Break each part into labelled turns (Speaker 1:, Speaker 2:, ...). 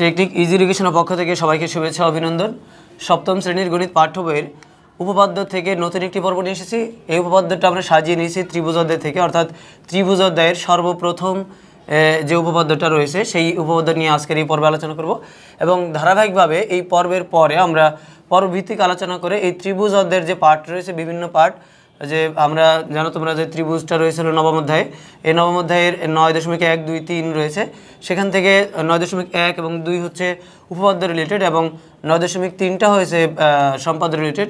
Speaker 1: Technique easy এডুকেশনের পক্ষ থেকে সবাইকে শুভেচ্ছা অভিনন্দন। সপ্তম শ্রেণীর গণিত পাঠ্য বইয়ের উপপাদ্য থেকে নতুন একটি পর্ব নিয়ে এসেছি। এই উপপাদ্যটা আমরা সাজিয়ে নিয়েছি ত্রিভুজ অধ্যায় থেকে, অর্থাৎ ত্রিভুজ অধ্যায়ের সর্বপ্রথম যে উপপাদ্যটা রয়েছে সেই উপপাদ্য নিয়ে আজকের এই পর্বে আলোচনা করব এবং ধারাবাহিকভাবে এই পর্বের পরে আমরা পর্বভিত্তিক আলোচনা করে এই ত্রিভুজ অধ্যায়ের যে পাঠ রয়েছে, বিভিন্ন পাঠ যে আমরা জানো তোমরা যে ত্রিভুজটা রয়েছিল নবম অধ্যায়ে, এই নবম অধ্যায়ের 9.1, 2, 3 রয়েছে। সেখান থেকে 9.1 এবং 2 হচ্ছে উপপাদ্য রিলেটেড এবং 9.3টা হয়েছে সম্পাদ্য রিলেটেড।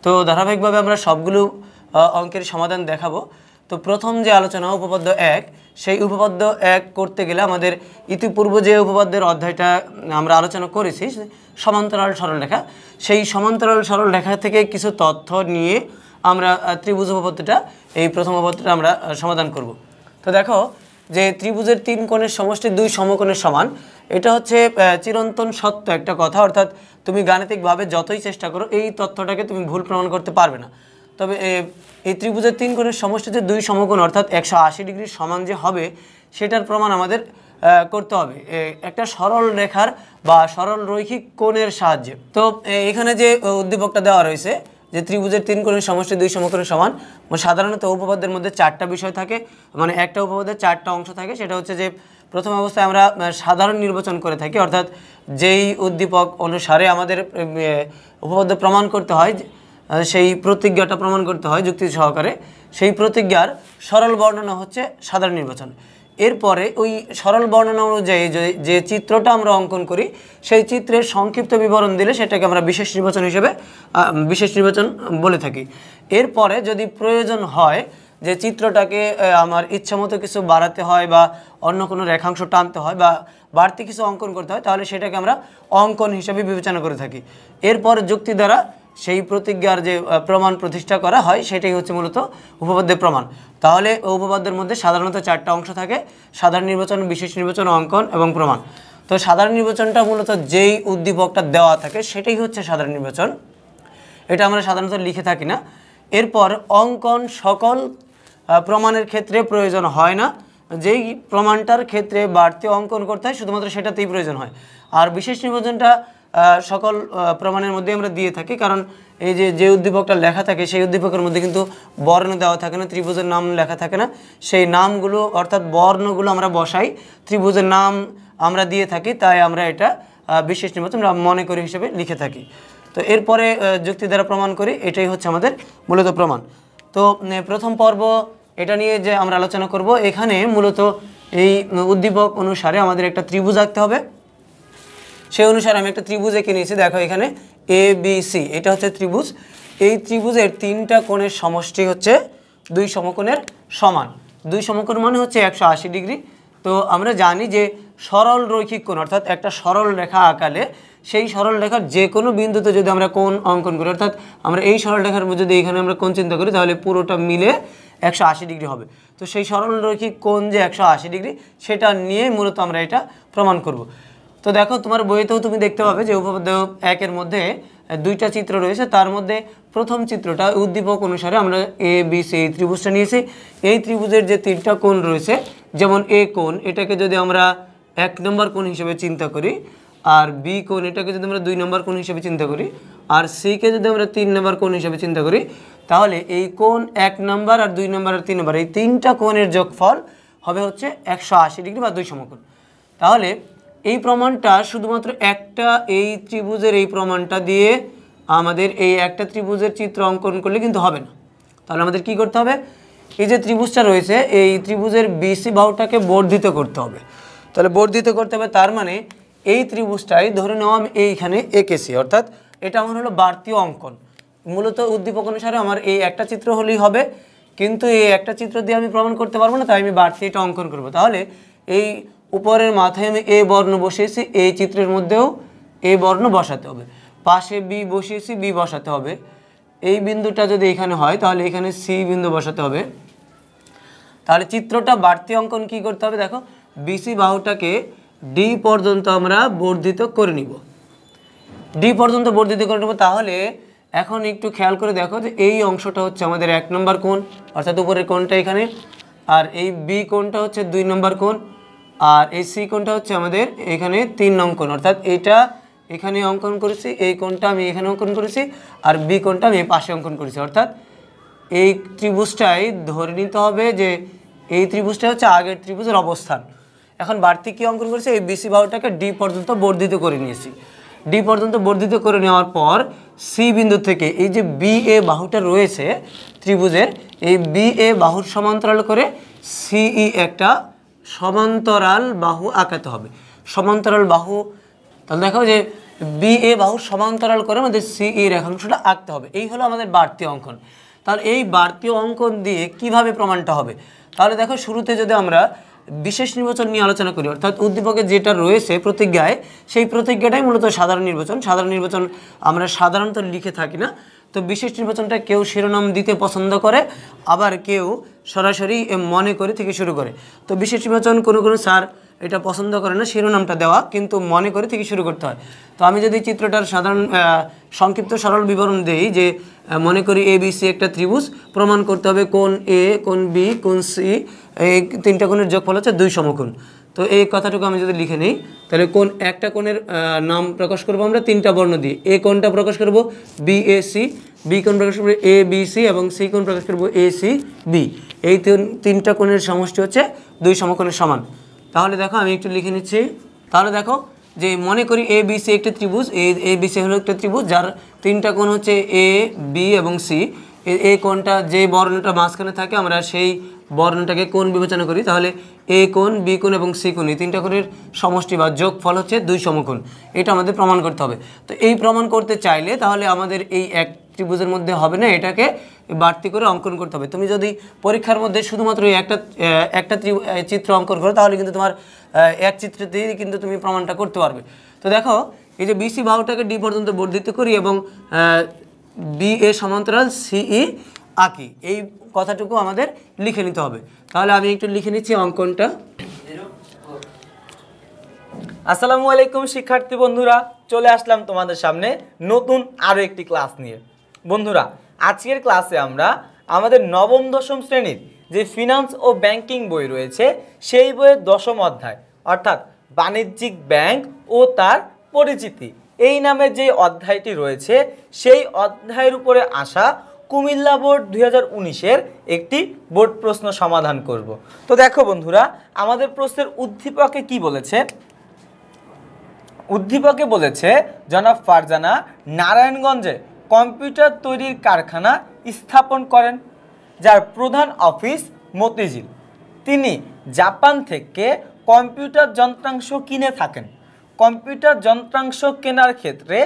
Speaker 1: তো ধারাবাহিকভাবে আমরা সবগুলো অঙ্কের সমাধান দেখাবো। তো প্রথম যে আলোচনা উপপাদ্য 1, সেই উপপাদ্য 1 করতে গেলে আমাদের ইতিপূর্ব যে উপপাদ্যের অধ্যায়টা আমরা আলোচনা করেছি সমান্তরাল সরলরেখা, সেই সমান্তরাল সরলরেখা থেকে কিছু তথ্য নিয়ে আমরা ত্রিভুজ উপপাদ্যটা এই প্রথম উপপাদ্যটা আমরা সমাধান করব। তো দেখো যে ত্রিভুজের 3 কোণের সমষ্টি 2 সমকোণের সমান, এটা হচ্ছে চিরন্তন সত্য একটা কথা। অর্থাৎ তুমি গাণিতিকভাবে যতই চেষ্টা করো এই তথ্যটাকে তুমি ভুল প্রমাণ করতে পারবে না। তবে এই ত্রিভুজের 3 কোণের সমষ্টি যে 2 সমকোণ অর্থাৎ 180 ডিগ্রি সমান যে হবে সেটার প্রমাণ আমাদের করতে হবে একটা সরল রেখার বা সরল রৈখিক কোণের সাহায্যে। তো এখানে যে উদ্দীপকটা দেওয়া রয়েছে যে ত্রিভুজের 3 কোণের সমষ্টি 2 সমকোণের সমান, সাধারণত উপপাদ্যের মধ্যে 4টা বিষয় থাকে, মানে একটা উপপাদ্যের 4টা অংশ থাকে। সেটা হচ্ছে যে প্রথম অবস্থায় আমরা সাধারণ নির্বাচন করে থাকি, অর্থাৎ যেই উদ্দীপক অনুসারে আমাদের উপপাদ্য প্রমাণ করতে হয়, সেই প্রতিজ্ঞাটা প্রমাণ করতে হয় যুক্তি সহকারে, সেই প্রতিজ্ঞার সরল বর্ণনা হচ্ছে সাধারণ নির্বাচন। এরপরে ওই সরল বর্ণনা অনুযায়ী যে চিত্রটা আমরা অঙ্কন করি সেই চিত্রের সংক্ষিপ্ত বিবরণ দিলে সেটাকে আমরা বিশেষ নির্বাচন হিসেবে বিশেষ নির্বাচন বলে থাকি। এরপরে যদি প্রয়োজন হয় যে চিত্রটাকে আমার ইচ্ছামতো কিছু বাড়াতে হয় বা অন্য কোনো রেখাংশ টানতে হয় বা বাড়তি কিছু অঙ্কন করতে হয়, তাহলে সেটাকে আমরা অঙ্কন হিসেবে বিবেচনা করে থাকি। এরপর যুক্তি দ্বারা সেই প্রতিজ্ঞার যে প্রমাণ প্রতিষ্ঠা করা হয় সেটাই হচ্ছে মূলত উপপাদ্যের প্রমাণ। তাহলে উপপাদ্যের মধ্যে সাধারণত 4টা অংশ থাকে: সাধারণ নির্বাচন, বিশেষ নির্বাচন, অঙ্কন এবং প্রমাণ। তো সাধারণ নির্বাচনটা মূলত যেই উদ্দীপকটা দেওয়া থাকে সেটাই হচ্ছে সাধারণ নির্বাচন, এটা আমরা সাধারণত লিখে থাকি না। এরপর অঙ্কন সকল প্রমাণের ক্ষেত্রে প্রয়োজন হয় না, যেই প্রমাণটার ক্ষেত্রে বাড়তি অঙ্কন করতে হয় শুধুমাত্র সেটাতেই প্রয়োজন হয়। আর বিশেষ নির্বাচনটা সকল প্রমাণের মধ্যে আমরা দিয়ে থাকি, কারণ এই যে উদ্দীপকটা লেখা থাকে সেই উদ্দীপকের মধ্যে কিন্তু বর্ণ দেওয়া থাকে না, ত্রিভুজের নাম লেখা থাকে না। সেই নামগুলো অর্থাৎ বর্ণগুলো আমরা বসাই, ত্রিভুজের নাম আমরা দিয়ে থাকি, তাই আমরা এটা বিশেষ নির্বাচন আমরা মনে করি হিসেবে লিখে থাকি। তো এরপরে যুক্তি দ্বারা প্রমাণ করি, এটাই হচ্ছে আমাদের মূলত প্রমাণ। তো প্রথম পর্ব এটা নিয়ে যে আমরা আলোচনা করব, এখানে মূলত এই উদ্দীপক অনুসারে আমাদের একটা ত্রিভুজ আঁকতে হবে। সেই অনুসারে আমি একটা ত্রিভুজ এঁকে নিয়েছি। দেখো এখানে ABC, এটা হচ্ছে ত্রিভুজ। এই ত্রিভুজের 3টা কোণের সমষ্টি হচ্ছে 2 সমকোণের সমান। 2 সমকোণ মানে হচ্ছে 180 ডিগ্রি। তো আমরা জানি যে সরল রৈখিক কোণ অর্থাৎ একটা সরল রেখা আঁকালে সেই সরল রেখার যে কোনো বিন্দুতে যদি আমরা কোণ অঙ্কন করি, অর্থাৎ আমরা এই সরল রেখার মধ্যে যদি এখানে আমরা কোণ চিন্তা করি তাহলে পুরোটা মিলে 180 ডিগ্রি হবে। তো সেই সরল রৈখিক কোণ যে 180 ডিগ্রি সেটা নিয়ে মূলত আমরা এটা প্রমাণ করব। তো দেখো তোমার বইতেও তুমি দেখতে পাবে যে উপপাদ্য 1-এর মধ্যে 2টা চিত্র রয়েছে। তার মধ্যে প্রথম চিত্রটা উদ্দীপক অনুসারে আমরা ABC এই ত্রিভুজটা নিয়েছি। এই ত্রিভুজের যে 3টা কোণ রয়েছে, যেমন A কোণ, এটাকে যদি আমরা 1 নম্বর কোণ হিসেবে চিন্তা করি, আর B কোণ এটাকে যদি আমরা 2 নম্বর কোণ হিসেবে চিন্তা করি, আর C কে যদি আমরা 3 নম্বর কোণ হিসেবে চিন্তা করি, তাহলে এই কোণ 1 নম্বর আর 2 নম্বর আর 3 নম্বর এই 3টা কোণের যোগফল হবে হচ্ছে 180 ডিগ্রি বা 2 সমকোণ। তাহলে এই প্রমাণটা শুধুমাত্র একটা এই ত্রিভুজের এই প্রমাণটা দিয়ে আমাদের এই একটা ত্রিভুজের চিত্র অঙ্কন করলে কিন্তু হবে না। তাহলে আমাদের কি করতে হবে, এই যে ত্রিভুজটা রয়েছে এই ত্রিভুজের BC বাহুটাকে বর্ধিত করতে হবে। তাহলে বর্ধিত করতে হবে, তার মানে এই ত্রিভুজটাই ধরে নেওয়া আমি এইখানে এঁকেছি, অর্থাৎ এটা আমার হলো বাড়তি অঙ্কন। মূলত উদ্দীপক অনুসারে আমার এই একটা চিত্র হলেই হবে, কিন্তু এই একটা চিত্র দিয়ে আমি প্রমাণ করতে পারবো না, তাই আমি বাড়তি এটা অঙ্কন করব। তাহলে এই উপরের মাথায় আমি A বর্ণ বসিয়েছি, এই চিত্রের মধ্যেও A বর্ণ বসাতে হবে। পাশে B বসিয়েছি, B বসাতে হবে। এই বিন্দুটা যদি এখানে হয় তাহলে এখানে C বিন্দু বসাতে হবে। তাহলে চিত্রটা বাড়তি অঙ্কন কি করতে হবে, দেখো BC বাহুটাকে D পর্যন্ত আমরা বর্ধিত করে নিব, D পর্যন্ত বর্ধিত করে নেব। তাহলে এখন একটু খেয়াল করে দেখো যে এই অংশটা হচ্ছে আমাদের 1 নম্বর কোণ, অর্থাৎ উপরের কোণটা এখানে, আর এই B কোণটা হচ্ছে 2 নম্বর কোণ। আর এই সি কোণটা হচ্ছে আমাদের এখানে 3 নং কোণ, অর্থাৎ এটা এখানে অঙ্কন করেছি, এই কোণটা আমি এখানে অঙ্কন করেছি, আর বি কোণটা আমি এই পাশে অঙ্কন করেছি। অর্থাৎ এই ত্রিভুজটাই ধরে নিতে হবে যে এই ত্রিভুজটা হচ্ছে আগের ত্রিভুজের অবস্থান। এখন বাড়তি কী অঙ্কন করেছি, এই বিসি বাহুটাকে ডি পর্যন্ত বর্ধিত করে নিয়েছি। ডি পর্যন্ত বর্ধিত করে নেওয়ার পর সি বিন্দু থেকে এই যে বি এ বাহুটা রয়েছে ত্রিভুজের, এই বি এ বাহুর সমান্তরাল করে সিই একটা সমান্তরাল বাহু আঁকাতে হবে। সমান্তরাল বাহু, তাহলে দেখো যে বি এ বাহুর সমান্তরাল করে আমাদের সিই রেখাংশটা আঁকতে হবে। এই হলো আমাদের বাড়তি অঙ্কন। তাহলে এই বাড়তি অঙ্কন দিয়ে কিভাবে প্রমাণটা হবে, তাহলে দেখো শুরুতে যদি আমরা বিশেষ নির্বাচন নিয়ে আলোচনা করি, অর্থাৎ উদ্দীপকে যেটা রয়েছে প্রতিজ্ঞায়, সেই প্রতিজ্ঞাটাই মূলত সাধারণ নির্বাচন। সাধারণ নির্বাচন আমরা সাধারণত লিখে থাকি না, তো বিশেষ নির্বাচনটা কেউ শিরোনাম দিতে পছন্দ করে, আবার কেউ সরাসরি মনে করে থেকে শুরু করে। তো বিশেষ নির্বাচন কোনো স্যার এটা পছন্দ করে না শিরোনামটা দেওয়া, কিন্তু মনে করে থেকে শুরু করতে হয়। তো আমি যদি চিত্রটার সাধারণ সংক্ষিপ্ত সরল বিবরণ দেই যে মনে করি এ বি সি একটা ত্রিভুজ, প্রমাণ করতে হবে কোণ এ, কোণ বি, কোণ সি, এই 3টা কোণের যোগফল হচ্ছে 2 সমকোণ। তো এই কথাটুকু আমি যদি লিখে নিই, তাহলে কোণ একটা কোণের নাম প্রকাশ করব আমরা 3টা বর্ণ দিয়ে। এ কোণটা প্রকাশ করব বি এ সি, বি কোণ প্রকাশ করব এ বি সি, এবং সি কোণ প্রকাশ করব এ সি বি। এই 3টা কোণের সমষ্টি হচ্ছে 2 সমকোণের সমান। তাহলে দেখো আমি একটু লিখে নিচ্ছি। তাহলে দেখো যে মনে করি এ বি সি একটা ত্রিভুজ, এ বি সি হলো একটা ত্রিভুজ যার 3টা কোণ হচ্ছে এ, বি এবং সি। এই কোণটা যে বর্ণটা মাঝখানে থাকে আমরা সেই বর্ণটাকে কোণ বিবেচনা করি। তাহলে এ কোণ, বি কোণ এবং সি কোণ, এই 3টা কোণের সমষ্টি বা যোগফল হচ্ছে 2 সমকোণ। এটা আমাদের প্রমাণ করতে হবে। তো এই প্রমাণ করতে চাইলে তাহলে আমাদের এই এক ত্রিভুজের মধ্যে হবে না, এটাকে বাড়তি করে অঙ্কন করতে হবে। তুমি যদি পরীক্ষার মধ্যে শুধুমাত্র একটা চিত্র অঙ্কন করো, তাহলে কিন্তু তোমার এক চিত্রতেই কিন্তু তুমি প্রমাণটা করতে পারবে। তো দেখো এই যে বিসি বাহুটাকে ডি পর্যন্ত বর্ধিত করি এবং বি এ সমান্তরাল সিই আঁকি, এই কথাটুকু আমাদের লিখে নিতে হবে। তাহলে আমি একটু লিখে নিচ্ছি অঙ্কনটা।
Speaker 2: আসসালামু আলাইকুম শিক্ষার্থী বন্ধুরা, চলে আসলাম তোমাদের সামনে নতুন আরও একটি ক্লাস নিয়ে। বন্ধুরা, আজকের ক্লাসে আমরা আমাদের নবম দশম শ্রেণীর যে ফিনান্স ও ব্যাংকিং বই রয়েছে সেই বইয়ের 10ম অধ্যায়, অর্থাৎ বাণিজ্যিক ব্যাংক ও তার পরিচিতি, এই নামে যে অধ্যায়টি রয়েছে সেই অধ্যায়ের উপরে আসা কুমিল্লা বোর্ড 2019-এর একটি বোর্ড প্রশ্ন সমাধান করব। তো দেখো বন্ধুরা, আমাদের প্রশ্নের উদ্দীপকে কি বলেছে। উদ্দীপকে বলেছে জনাব ফারজানা নারায়ণগঞ্জে কম্পিউটার তৈরির কারখানা স্থাপন করেন, যার প্রধান অফিস মতিঝিল। তিনি জাপান থেকে কম্পিউটার যন্ত্রাংশ কিনে থাকেন। কম্পিউটার যন্ত্রাংশ কেনার ক্ষেত্রে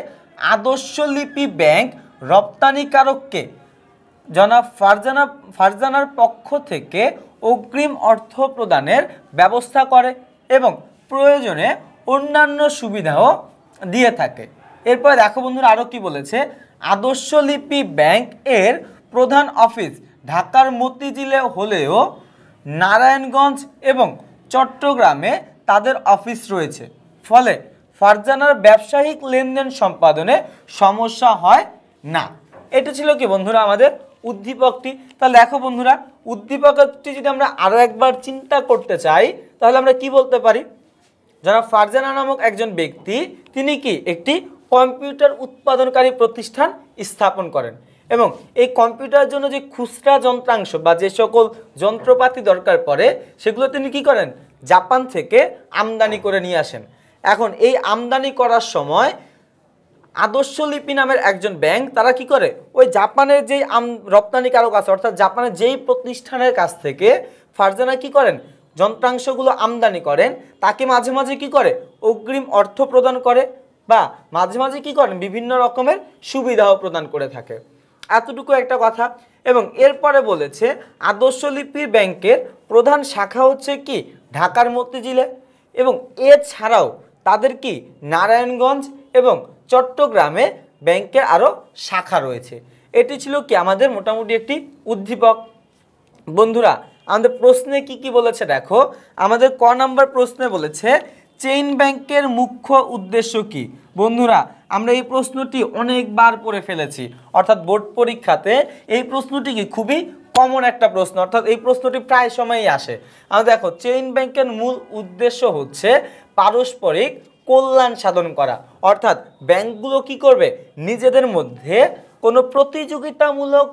Speaker 2: আদর্শলিপি ব্যাংক রপ্তানিকারককে জনাব ফারজানার পক্ষ থেকে অগ্রিম অর্থ প্রদানের ব্যবস্থা করে এবং প্রয়োজনে অন্যান্য সুবিধাও দিয়ে থাকে। এরপরে দেখো বন্ধুরা আরও কি বলেছে, আদর্শলিপি ব্যাংক এর প্রধান অফিস ঢাকার মতিঝিলে হলেও নারায়ণগঞ্জ এবং চট্টগ্রামে তাদের অফিস রয়েছে, ফলে ফারজানার ব্যবসায়িক লেনদেন সম্পাদনে সমস্যা হয় না। এটা ছিল কি বন্ধুরা আমাদের উদ্দীপকটি। তাহলে দেখো বন্ধুরা, উদ্দীপকটি যদি আমরা আরও একবার চিন্তা করতে চাই তাহলে আমরা কি বলতে পারি, যারা ফারজানা নামক একজন ব্যক্তি, তিনি কি একটি কম্পিউটার উৎপাদনকারী প্রতিষ্ঠান স্থাপন করেন এবং এই কম্পিউটারের জন্য যে খুচরা যন্ত্রাংশ বা যে সকল যন্ত্রপাতি দরকার পড়ে সেগুলো তিনি কি করেন, জাপান থেকে আমদানি করে নিয়ে আসেন। এখন এই আমদানি করার সময় আদর্শলিপি নামের একজন ব্যাংক তারা কি করে, ওই জাপানের যেই রপ্তানিকারক আছে, অর্থাৎ জাপানের যেই প্রতিষ্ঠানের কাছ থেকে ফারজানা কি করেন, যন্ত্রাংশগুলো আমদানি করেন, তাকে মাঝে মাঝে কি করে, অগ্রিম অর্থ প্রদান করে বা মাঝে মাঝে কি করেন, বিভিন্ন রকমের সুবিধাও প্রদান করে থাকে। এতটুকু একটা কথা। এবং এরপরে বলেছে আদর্শলিপি ব্যাংকের প্রধান শাখা হচ্ছে কি ঢাকার মতিঝিলে, এবং এছাড়াও তাদের কি নারায়ণগঞ্জ এবং চট্টগ্রামে ব্যাংকের আরও শাখা রয়েছে। এটি ছিল কি আমাদের মোটামুটি একটি উদ্দীপক। বন্ধুরা, আমাদের প্রশ্নে কি কি বলেছে দেখো, আমাদের ক নাম্বার প্রশ্নে বলেছে চেইন ব্যাংকের মুখ্য উদ্দেশ্য কি। বন্ধুরা, আমরা এই প্রশ্নটি অনেকবার পড়ে ফেলেছি, অর্থাৎ বোর্ড পরীক্ষাতে এই প্রশ্নটি কি খুবই কমন একটা প্রশ্ন, অর্থাৎ এই প্রশ্নটি প্রায় সময়ই আসে। আমরা দেখো চেইন ব্যাংকের মূল উদ্দেশ্য হচ্ছে পারস্পরিক কল্যাণ সাধন করা, অর্থাৎ ব্যাংকগুলো কি করবে, নিজেদের মধ্যে কোনো প্রতিযোগিতামূলক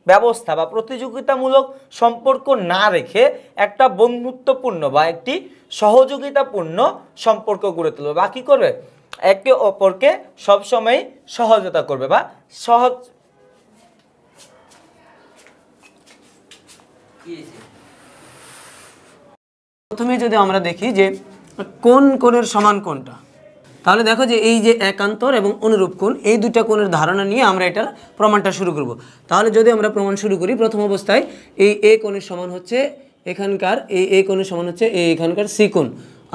Speaker 2: ব্যবস্থা বা প্রতিযোগিতামূলক সম্পর্ক না রেখে একটা বন্ধুত্বপূর্ণ বা একটি সহযোগিতাপূর্ণ সম্পর্ক গড়ে তুলবে, বা কী করবে, একে অপরকে সবসময় সহযোগিতা করবে বা সহজ।
Speaker 1: প্রথমে যদি আমরা দেখি যে কোন কোণের সমান কোনটা, তাহলে দেখো যে এই যে একান্তর এবং অনুরূপ কোণ, এই দুইটা কোণের ধারণা নিয়ে আমরা এটার প্রমাণটা শুরু করব। তাহলে যদি আমরা প্রমাণ শুরু করি, প্রথম অবস্থায় এই এ কোণের সমান হচ্ছে এখানকার এই কোণের সমান হচ্ছে এখানকার সি কোণ,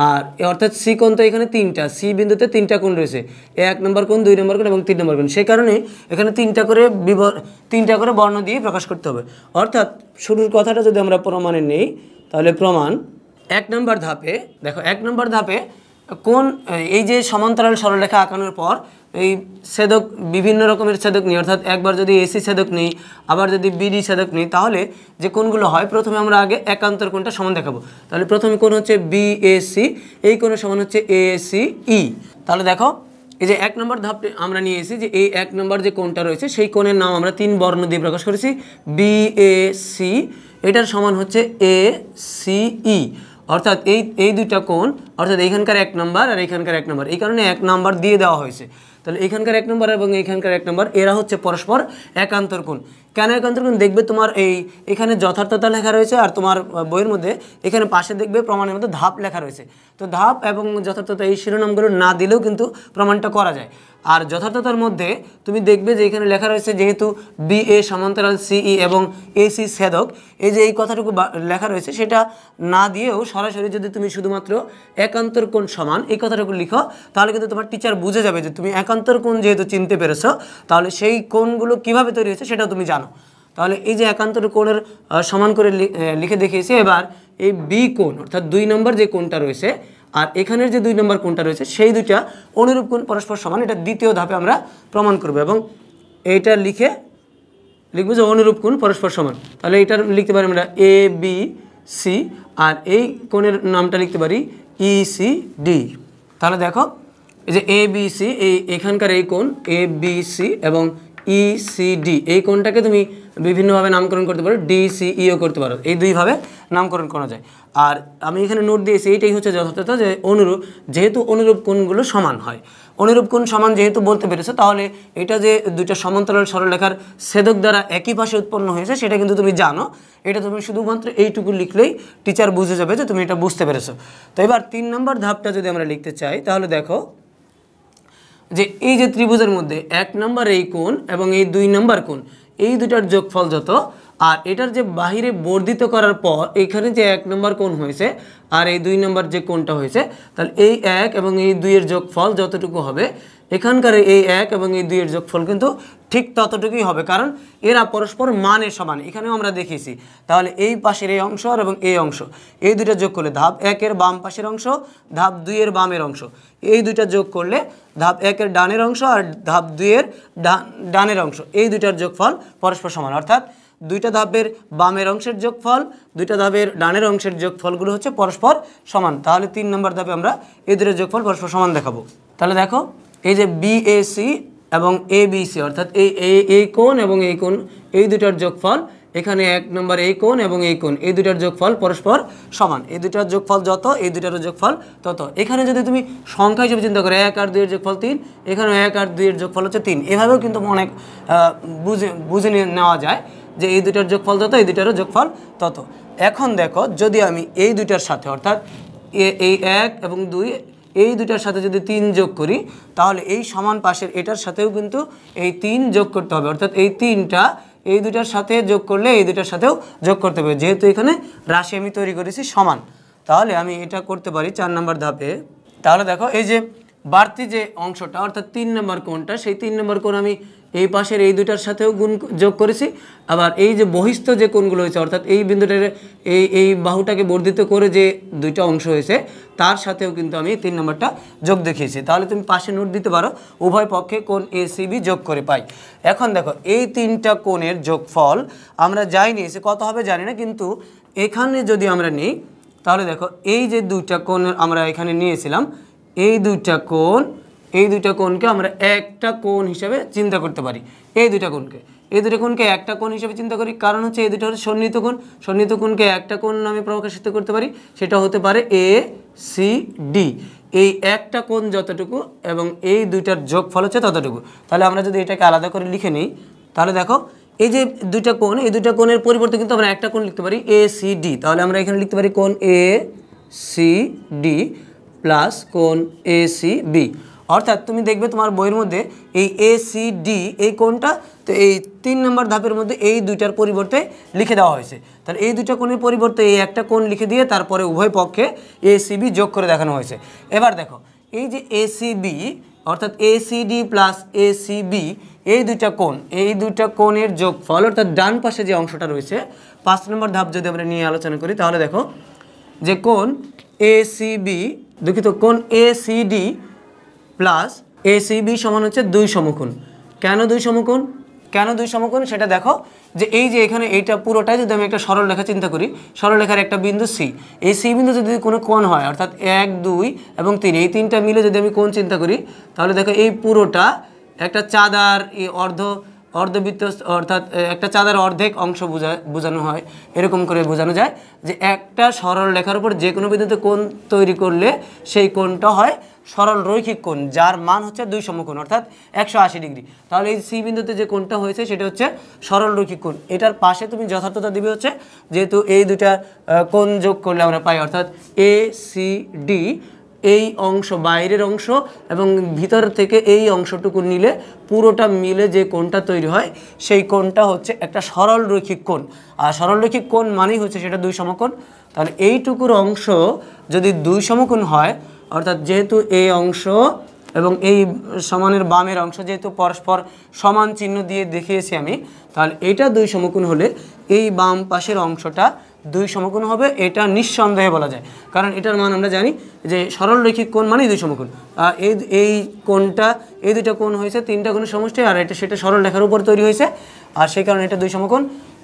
Speaker 1: আর অর্থাৎ সি কোণ তো এখানে তিনটা, সি বিন্দুতে তিনটা কোণ রয়েছে, 1 নম্বর কোণ, 2 নম্বর কোণ এবং 3 নম্বর কোণ। সেই কারণে এখানে তিনটা করে বর্ণ দিয়ে প্রকাশ করতে হবে। অর্থাৎ শুরুর কথাটা যদি আমরা প্রমাণে নেই, তাহলে প্রমাণ 1 নম্বর ধাপে, দেখো 1 নম্বর ধাপে কোন এই যে সমান্তরাল সরলরেখা আঁকানোর পর এই ছেদক বিভিন্ন রকমের ছেদক নিই, অর্থাৎ একবার যদি এসি ছেদক নিই, আবার যদি বিডি ছেদক নিই, তাহলে যে কোণগুলো হয়, প্রথমে আমরা আগে একান্তর কোণটা সমান দেখাবো। তাহলে প্রথমে কোণ হচ্ছে বিএসি, এই কোণের সমান হচ্ছে এসিই। তাহলে দেখো এই যে 1 নম্বর ধাপে আমরা নিয়ে এসেছি যে এই 1 নম্বর যে কোণটা রয়েছে সেই কোণের নাম আমরা 3 বর্ণ দিয়ে প্রকাশ করেছি, বিএসি, এটার সমান হচ্ছে এসিই। অর্থাৎ এই দুইটা কোণ, অর্থাৎ এইখানকার 1 নম্বর আর এইখানকার 1 নম্বর, এই কারণে 1 নম্বর দিয়ে দেওয়া হয়েছে। তাহলে এখানকার 1 নম্বর এবং এইখানকার 1 নম্বর এরা হচ্ছে পরস্পর একান্তর কোণ। কেন একান্তর কোণ? দেখবে তোমার এখানে যথার্থতা লেখা রয়েছে, আর তোমার বইয়ের মধ্যে এখানে পাশে দেখবে প্রমাণের মধ্যে ধাপ লেখা রয়েছে। তো ধাপ এবং যথার্থতা এই শিরোনামগুলো না দিলেও কিন্তু প্রমাণটা করা যায়। আর যথার্থতার মধ্যে তুমি দেখবে যে এখানে লেখা রয়েছে যেহেতু বিএ সমান্তরাল সিই এবং এসি ছেদক, এই যে এই কথাটুকু লেখা রয়েছে, সেটা না দিয়েও সরাসরি যদি তুমি শুধুমাত্র একান্তর কোণ সমান এই কথাটুকু লিখো, তাহলে কিন্তু তোমার টিচার বুঝে যাবে যে তুমি একান্তর কোণ যেহেতু চিনতে পেরেছো, তাহলে সেই কোণগুলো কিভাবে তৈরি হয়েছে সেটাও তুমি জানো। তাহলে এই যে একান্তর কোণের সমান করে লিখে দেখিয়েছি। এবার এই বি কোণ, অর্থাৎ 2 নম্বর যে কোণটা রয়েছে আর এখানের যে 2 নম্বর কোণটা রয়েছে, সেই দুইটা অনুরূপ কোণ পরস্পর সমান, এটা দ্বিতীয় ধাপে আমরা প্রমাণ করব। এবং এইটা লিখবো যে অনুরূপ কোণ পরস্পর সমান। তাহলে এইটার লিখতে পারি আমরা এ বি সি, আর এই কোণের নামটা লিখতে পারি ইসিডি। তাহলে দেখো এই যে এ বি সি, এখানকার এই কোণ এ বি সি এবং ইসিডি, এই কোণটাকে তুমি বিভিন্নভাবে নামকরণ করতে পারো, ডিসিইও করতে পারো, এই দুইভাবে নামকরণ করা যায়। আর আমি এখানে নোট দিয়েছি, এইটাই হচ্ছে যথার্থতা, যে যেহেতু অনুরূপ কোণগুলো সমান হয়, অনুরূপ কোণ সমান যেহেতু বলতে পেরেছো, তাহলে এটা যে দুইটা সমান্তরাল সরলরেখার ছেদক দ্বারা একই পাশে উৎপন্ন হয়েছে সেটা কিন্তু তুমি জানো। এটা তুমি শুধুমাত্র এইটুকু লিখলেই টিচার বুঝে যাবে যে তুমি এটা বুঝতে পেরেছো। তো এবার 3 নম্বর ধাপটা যদি আমরা লিখতে চাই, তাহলে দেখো যে এই যে ত্রিভুজের মধ্যে 1 নম্বর এই কোণ এবং এই 2 নম্বর কোণ, এই দুটার যোগফল যত, আর এটার যে বাহিরে বর্ধিত করার পর এখানে যে 1 নম্বর কোণ হয়েছে আর এই 2 নম্বর যে কোণটা হয়েছে, তাহলে এই 1 এবং এই 2 এর যোগফল যতটুকু হবে, এখানকার এই 1 এবং এই 2 এর যোগফল কিন্তু ঠিক ততটুকুই হবে, কারণ এরা পরস্পর মানের সমান। এখানেও আমরা দেখেছি। তাহলে এই পাশের এই অংশ আর এবং এই অংশ, এই দুইটা যোগ করলে ধাপ 1 এর বাম পাশের অংশ, ধাপ 2 এর বামের অংশ, এই দুইটা যোগ করলে ধাপ 1 এর ডানের অংশ আর ধাপ 2 এর ডানের অংশ, এই দুইটার যোগফল পরস্পর সমান। অর্থাৎ দুইটা ধাপের বামের অংশের যোগফল, দুইটা ধাপের ডানের অংশের যোগফলগুলো হচ্ছে পরস্পর সমান। তাহলে 3 নম্বর ধাপে আমরা এই দুটোর যোগফল পরস্পর সমান দেখাবো। তাহলে দেখো এই যে বিএসি এবং এবিসি, অর্থাৎ এই কোণ এবং এই কোণ, এই দুটার যোগফল, এখানে 1 নম্বর এই কোণ এবং এই কোণ, এই দুটার যোগফল পরস্পর সমান। এই দুটার যোগফল যত, এই দুটারও যোগফল তত। এখানে যদি তুমি সংখ্যা হিসেবে চিন্তা করো, 1 আর 2 এর যোগফল 3, এখানে 1 আর 2 এর যোগফল হচ্ছে 3, এভাবেও কিন্তু অনেক বুঝে নেওয়া যায় যে এই দুটার যোগফল যত, এই দুটারও যোগফল তত। এখন দেখো যদি আমি এই দুটার সাথে, অর্থাৎ এই 1 এবং 2, এই দুটার সাথে যদি 3 যোগ করি, তাহলে এই সমান পাশের এটার সাথেও কিন্তু এই 3 যোগ করতে হবে। অর্থাৎ এই 3টা এই দুটার সাথে যোগ করলে এই দুটার সাথেও যোগ করতে হবে, যেহেতু এখানে রাশি আমি তৈরি করেছি সমান। তাহলে আমি এটা করতে পারি 4 নম্বর ধাপে। তাহলে দেখো এই যে বাড়তি যে অংশটা, অর্থাৎ 3 নম্বর কোণটা, সেই 3 নম্বর কোণ আমি এই পাশের এই দুইটার সাথেও গুণ যোগ করেছি, আবার এই যে বহিস্থ যে কোণগুলো হয়েছে অর্থাৎ এই বিন্দুটার এই বাহুটাকে বর্ধিত করে যে দুইটা অংশ হয়েছে তার সাথেও কিন্তু আমি 3 নম্বরটা যোগ দেখিয়েছি। তাহলে তুমি পাশে নোট দিতে পারো, উভয় পক্ষে কোণ এসিবি যোগ করে পাই। এখন দেখো এই 3টা কোণের যোগফল আমরা যাই নিয়েছি, কত হবে জানি না, কিন্তু এখানে যদি আমরা নিই তাহলে দেখো এই যে দুইটা কোণ আমরা এখানে নিয়েছিলাম, এই দুইটা কোণকে আমরা একটা কোণ হিসেবে চিন্তা করতে পারি। এই দুইটা কোণকে একটা কোণ হিসেবে চিন্তা করি, কারণ হচ্ছে এই দুটো হচ্ছে সন্নিহিত কোণ। সন্নিহিত কোণকে একটা কোণ নামে প্রকাশিত করতে পারি, সেটা হতে পারে এ সি ডি। এই একটা কোণ যতটুকু এবং এই দুইটার যোগফল হচ্ছে ততটুকু। তাহলে আমরা যদি এটাকে আলাদা করে লিখে নিই তাহলে দেখো এই যে দুইটা কোণ, এই দুইটা কোণের পরিবর্তে কিন্তু আমরা একটা কোণ লিখতে পারি এ সি ডি। তাহলে আমরা এখানে লিখতে পারি কোণ এ সি ডি প্লাস কোণ এ সি বি। অর্থাৎ তুমি দেখবে তোমার বইয়ের মধ্যে এই এ সি ডি এই কোণটা, তো এই 3 নম্বর ধাপের মধ্যে এই দুইটার পরিবর্তে লিখে দেওয়া হয়েছে। তাহলে এই দুইটা কোণের পরিবর্তে এই একটা কোণ লিখে দিয়ে তারপরে উভয় পক্ষে এ সি বি যোগ করে দেখানো হয়েছে। এবার দেখো এই যে এ সি বি অর্থাৎ A C D plus A C B এই দুইটা কোণের যোগফল অর্থাৎ ডান পাশে যে অংশটা রয়েছে 5 নম্বর ধাপ যদি আমরা নিয়ে আলোচনা করি তাহলে দেখো যে কোণ এ সি বি কোণ A C D plus A C B সমান হচ্ছে 2 সমকোণ। কেন 2 সমকোণ সেটা দেখো যে এই যে এখানে এইটা পুরোটাই যদি আমি একটা সরল রেখা চিন্তা করি, সরল রেখার একটা বিন্দু সি, এই সি বিন্দু যদি কোনো কোণ হয় অর্থাৎ 1 2 এবং 3 এই 3টা মিলে যদি আমি কোণ চিন্তা করি তাহলে দেখো এই পুরোটা একটা চাঁদার অর্ধবৃত্ত অর্থাৎ একটা চাঁদার অর্ধেক অংশ বোঝানো হয়। এরকম করে বোঝানো যায় যে একটা সরল রেখার উপর যে কোনো বিন্দুতে কোণ তৈরি করলে সেই কোণটা হয় সরল রৈখিক কোণ, যার মান হচ্ছে 2 সমকোণ অর্থাৎ 180 ডিগ্রি। তাহলে এই সি বিন্দুতে যে কোণটা হয়েছে সেটা হচ্ছে সরল রৈখিক কোণ। এটার পাশে তুমি যথার্থতা দিবে হচ্ছে যেহেতু এই দুইটা কোণ যোগ করলে আমরা পাই অর্থাৎ এ সি ডি এই অংশ বাইরের অংশ এবং ভিতর থেকে এই অংশটুকু নিলে পুরোটা মিলে যে কোণটা তৈরি হয় সেই কোণটা হচ্ছে একটা সরল রৈখিক কোণ। আর সরল রৈখিক কোণ মানেই হচ্ছে সেটা 2 সমকোণ। তাহলে এইটুকুর অংশ যদি 2 সমকোণ হয় অর্থাৎ যেহেতু এই অংশ এবং এই সমানের বামের অংশ যেহেতু পরস্পর সমান চিহ্ন দিয়ে দেখিয়েছি আমি, তাহলে এটা 2 সমকোণ হলে এই বাম পাশের অংশটা 2 সমকোণ হবে, এটা নিঃসন্দেহে বলা যায়। কারণ এটার মান আমরা জানি যে সরল রৈখিক কোণ মানেই 2 সমকোণ। এই কোণটা এই দুইটা কোণ হয়েছে 3টা কোণের সমষ্টি, আর সেটা সরল রেখার উপর তৈরি হয়েছে, আর সেই কারণে এটা 2 সমকোণ।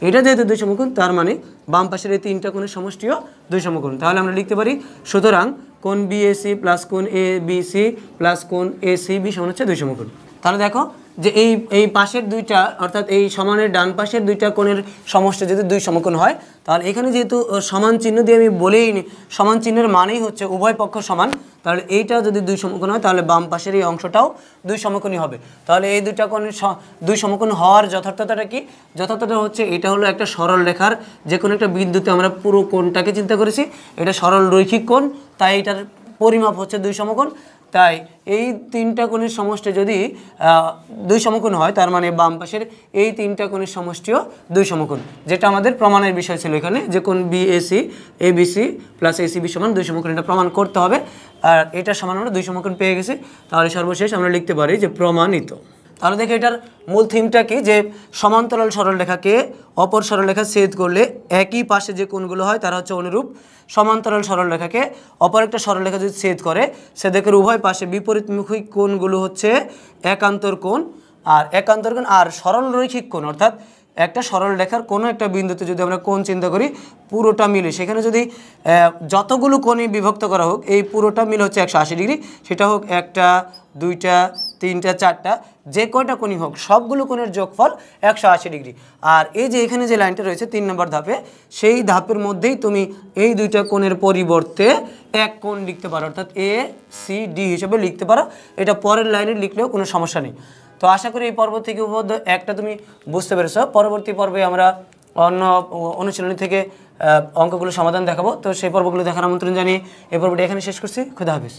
Speaker 1: এটা যেহেতু 2 সমকোণ তার মানে বাম পাশের এই 3টা কোণের সমষ্টিও 2 সমকোণ। তাহলে আমরা লিখতে পারি সুতরাং কোণ বিএসি প্লাস কোণ এ বিসি প্লাস কোণ এ সি বি সমান হচ্ছে 2 সমকোণ। তাহলে দেখো যে এই পাশের দুইটা অর্থাৎ এই সমানের ডান পাশের দুইটা কোণের সমষ্টি যদি 2 সমকোণ হয় তাহলে এখানে যেহেতু সমান চিহ্ন দিয়ে আমি বলেই নি, সমান চিহ্নের মানেই হচ্ছে উভয় পক্ষ সমান। তাহলে এইটা যদি 2 সমকোণ হয় তাহলে বাম পাশের এই অংশটাও 2 সমকোণই হবে। তাহলে এই দুইটা কোণের 2 সমকোণ হওয়ার যথার্থতাটা কি? যথার্থতা হচ্ছে এটা হলো একটা সরল রেখার যে কোনো একটা বিন্দুতে আমরা পুরো কোণটাকে চিন্তা করেছি, এটা সরল রৈখিক কোণ, তাই এটার পরিমাপ হচ্ছে 2 সমকোণ। তাই এই 3টা কোণের সমষ্টি যদি 2 সমকোণ হয় তার মানে বাম পাশের এই 3টা কোণের সমষ্টিও 2 সমকোণ, যেটা আমাদের প্রমাণের বিষয় ছিল এখানে যে কোণ বিএসি এবিসি প্লাস এসিবি সমান 2 সমকোণ, এটা প্রমাণ করতে হবে। আর এটা সমান আমরা 2 সমকোণ পেয়ে গেছি। তাহলে সর্বশেষ আমরা লিখতে পারি যে প্রমাণিত। তাহলে দেখো এটার মূল থিমটা কি, যে সমান্তরাল সরলরেখাকে অপর সরলরেখা ছেদ করলে একই পাশে যে কোণগুলো হয় তারা হচ্ছে অনুরূপ। সমান্তরাল সরলরেখাকে অপর একটা সরলরেখা যদি ছেদ করে সেদিকের উভয় পাশে বিপরীতমুখী কোণগুলো হচ্ছে একান্তর কোণ। আর সরল রৈখিক কোণ অর্থাৎ একটা সরল রেখার কোনো একটা বিন্দুতে যদি আমরা কোণ চিন্তা করি পুরোটা মিলে, সেখানে যদি যতগুলো কোণই বিভক্ত করা হোক এই পুরোটা মিলে হচ্ছে 180 ডিগ্রি, সেটা হোক 1টা 2টা 3টা 4টা যে কয়টা কোণই হোক সবগুলো কোণের যোগফল 180 ডিগ্রি। আর এই যে এখানে যে লাইনটা রয়েছে 3 নম্বর ধাপে, সেই ধাপের মধ্যেই তুমি এই দুইটা কোণের পরিবর্তে এক কোণ লিখতে পারো অর্থাৎ এ সি ডি হিসেবে লিখতে পারো। এটা পরের লাইনে লিখলেও কোনো সমস্যা নেই। তো আশা করি এই পর্ব থেকে উপপাদ্য একটা তুমি বুঝতে পেরেছো। পরবর্তী পর্বে আমরা অন্য অনুশীলনী থেকে অঙ্কগুলো সমাধান দেখাবো। তো সেই পর্বগুলো দেখার আমন্ত্রণ জানিয়ে এই পর্বটি এখানে শেষ করছি। খুদা হাফেজ।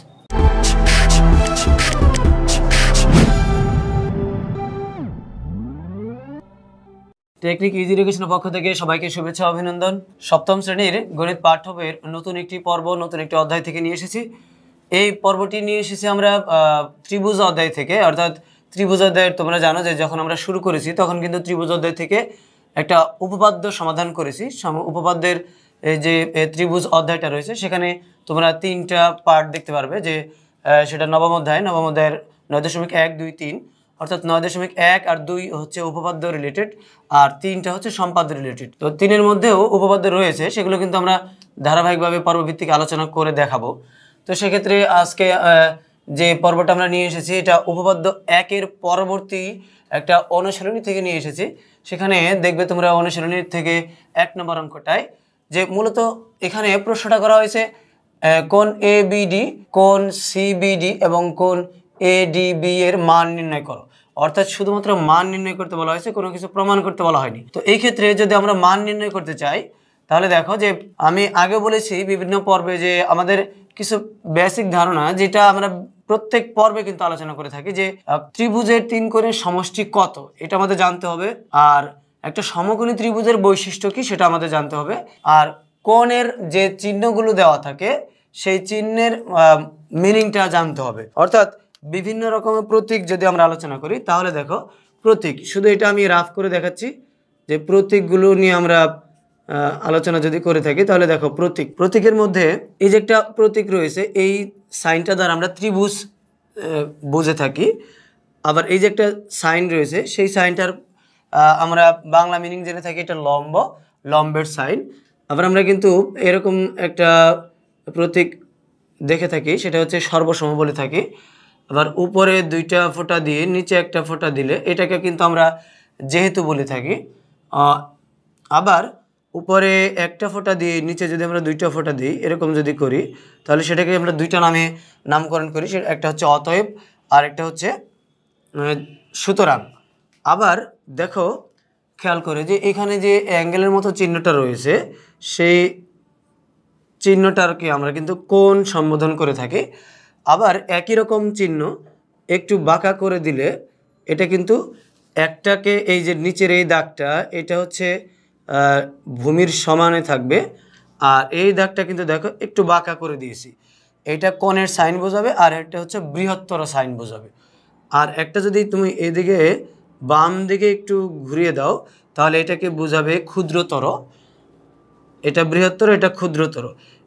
Speaker 1: টেকনিক ইজি এডুকেশনের পক্ষ থেকে সবাইকে শুভেচ্ছা অভিনন্দন। সপ্তম শ্রেণীর গণিত পাঠ্য বইয়ের নতুন একটি পর্ব, নতুন একটি অধ্যায় থেকে নিয়ে এসেছি। এই পর্বটি নিয়ে এসেছি আমরা ত্রিভুজ অধ্যায় থেকে, অর্থাৎ ত্রিভুজাধ্যায়ের তোমরা জানো যে যখন আমরা শুরু করেছি তখন কিন্তু ত্রিভুজাধ্যায় থেকে একটা উপপাদ্য সমাধান করেছি। উপপাদ্যের এই যে ত্রিভুজ অধ্যায়টা রয়েছে সেখানে তোমরা 3টা পার্ট দেখতে পারবে, যে সেটা নবম অধ্যায়ের 9.1, 2, 3, অর্থাৎ 9.1 আর 2 হচ্ছে উপপাদ্য রিলেটেড, আর 3টা হচ্ছে সম্পাদ্য রিলেটেড। তো 3-এর মধ্যেও উপপাদ্য রয়েছে, সেগুলো কিন্তু আমরা ধারাবাহিকভাবে পর্বভিত্তিক আলোচনা করে দেখাবো। তো সেক্ষেত্রে আজকে যে পর্বটা আমরা নিয়ে এসেছি এটা উপপাদ্য 1-এর পরবর্তী একটা অনুশীলনী থেকে নিয়ে এসেছি। সেখানে দেখবে তোমরা অনুশীলনীর থেকে 1 নম্বর অঙ্কটায় যে মূলত এখানে প্রশ্নটা করা হয়েছে কোণ এবিডি, কোণ সিবিডি এবং কোণ এডিবি এর মান নির্ণয় করো। অর্থাৎ শুধুমাত্র মান নির্ণয় করতে বলা হয়েছে, কোনো কিছু প্রমাণ করতে বলা হয়নি। তো এই ক্ষেত্রে যদি আমরা মান নির্ণয় করতে চাই তাহলে দেখো যে আমি আগে বলেছি বিভিন্ন পর্বে যে আমাদের কিছু বেসিক ধারণা যেটা আমরা প্রত্যেক পর্বে কিন্তু আলোচনা করে থাকি, যে ত্রিভুজের 3 কোণের সমষ্টি কত এটা আমাদের জানতে হবে, আর একটা সমকোণী ত্রিভুজের বৈশিষ্ট্য কি সেটা আমাদের জানতে হবে, আর কোণের যে চিহ্নগুলো দেওয়া থাকে সেই চিহ্নের মিনিংটা জানতে হবে। অর্থাৎ বিভিন্ন রকমের প্রতীক যদি আমরা আলোচনা করি তাহলে দেখো প্রতীক, শুধু এটা আমি রাফ করে দেখাচ্ছি যে প্রতীকগুলো নিয়ে আমরা আলোচনা যদি করে থাকি তাহলে দেখো প্রতীকের মধ্যে এই যে একটা প্রতীক রয়েছে, এই সাইনটা দ্বারা আমরা ত্রিভুজ বুঝে থাকি। আবার এই যে একটা সাইন রয়েছে সেই সাইনটার আমরা বাংলা মিনিং জেনে থাকি, এটা লম্বের সাইন। আবার আমরা কিন্তু এরকম একটা প্রতীক দেখে থাকি, সেটা হচ্ছে সর্বসম বলে থাকি। আবার উপরে 2টা ফোঁটা দিয়ে নিচে একটা ফোঁটা দিলে এটাকে কিন্তু আমরা যেহেতু বলে থাকি। আবার উপরে একটা ফোঁটা দিয়ে নিচে যদি আমরা 2টা ফোঁটা দিই এরকম যদি করি তাহলে সেটাকে আমরা 2টা নামে নামকরণ করি, একটা হচ্ছে অতএব আর একটা হচ্ছে সুতরাং। আবার দেখো খেয়াল করে যে এখানে যে অ্যাঙ্গেলের মতো চিহ্নটা রয়েছে সেই চিহ্নটাকে আমরা কিন্তু কোণ সম্বোধন করে থাকি। আবার একই রকম চিহ্ন একটু বাঁকা করে দিলে এটা কিন্তু একটাকে, এই যে নিচের এই দাগটা এটা হচ্ছে ভূমির সমানে থাকবে, আর এই দাগটা কিন্তু দেখো একটু বাঁকা করে দিয়েছি, এটা কোণের সাইন বোঝাবে আর একটা হচ্ছে বৃহত্তর সাইন বোঝাবে। আর একটা যদি তুমি এদিকে বাম দিকে একটু ঘুরিয়ে দাও তাহলে এটাকে বোঝাবে ক্ষুদ্রতর, এটা বৃহত্তর এটা ক্ষুদ্রতর।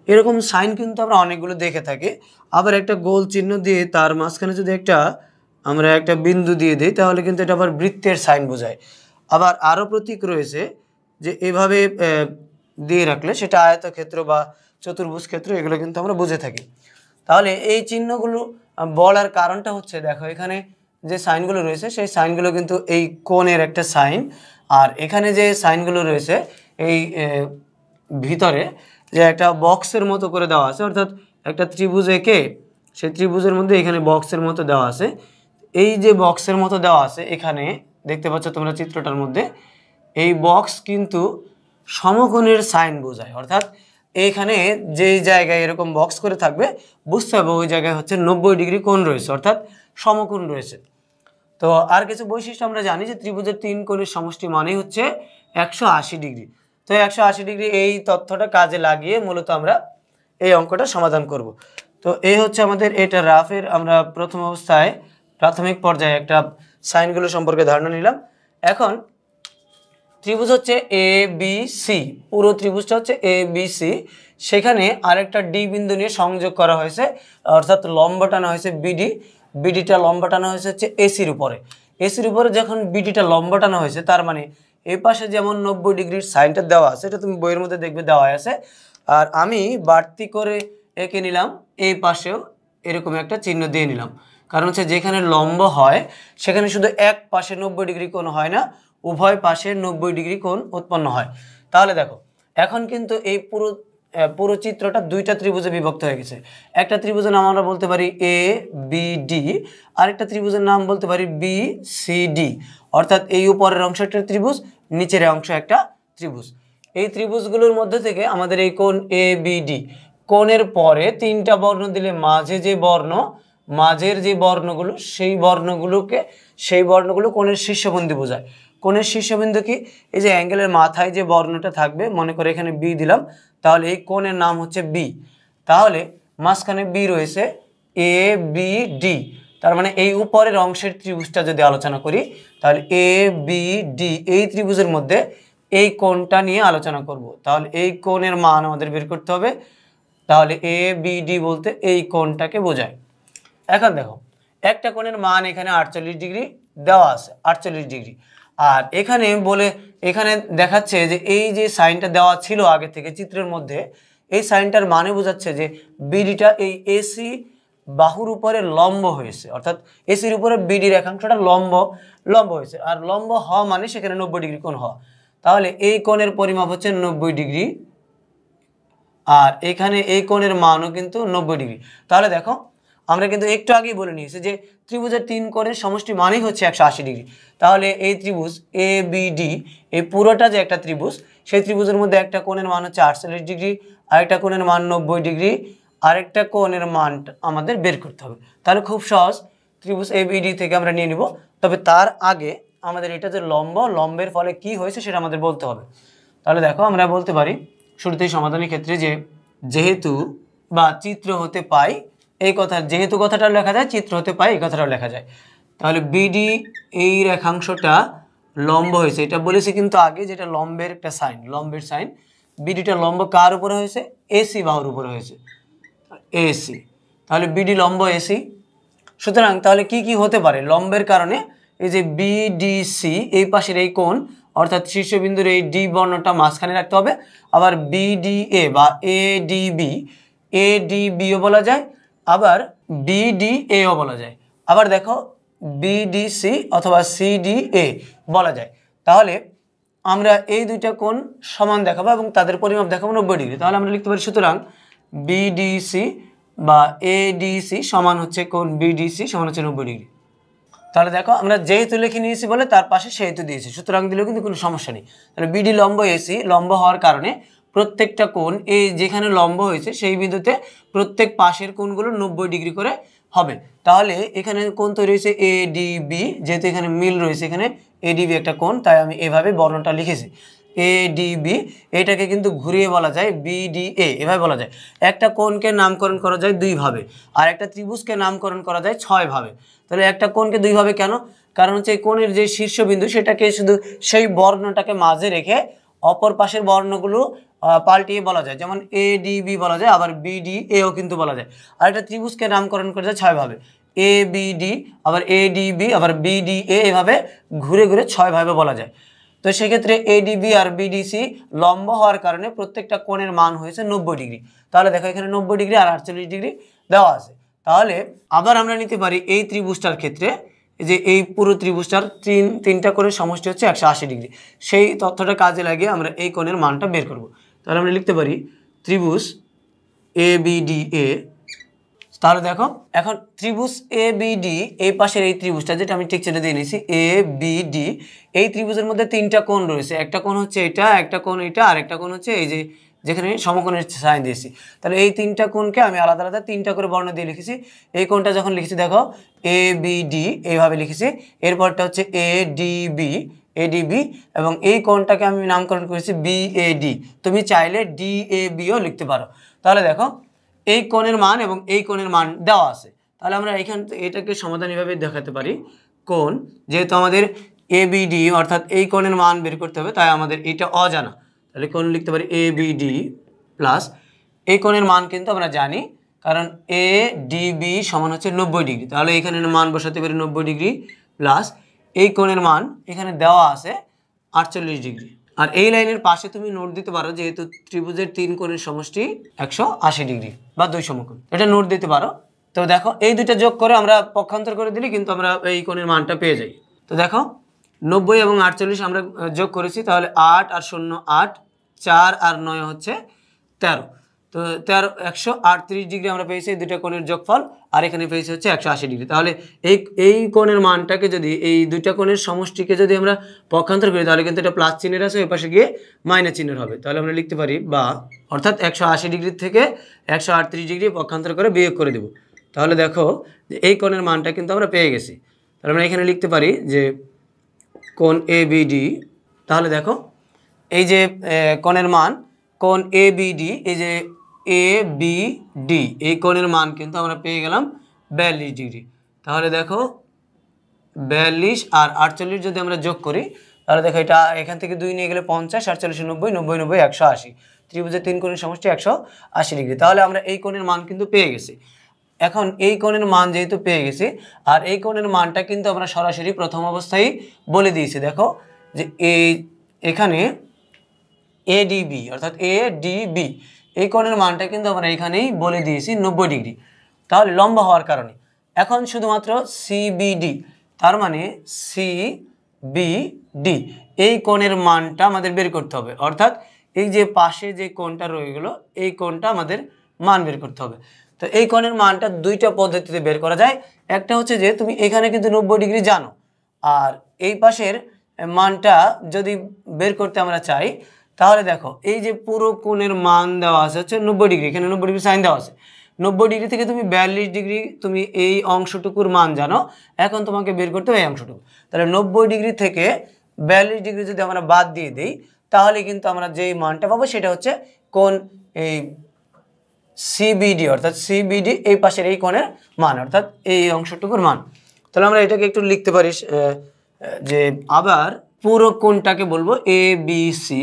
Speaker 1: এরকম সাইন কিন্তু আমরা অনেকগুলো দেখে থাকি। আবার একটা গোল চিহ্ন দিয়ে তার মাঝখানে যদি আমরা একটা বিন্দু দিয়ে দিই তাহলে কিন্তু এটা আবার বৃত্তের সাইন বোঝায়। আবার আরও প্রতীক রয়েছে যে এভাবে দিয়ে রাখলে সেটা আয়তক্ষেত্র বা চতুর্ভুজ ক্ষেত্র, এগুলো কিন্তু আমরা বুঝে থাকি। তাহলে এই চিহ্নগুলো বলার কারণটা হচ্ছে দেখো এখানে যে সাইনগুলো রয়েছে সেই সাইনগুলো কিন্তু এই কোণের একটা সাইন, আর এখানে যে সাইনগুলো রয়েছে এই ভিতরে যে একটা বক্সের মতো করে দেওয়া আছে, অর্থাৎ একটা ত্রিভুজ এঁকে সেই ত্রিভুজের মধ্যে এখানে বক্সের মতো দেওয়া আছে। এই যে বক্সের মতো দেওয়া আছে এখানে দেখতে পাচ্ছ তোমরা চিত্রটার মধ্যে, এই বক্স কিন্তু সমকোণের সাইন বোঝায়। অর্থাৎ এইখানে যে জায়গায় এরকম বক্স করে থাকবে বুঝতে হবে ওই জায়গায় হচ্ছে 90 ডিগ্রি কোণ রয়েছে, অর্থাৎ সমকোণ রয়েছে। তো আর কিছু বৈশিষ্ট্য আমরা জানি যে ত্রিভুজের 3 কোণের সমষ্টি মানেই হচ্ছে 180 ডিগ্রি। তো 180 ডিগ্রি এই তথ্যটা কাজে লাগিয়ে মূলত আমরা এই অঙ্কটা সমাধান করব। তো এই হচ্ছে আমাদের এটা রাফের আমরা প্রথম অবস্থায় প্রাথমিক পর্যায়ে একটা সাইনগুলো সম্পর্কে ধারণা নিলাম। এখন ত্রিভুজ হচ্ছে এ বি সি, পুরো ত্রিভুজটা হচ্ছে এ বি সি, সেখানে আরেকটা ডি বিন্দু নিয়ে সংযোগ করা হয়েছে, অর্থাৎ লম্ব টানা হয়েছে বিডি, বিডিটা লম্ব টানা হয়েছে হচ্ছে এসির উপরে। এসির উপরে যখন বিডিটা লম্ব টানা হয়েছে তার মানে এই পাশে যেমন 90 ডিগ্রির সাইনটা দেওয়া আছে, এটা তুমি বইয়ের মধ্যে দেখবে দেওয়া আছে, আর আমি বাড়তি করে এঁকে নিলাম এই পাশেও এরকম একটা চিহ্ন দিয়ে নিলাম। কারণ হচ্ছে যেখানে লম্ব হয় সেখানে শুধু এক পাশে 90 ডিগ্রি কোণ হয় না, উভয় পাশে 90 ডিগ্রি কোণ উৎপন্ন হয়। তাহলে দেখো এখন কিন্তু এই পুরো চিত্রটা 2টা ত্রিভুজে বিভক্ত হয়ে গেছে। একটা ত্রিভুজের নাম আমরা বলতে পারি এ বি ডি, আরেকটা ত্রিভুজের নাম বলতে পারি বি সি ডি, অর্থাৎ এই উপরের অংশ একটা ত্রিভুজ, নিচের অংশ একটা ত্রিভুজ। এই ত্রিভুজগুলোর মধ্যে থেকে আমাদের এই কোণ এ বি ডি, কোণের পরে 3টা বর্ণ দিলে মাঝের যে বর্ণগুলো সেই বর্ণগুলো কোণের শীর্ষবিন্দু বোঝায়। কোণের শীর্ষবিন্দু কি? এই যে অ্যাঙ্গেলের মাথায় যে বর্ণটা থাকবে, মনে করে এখানে বি দিলাম, তাহলে এই কোণের নাম হচ্ছে বি। তাহলে মাঝখানে বি রয়েছে এ বি ডি, তার মানে এই উপরের অংশের ত্রিভুজটা যদি আলোচনা করি তাহলে এ বি ডি এই ত্রিভুজের মধ্যে এই কোণটা নিয়ে আলোচনা করব। তাহলে এই কোণের মান আমাদের বের করতে হবে। তাহলে এ বি ডি বলতে এই কোণটাকে বোঝায়। এখন দেখো একটা কোণের মান এখানে 48 ডিগ্রি দেওয়া আছে, 48 ডিগ্রি। আর এখানে দেখাচ্ছে যে এই যে সাইনটা দেওয়া ছিল আগে থেকে চিত্রের মধ্যে, এই সাইনটার মানে বোঝাচ্ছে যে বিডিটা এই এসি বাহুর উপরে লম্ব হয়েছে, অর্থাৎ এসির উপরে বিডি রেখাংশটা লম্ব হয়েছে। আর লম্ব হওয়া মানে সেখানে 90 ডিগ্রি কোণ হওয়া। তাহলে এই কোণের পরিমাপ হচ্ছে 90 ডিগ্রি, আর এখানে এই কোণের মানও কিন্তু 90 ডিগ্রি। তাহলে দেখো আমরা কিন্তু একটু আগেই বলে নিয়েছি যে ত্রিভুজের 3 কোণের সমষ্টি মানেই হচ্ছে 180 ডিগ্রি। তাহলে এই ত্রিভুজ এ বি ডি এই পুরোটা যে একটা ত্রিভুজ, সেই ত্রিভুজের মধ্যে একটা কোণের মান হচ্ছে 48 ডিগ্রি, আরেকটা কোণের মান 90 ডিগ্রি, আরেকটা কোণের মান আমাদের বের করতে হবে। তাহলে খুব সহজ, ত্রিভুজ এ বি ডি থেকে আমরা নিয়ে নিব। তবে তার আগে আমাদের এটা যে লম্বের ফলে কি হয়েছে সেটা আমাদের বলতে হবে। তাহলে দেখো আমরা বলতে পারি শুরুতেই সমাধানের ক্ষেত্রে যে যেহেতু বা চিত্র হতে পাই, এই কথা যেহেতু কথাটা লেখা যায়, চিত্র হতে পাই এই কথাটাও লেখা যায়। তাহলে বিডি এই রেখাংশটা লম্ব হয়েছে, এটা বলেছি কিন্তু আগে, যেটা লম্বের একটা সাইন, লম্বের সাইন। বিডিটা লম্ব কার উপরে হয়েছে? এসি বাহুর উপরে হয়েছে, এসি। তাহলে বিডি লম্ব এসি। সুতরাং তাহলে কি কি হতে পারে লম্বের কারণে? এই যে বিডিসি এই পাশের এই কোণ, অর্থাৎ শীর্ষবিন্দুর এই ডি বর্ণটা মাঝখানে রাখতে হবে। আবার বিডিএ বা এডিবিও বলা যায়, আবার বিডিএও বলা যায়। আবার দেখো বিডিসি অথবা সিডিএ বলা যায়। তাহলে আমরা এই দুইটা কোণ সমান দেখাবো এবং তাদের পরিমাপ দেখাবো 90 ডিগ্রি। তাহলে আমরা লিখতে পারি সুতরাং বিডিসি বা এডিসি সমান হচ্ছে কোণ বিডিসি সমান হচ্ছে 90 ডিগ্রি। তাহলে দেখো আমরা যেহেতু লিখে নিয়েছি বলে তার পাশে সেহেতু দিয়েছি, সুতরাং দিলেও কিন্তু কোনো সমস্যা নেই। তাহলে বিডি লম্ব এসি, লম্ব হওয়ার কারণে প্রত্যেকটা কোণ এই যেখানে লম্ব হয়েছে সেই বিন্দুতে প্রত্যেক পাশের কোণগুলো 90 ডিগ্রি করে হবে। তাহলে এখানে কোণ তৈরি হয়েছে এডিবি, যেহেতু এখানে মিল রয়েছে, এখানে এডিবি একটা কোণ, তাই আমি এভাবে বর্ণটা লিখেছি এডিবি। এটাকে কিন্তু ঘুরিয়ে বলা যায় বিডিএ, এভাবে বলা যায়। একটা কোণকে নামকরণ করা যায় 2 ভাবে, আর একটা ত্রিভুজকে নামকরণ করা যায় 6 ভাবে। তাহলে একটা কোণকে 2 ভাবে কেন? কারণ হচ্ছে এই কোণের যে শীর্ষবিন্দু সেটাকে শুধু সেই বর্ণটাকে মাঝে রেখে অপর পাশের বর্ণগুলো পাল্টিয়ে বলা যায়, যেমন এডিবি বলা যায়, আবার বিডিএও কিন্তু বলা যায়। আর একটা ত্রিভুজকে নামকরণ করা যায় 6 ভাবে, এ বিডি আবার এডিবি আবার বিডিএ, এভাবে ঘুরে ঘুরে 6 ভাবে বলা যায়। তো সেক্ষেত্রে এডিবি আর বিডিসি লম্ব হওয়ার কারণে প্রত্যেকটা কোণের মান হয়েছে 90 ডিগ্রি। তাহলে দেখো এখানে 90 ডিগ্রি আর 48 ডিগ্রি দেওয়া আছে। তাহলে আবার আমরা নিতে পারি এই ত্রিভুজটার ক্ষেত্রে যে এই পুরো ত্রিভুজটার তিনটা কোণের সমষ্টি হচ্ছে 180 ডিগ্রি। সেই তথ্যটা কাজে লাগিয়ে আমরা এই কোণের মানটা বের করব। তাহলে আমরা লিখতে পারি ত্রিভুজ এ বিডি এ। তাহলে দেখো এখন ত্রিভুজ এ বিডি এই পাশের এই ত্রিভুজটা, যেটা আমি ঠিক ছেড়ে দিয়ে নিয়েছি এ বিডি, এই ত্রিভুজের মধ্যে 3টা কোণ রয়েছে। একটা কোণ হচ্ছে এটা, একটা কোণ এটা, আর একটা কোণ হচ্ছে এই যে যেখানে সমকোণের সাইন দিয়েছি। তাহলে এই 3টা কোণকে আমি আলাদা আলাদা 3টা করে বর্ণ দিয়ে লিখেছি। এই কোণটা যখন লিখেছি দেখো এ বিডি এইভাবে লিখেছি, এরপরটা হচ্ছে এডিবি এবং এই কোণটাকে আমি নামকরণ করেছি বিএডি। তুমি চাইলে ডিএবিও লিখতে পারো। তাহলে দেখো এই কোণের মান এবং এই কোণের মান দেওয়া আছে। তাহলে আমরা এটাকে সমাধান এভাবে দেখাতে পারি। কোণ যেহেতু আমাদের এবিডি অর্থাৎ এই কোণের মান বের করতে হবে, তাই আমাদের এটা অজানা। তাহলে কোণ লিখতে পারি এবিডি প্লাস এই কোণের মান কিন্তু আমরা জানি, কারণ এডিবি সমান হচ্ছে 90 ডিগ্রি। তাহলে এখানে মান বসাতে পারি 90 ডিগ্রি প্লাস এই কোণের মান এখানে দেওয়া আছে 48 ডিগ্রি। আর এই লাইনের পাশে তুমি নোট দিতে পারো, যেহেতু ত্রিভুজের 3 কোণের সমষ্টি 180 ডিগ্রি বা 2 সমকোণ, এটা নোট দিতে পারো। তো দেখো এই দুইটা যোগ করে আমরা পক্ষান্তর করে দিলে কিন্তু আমরা এই কোণের মানটা পেয়ে যাই। তো দেখো 90 এবং 48 আমরা যোগ করেছি, তাহলে 8 আর 0 8, 4 আর 9 হচ্ছে 13। তো 138 ডিগ্রি আমরা পেয়েছি এই দুইটা কোণের যোগফল, আর এখানে পেয়েছি হচ্ছে 180 ডিগ্রি। তাহলে এই কোণের মানটাকে যদি এই দুইটা কোণের সমষ্টিকে যদি আমরা পক্ষান্তর করি, তাহলে কিন্তু এটা প্লাস চিহ্নের আছে, ওই পাশে গিয়ে মাইনাস চিহ্নের হবে। তাহলে আমরা লিখতে পারি বা, অর্থাৎ 180 ডিগ্রি থেকে 138 ডিগ্রি পক্ষান্তর করে বিয়োগ করে দেব। তাহলে দেখো যে এই কোণের মানটা কিন্তু আমরা পেয়ে গেছি। তাহলে আমরা এখানে লিখতে পারি যে কোণ এবিডি। তাহলে দেখো এই যে কোণের মান, কোণ এবিডি, এই যে এবিডি এই কোণের মান কিন্তু আমরা পেয়ে গেলাম 42 ডিগ্রি। তাহলে দেখো 42 আর 48 যদি আমরা যোগ করি তাহলে দেখো এটা এখান থেকে 2 নিয়ে গেলে 50, 48 90, 90 90 180। ত্রিভুজের 3 কোণের সমষ্টি 180 ডিগ্রি। তাহলে আমরা এই কোণের মান কিন্তু পেয়ে গেছি। এখন এই কোণের মান যেহেতু পেয়ে গেছি আর এই কোণের মানটা কিন্তু আমরা সরাসরি প্রথম অবস্থায় বলে দিয়েছি। দেখো যে এখানে এডিবি অর্থাৎ এডিবি এই কোণের মানটা কিন্তু আমরা এখানেই বলে দিয়েছি 90 ডিগ্রি, তাহলে লম্বা হওয়ার কারণে। এখন শুধুমাত্র সিবিডি, তার মানে সিবিডি এই কোণের মানটা আমাদের বের করতে হবে, অর্থাৎ এই যে পাশে যে কোণটা রয়ে গেল এই কোণটা আমাদের মান বের করতে হবে। তো এই কোণের মানটা দুইটা পদ্ধতিতে বের করা যায়। একটা হচ্ছে যে তুমি এখানে কিন্তু 90 ডিগ্রি জানো, আর এই পাশের মানটা যদি বের করতে আমরা চাই তাহলে দেখো এই যে পুরো কোণের মান দেওয়া আছে হচ্ছে 90 ডিগ্রি, এখানে 90 ডিগ্রি সাইন দেওয়া আছে। 90 ডিগ্রি থেকে তুমি 42 ডিগ্রি তুমি এই অংশটুকুর মান জানো, এখন তোমাকে বের করতে হবে এই অংশটুকু। তাহলে 90 ডিগ্রি থেকে 42 ডিগ্রি যদি আমরা বাদ দিয়ে দিই তাহলে কিন্তু আমরা যেই মানটা পাবো সেটা হচ্ছে কোণ এই সিবিডি, অর্থাৎ সিবিডি এই পাশের এই কোণের মান, অর্থাৎ এই অংশটুকুর মান। তাহলে আমরা এটাকে একটু লিখতে পারি যে আবার পুরো কোণটাকে বলবো এ বি সি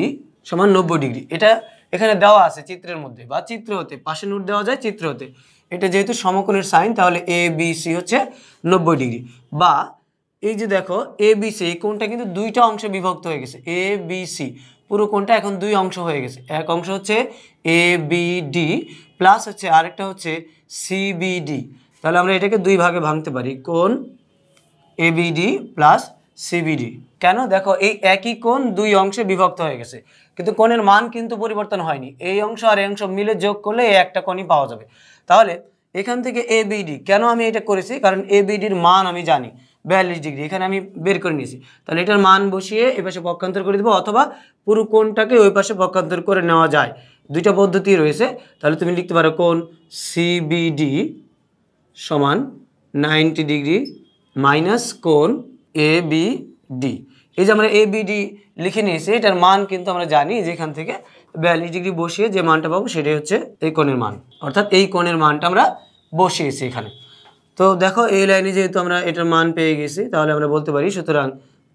Speaker 1: সমান 90 ডিগ্রি। এটা এখানে দেওয়া আছে চিত্রের মধ্যে বা চিত্র হতে, পাশে নোট দেওয়া যায় চিত্র হতে। এটা যেহেতু সমকোণের সাইন তাহলে এ বি সি হচ্ছে 90 ডিগ্রি। বা এই যে দেখো এ বি সি এই কোণটা কিন্তু দুইটা অংশে বিভক্ত হয়ে গেছে। এ বি সি পুরো কোণটা এখন দুই অংশ হয়ে গেছে। এক অংশ হচ্ছে এ বি ডি প্লাস হচ্ছে আরেকটা হচ্ছে সিবিডি। তাহলে আমরা এটাকে দুই ভাগে ভাঙতে পারি, কোণ এবিডি প্লাস সিবিডি। কেন? দেখো এই একই কোণ দুই অংশে বিভক্ত হয়ে গেছে কিন্তু কোণের মান কিন্তু পরিবর্তন হয়নি। এই অংশ আর এই অংশ মিলে যোগ করলে এই একটা কোণই পাওয়া যাবে। তাহলে এখান থেকে এবিডি, কেন আমি এটা করেছি? কারণ এবিডির মান আমি জানি 42 ডিগ্রি, এখানে আমি বের করে নিয়েছি। তাহলে এটার মান বসিয়ে এ পাশে পক্ষান্তর করে দেবো, অথবা পুরো কোণটাকে ওই পাশে পক্ষান্তর করে নেওয়া যায়, দুইটা পদ্ধতি রয়েছে। তাহলে তুমি লিখতে পারো কোণ সিবিডি সমান 90 ডিগ্রি মাইনাস কোণ এবিডি। এই যে আমরা এবিডি লিখে নিয়েছি, এটার মান কিন্তু আমরা জানি যে এখান থেকে 42 ডিগ্রি বসিয়ে যে মানটা পাবো সেটাই হচ্ছে এই কোণের মান, অর্থাৎ এই কোণের মানটা আমরা বসিয়েছি এখানে। তো দেখো এই লাইনে যেহেতু আমরা এটার মান পেয়ে গেছি তাহলে আমরা বলতে পারি সুতরাং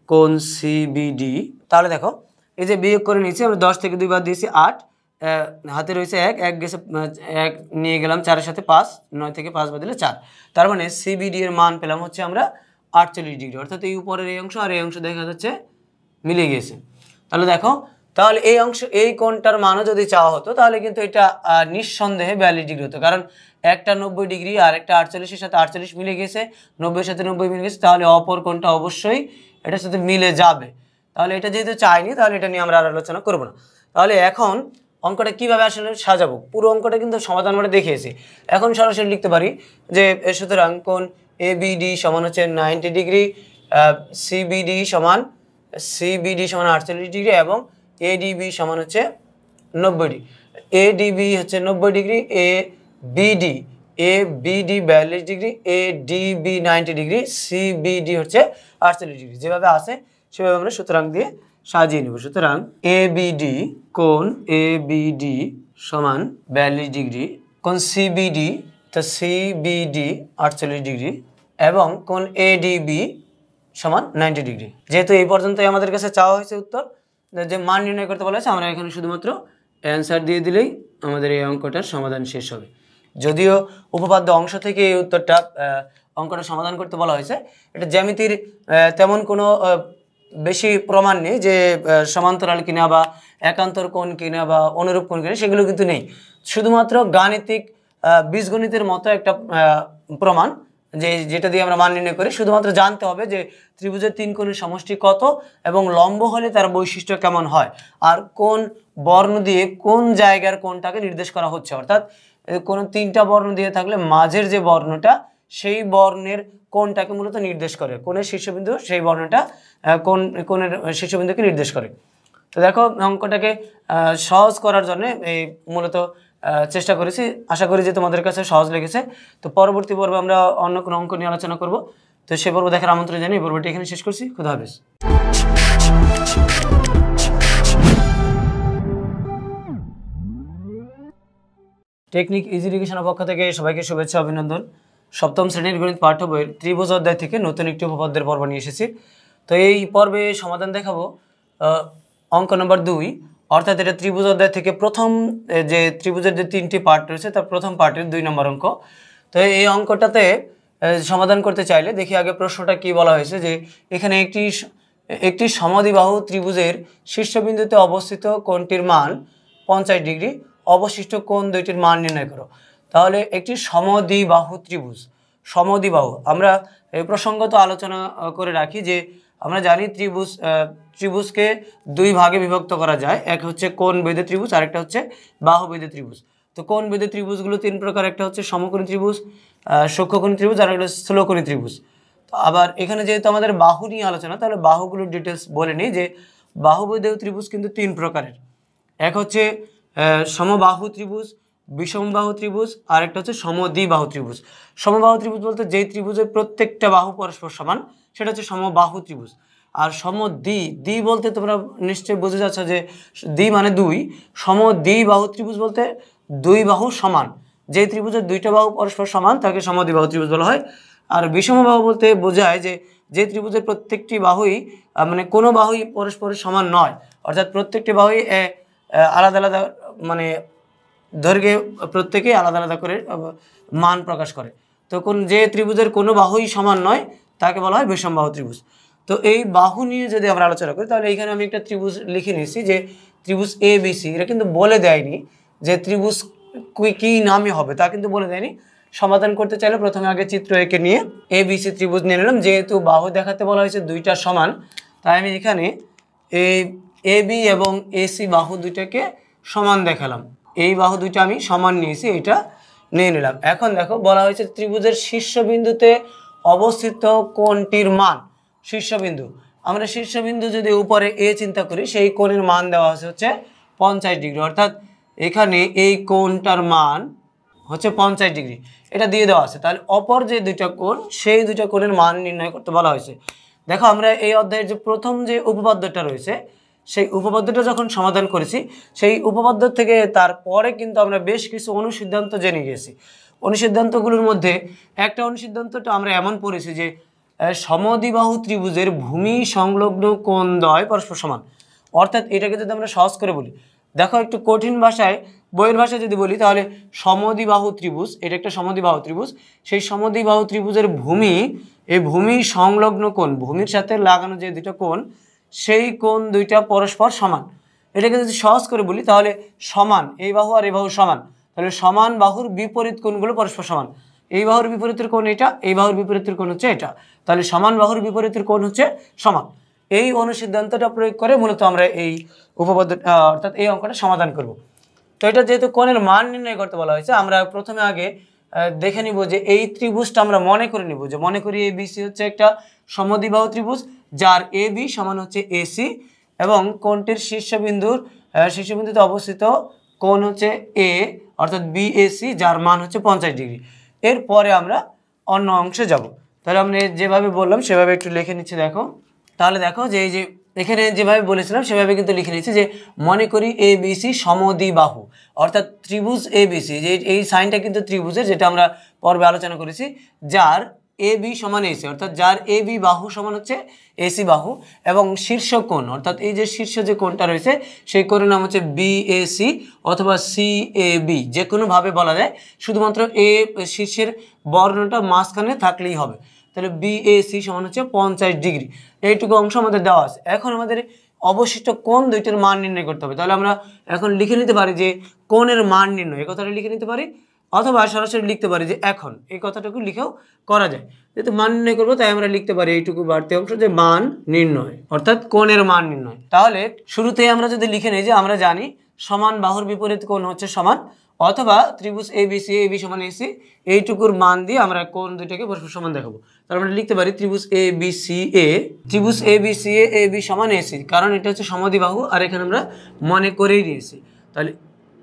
Speaker 1: কোণ সিবিডি। তাহলে দেখো এই যে বিয়োগ করে নিয়েছি আমরা, 10 থেকে 2 বাদ দিয়েছি 8, হাতে রয়েছে 1, 1 গেছে 1 নিয়ে গেলাম 4-এর সাথে 5, 9 থেকে 5 বাদ দিলে 4। তার মানে সিবিডি এর মান পেলাম হচ্ছে আমরা 48 ডিগ্রি, অর্থাৎ এই উপরের এই অংশ আর এই অংশ দেখা যাচ্ছে মিলে গিয়েছে। তাহলে দেখো তাহলে এই অংশ এই কোণটার মানও যদি চাওয়া হতো তাহলে কিন্তু এটা নিঃসন্দেহে 42 ডিগ্রি হতো, কারণ একটা 90 ডিগ্রি আর একটা 48-এর সাথে 48 মিলে গেছে, 90-এর সাথে 90 মিলে গেছে, তাহলে অপর কোণটা অবশ্যই এটার সাথে মিলে যাবে। তাহলে এটা যেহেতু চাইনি তাহলে এটা নিয়ে আমরা আর আলোচনা করব না। তাহলে এখন অঙ্কটা কীভাবে আসলে সাজাবো, পুরো অঙ্কটা কিন্তু সমাধান আমরা দেখিয়েছি। এখন সরাসরি লিখতে পারি যে সুতরাং কোণ এবিডি সমান হচ্ছে 90 ডিগ্রি, সিবিডি সমান 48 ডিগ্রি এবং এডিবি সমান হচ্ছে 90 ডিগ্রি। এডিবি হচ্ছে 90 degree, ABD 42 degree, ADB 90 degree, CBD হচ্ছে 48 ডিগ্রি। যেভাবে আছে সেভাবে আমরা সুতরাং দিয়ে সাজিয়ে নেব। সুতরাং এবিডি কোণ এবিডি সমান 42 ডিগ্রি, কোণ সিবিডি তো সিবিডি 48 ডিগ্রি এবং কোণ এডিবি সমান 90 ডিগ্রি। যেহেতু এই পর্যন্তই আমাদের কাছে চাওয়া হয়েছে উত্তর, যে মান নির্ণয় করতে বলা হয়েছে, আমরা এখানে শুধুমাত্র অ্যান্সার দিয়ে দিলেই আমাদের এই অঙ্কটার সমাধান শেষ হবে। যদিও উপপাদ্য অংশ থেকে এই উত্তরটা অঙ্কটা সমাধান করতে বলা হয়েছে, এটা জ্যামিতির তেমন কোনো বেশি প্রমাণ নেই যে সমান্তরাল কিনা বা একান্তর কোণ কিনা বা অনুরূপ কোণ কিনা, সেগুলো কিন্তু নেই। শুধুমাত্র গাণিতিক বীজগণিতের মতো একটা প্রমাণ যেটা দিয়ে আমরা মান নির্ণয় করি। শুধুমাত্র জানতে হবে যে ত্রিভুজের 3 কোণের সমষ্টি কত এবং লম্ব হলে তার বৈশিষ্ট্য কেমন হয়, আর কোন বর্ণ দিয়ে কোন জায়গার কোণটাকে নির্দেশ করা হচ্ছে। অর্থাৎ কোনো 3টা বর্ণ দিয়ে থাকলে মাঝের যে বর্ণটা সেই বর্ণের কোণটাকে মূলত নির্দেশ করে, কোণের শীর্ষবিন্দু সেই বর্ণটা কোণের শীর্ষবিন্দুকে নির্দেশ করে। তো দেখো অঙ্কটাকে সহজ করার জন্য এই মূলত চেষ্টা করেছি। আশা করি যে তোমাদের কাছে সহজ লেগেছে। তো পরবর্তী পর্বে আমরা অন্য কোনো অঙ্ক নিয়ে আলোচনা করব। তো সে পর্ব দেখার আমন্ত্রণ জানিয়ে পর্বটি এখানে শেষ করছি। খুদা হাফেজ। টেকনিক ইজি এডুকেশনের পক্ষ থেকে সবাইকে শুভেচ্ছা অভিনন্দন। সপ্তম শ্রেণীর গণিত পাঠ্য বইয়ের ত্রিভুজ অধ্যায় থেকে নতুন একটি উপপাদ্যের পর্ব নিয়ে এসেছি। তো এই পর্বে সমাধান দেখাবো অঙ্ক নম্বর 2, অর্থাৎ এটা ত্রিভুজ অধ্যায় থেকে প্রথম যে ত্রিভুজের যে 3টি পার্ট রয়েছে তার প্রথম পার্টের 2 নম্বর অঙ্ক। তো এই অঙ্কটাতে সমাধান করতে চাইলে দেখি আগে প্রশ্নটা কি বলা হয়েছে, যে এখানে একটি সমদ্বিবাহু ত্রিভুজের শীর্ষবিন্দুতে অবস্থিত কোণটির মান 50 ডিগ্রি, অবশিষ্ট কোণ দুইটির মান নির্ণয় করো। তাহলে একটি সমদ্বিবাহু ত্রিভুজ, সমদ্বিবাহু আমরা এই প্রসঙ্গত আলোচনা করে রাখি যে আমরা জানি ত্রিভুজকে 2 ভাগে বিভক্ত করা যায়, এক হচ্ছে কোণ বেধে ত্রিভুজ, আরেকটা হচ্ছে বাহু বেধে ত্রিভুজ। তো কোণ বেধে ত্রিভুজগুলো 3 প্রকার, একটা হচ্ছে সমকোণী ত্রিভুজ, সূক্ষ্মকোণী ত্রিভুজ, আর একটা স্থূলকোণী ত্রিভুজ। তো আবার এখানে যেহেতু আমাদের বাহু নিয়ে আলোচনা, তাহলে বাহুগুলোর ডিটেলস বলে নিই যে বাহু বেধে ত্রিভুজ কিন্তু 3 প্রকারের, এক হচ্ছে সমবাহু ত্রিভুজ, বিষমবাহু ত্রিভুজ, আর একটা হচ্ছে সমদ্বিবাহু ত্রিভুজ। সমবাহু ত্রিভুজ বলতে যেই ত্রিভুজের প্রত্যেকটা বাহু পরস্পর সমান সেটা হচ্ছে সমবাহু ত্রিভুজ। আর সমদ্বি বলতে তোমরা নিশ্চয়ই বুঝে যাচ্ছ যে দ্বি মানে 2, সমদ্বিবাহু ত্রিভুজ বলতে 2 বাহু সমান, যে ত্রিভুজের 2টা বাহু পরস্পর সমান তাকে সমদ্বিবাহু ত্রিভুজ বলা হয়। আর বিষমবাহু বলতে বোঝায় যে ত্রিভুজের প্রত্যেকটি বাহুই মানে কোনো বাহুই পরস্পরের সমান নয়, অর্থাৎ প্রত্যেকটি বাহুই আলাদা আলাদা মানে দৈর্ঘ্যে প্রত্যেকেই আলাদা আলাদা করে মান প্রকাশ করে। তো যে ত্রিভুজের কোনো বাহুই সমান নয় তাকে বলা হয় বিষমবাহু ত্রিভুজ। তো এই বাহু নিয়ে যদি আমরা আলোচনা করি, তাহলে এইখানে আমি একটা ত্রিভুজ লিখে নিয়েছি যে ত্রিভুজ ABC। এটা কিন্তু বলে দেয়নি যে ত্রিভুজ কী নামে হবে, তা কিন্তু বলে দেয়নি। সমাধান করতে চাইলে প্রথমে আগে চিত্র এঁকে নিয়ে ABC ত্রিভুজ নিয়ে নিলাম। যেহেতু বাহু দেখাতে বলা হয়েছে 2টা সমান, তাই আমি এখানে AB এবং AC বাহু দুইটাকে সমান দেখালাম। এই বাহু দুইটা আমি সমান নিয়েছি, এটা নিয়ে নিলাম। এখন দেখো বলা হয়েছে ত্রিভুজের শীর্ষবিন্দুতে অবস্থিত কোণটির মান, শীর্ষবিন্দু, আমরা শীর্ষবিন্দু যদি উপরে A চিন্তা করি, সেই কোণের মান দেওয়া হচ্ছে 50 ডিগ্রি, অর্থাৎ এখানে এই কোণটার মান হচ্ছে 50 ডিগ্রি, এটা দিয়ে দেওয়া আছে। তাহলে অপর যে 2টা কোণ, সেই 2টা কোণের মান নির্ণয় করতে বলা হয়েছে। দেখো আমরা এই অধ্যায়ের যে প্রথম যে উপপাদ্যটা রয়েছে, সেই উপপাদ্যটা যখন সমাধান করেছি, সেই উপপাদ্য থেকে তারপরে কিন্তু আমরা বেশ কিছু অনুসিদ্ধান্ত জেনে গেছি। অনুসিদ্ধান্তগুলোর মধ্যে একটা অনুসিদ্ধান্তটা আমরা এমন পড়েছি যে সমদ্বিবাহু ত্রিভুজের ভূমি সংলগ্ন কোণদ্বয় পরস্পর সমান। অর্থাৎ এটাকে যদি আমরা সহজ করে বলি, দেখো একটু কঠিন ভাষায়, বইয়ের ভাষায় যদি বলি, তাহলে সমদ্বিবাহু ত্রিভুজ, এটা একটা সমদ্বিবাহু ত্রিভুজ, সেই সমদ্বিবাহু ত্রিভুজের ভূমি, এই ভূমি সংলগ্ন কোণ, ভূমির সাথে লাগানো যে 2টা কোণ, সেই কোণ 2টা পরস্পর সমান। এটাকে যদি সহজ করে বলি, তাহলে সমান, এই বাহু আর এই বাহু সমান, তাহলে সমান বাহুর বিপরীত কোণগুলো পরস্পর সমান। এই বাহুর বিপরীতের কোণ এটা, এই বাহুর বিপরীতের কোণ হচ্ছে এটা, তাহলে সমান বাহুর বিপরীতের কোণ হচ্ছে সমান। এই অনুসিদ্ধান্তটা প্রয়োগ করে মূলত আমরা এই উপপাদ্য অর্থাৎ এই অঙ্কটা সমাধান করব। তো এটা যেহেতু কোণের মান নির্ণয় করতে বলা হয়েছে, আমরা প্রথমে আগে দেখে নিব যে এই ত্রিভুজটা আমরা মনে করে নিব, যে মনে করি ABC হচ্ছে একটা সমদ্বিবাহু ত্রিভুজ যার AB সমান হচ্ছে AC, এবং কোণটির শীর্ষবিন্দুতে অবস্থিত কোণ হচ্ছে A, অর্থাৎ BAC, যার মান হচ্ছে 50 ডিগ্রি। এরপরে আমরা অন্য অংশে যাব। তাহলে আমরা যেভাবে বললাম সেভাবে একটু লিখে নিচ্ছি। দেখো তাহলে দেখো যে এই যে এখানে যেভাবে বলেছিলাম সেভাবে কিন্তু লিখে নিচ্ছি যে মনে করি ABC সমদ্বিবাহু, অর্থাৎ ত্রিভুজ ABC, যে এই সাইনটা কিন্তু ত্রিভুজের, যেটা আমরা পর্বে আলোচনা করেছি, যার AB সমান AC, অর্থাৎ যার AB বাহু সমান হচ্ছে AC বাহু, এবং শীর্ষ কোণ, অর্থাৎ এই যে শীর্ষ যে কোণটা রয়েছে সেই কোণের নাম হচ্ছে BAC অথবা CAB, যে কোনোভাবে বলা যায়, শুধুমাত্র শীর্ষের বর্ণটা মাঝখানে থাকলেই হবে। তাহলে BAC সমান হচ্ছে 50 ডিগ্রি, এইটুকু অংশ আমাদের দেওয়া আছে। এখন আমাদের অবশিষ্ট কোণ 2টার মান নির্ণয় করতে হবে। তাহলে আমরা এখন লিখে নিতে পারি যে কোণের মান নির্ণয়, এই কথাটা লিখে নিতে পারি, অথবা সরাসরি লিখতে পারি যে এখন, এই কথাটুকু লিখেও করা যায়। যেহেতু মান নির্ণয় করবো তাই আমরা লিখতে পারি এইটুকু বাড়তি অংশ যে মান নির্ণয়, অর্থাৎ কোণের মান নির্ণয়। তাহলে শুরুতেই আমরা যদি লিখে নিই যে আমরা জানি সমান বাহুর বিপরীত কোণ হচ্ছে সমান, অথবা ত্রিভুজ ABC, AB সমান AC, এইটুকুর মান দিয়ে আমরা কোণ 2টাকে পরস্পর সমান দেখাবো। তাহলে আমরা লিখতে পারি ত্রিভুজ ABCA, AB সমান AC, কারণ এটা হচ্ছে সমদ্বিবাহু, আর এখানে আমরা মনে করেই নিয়েছি। তাহলে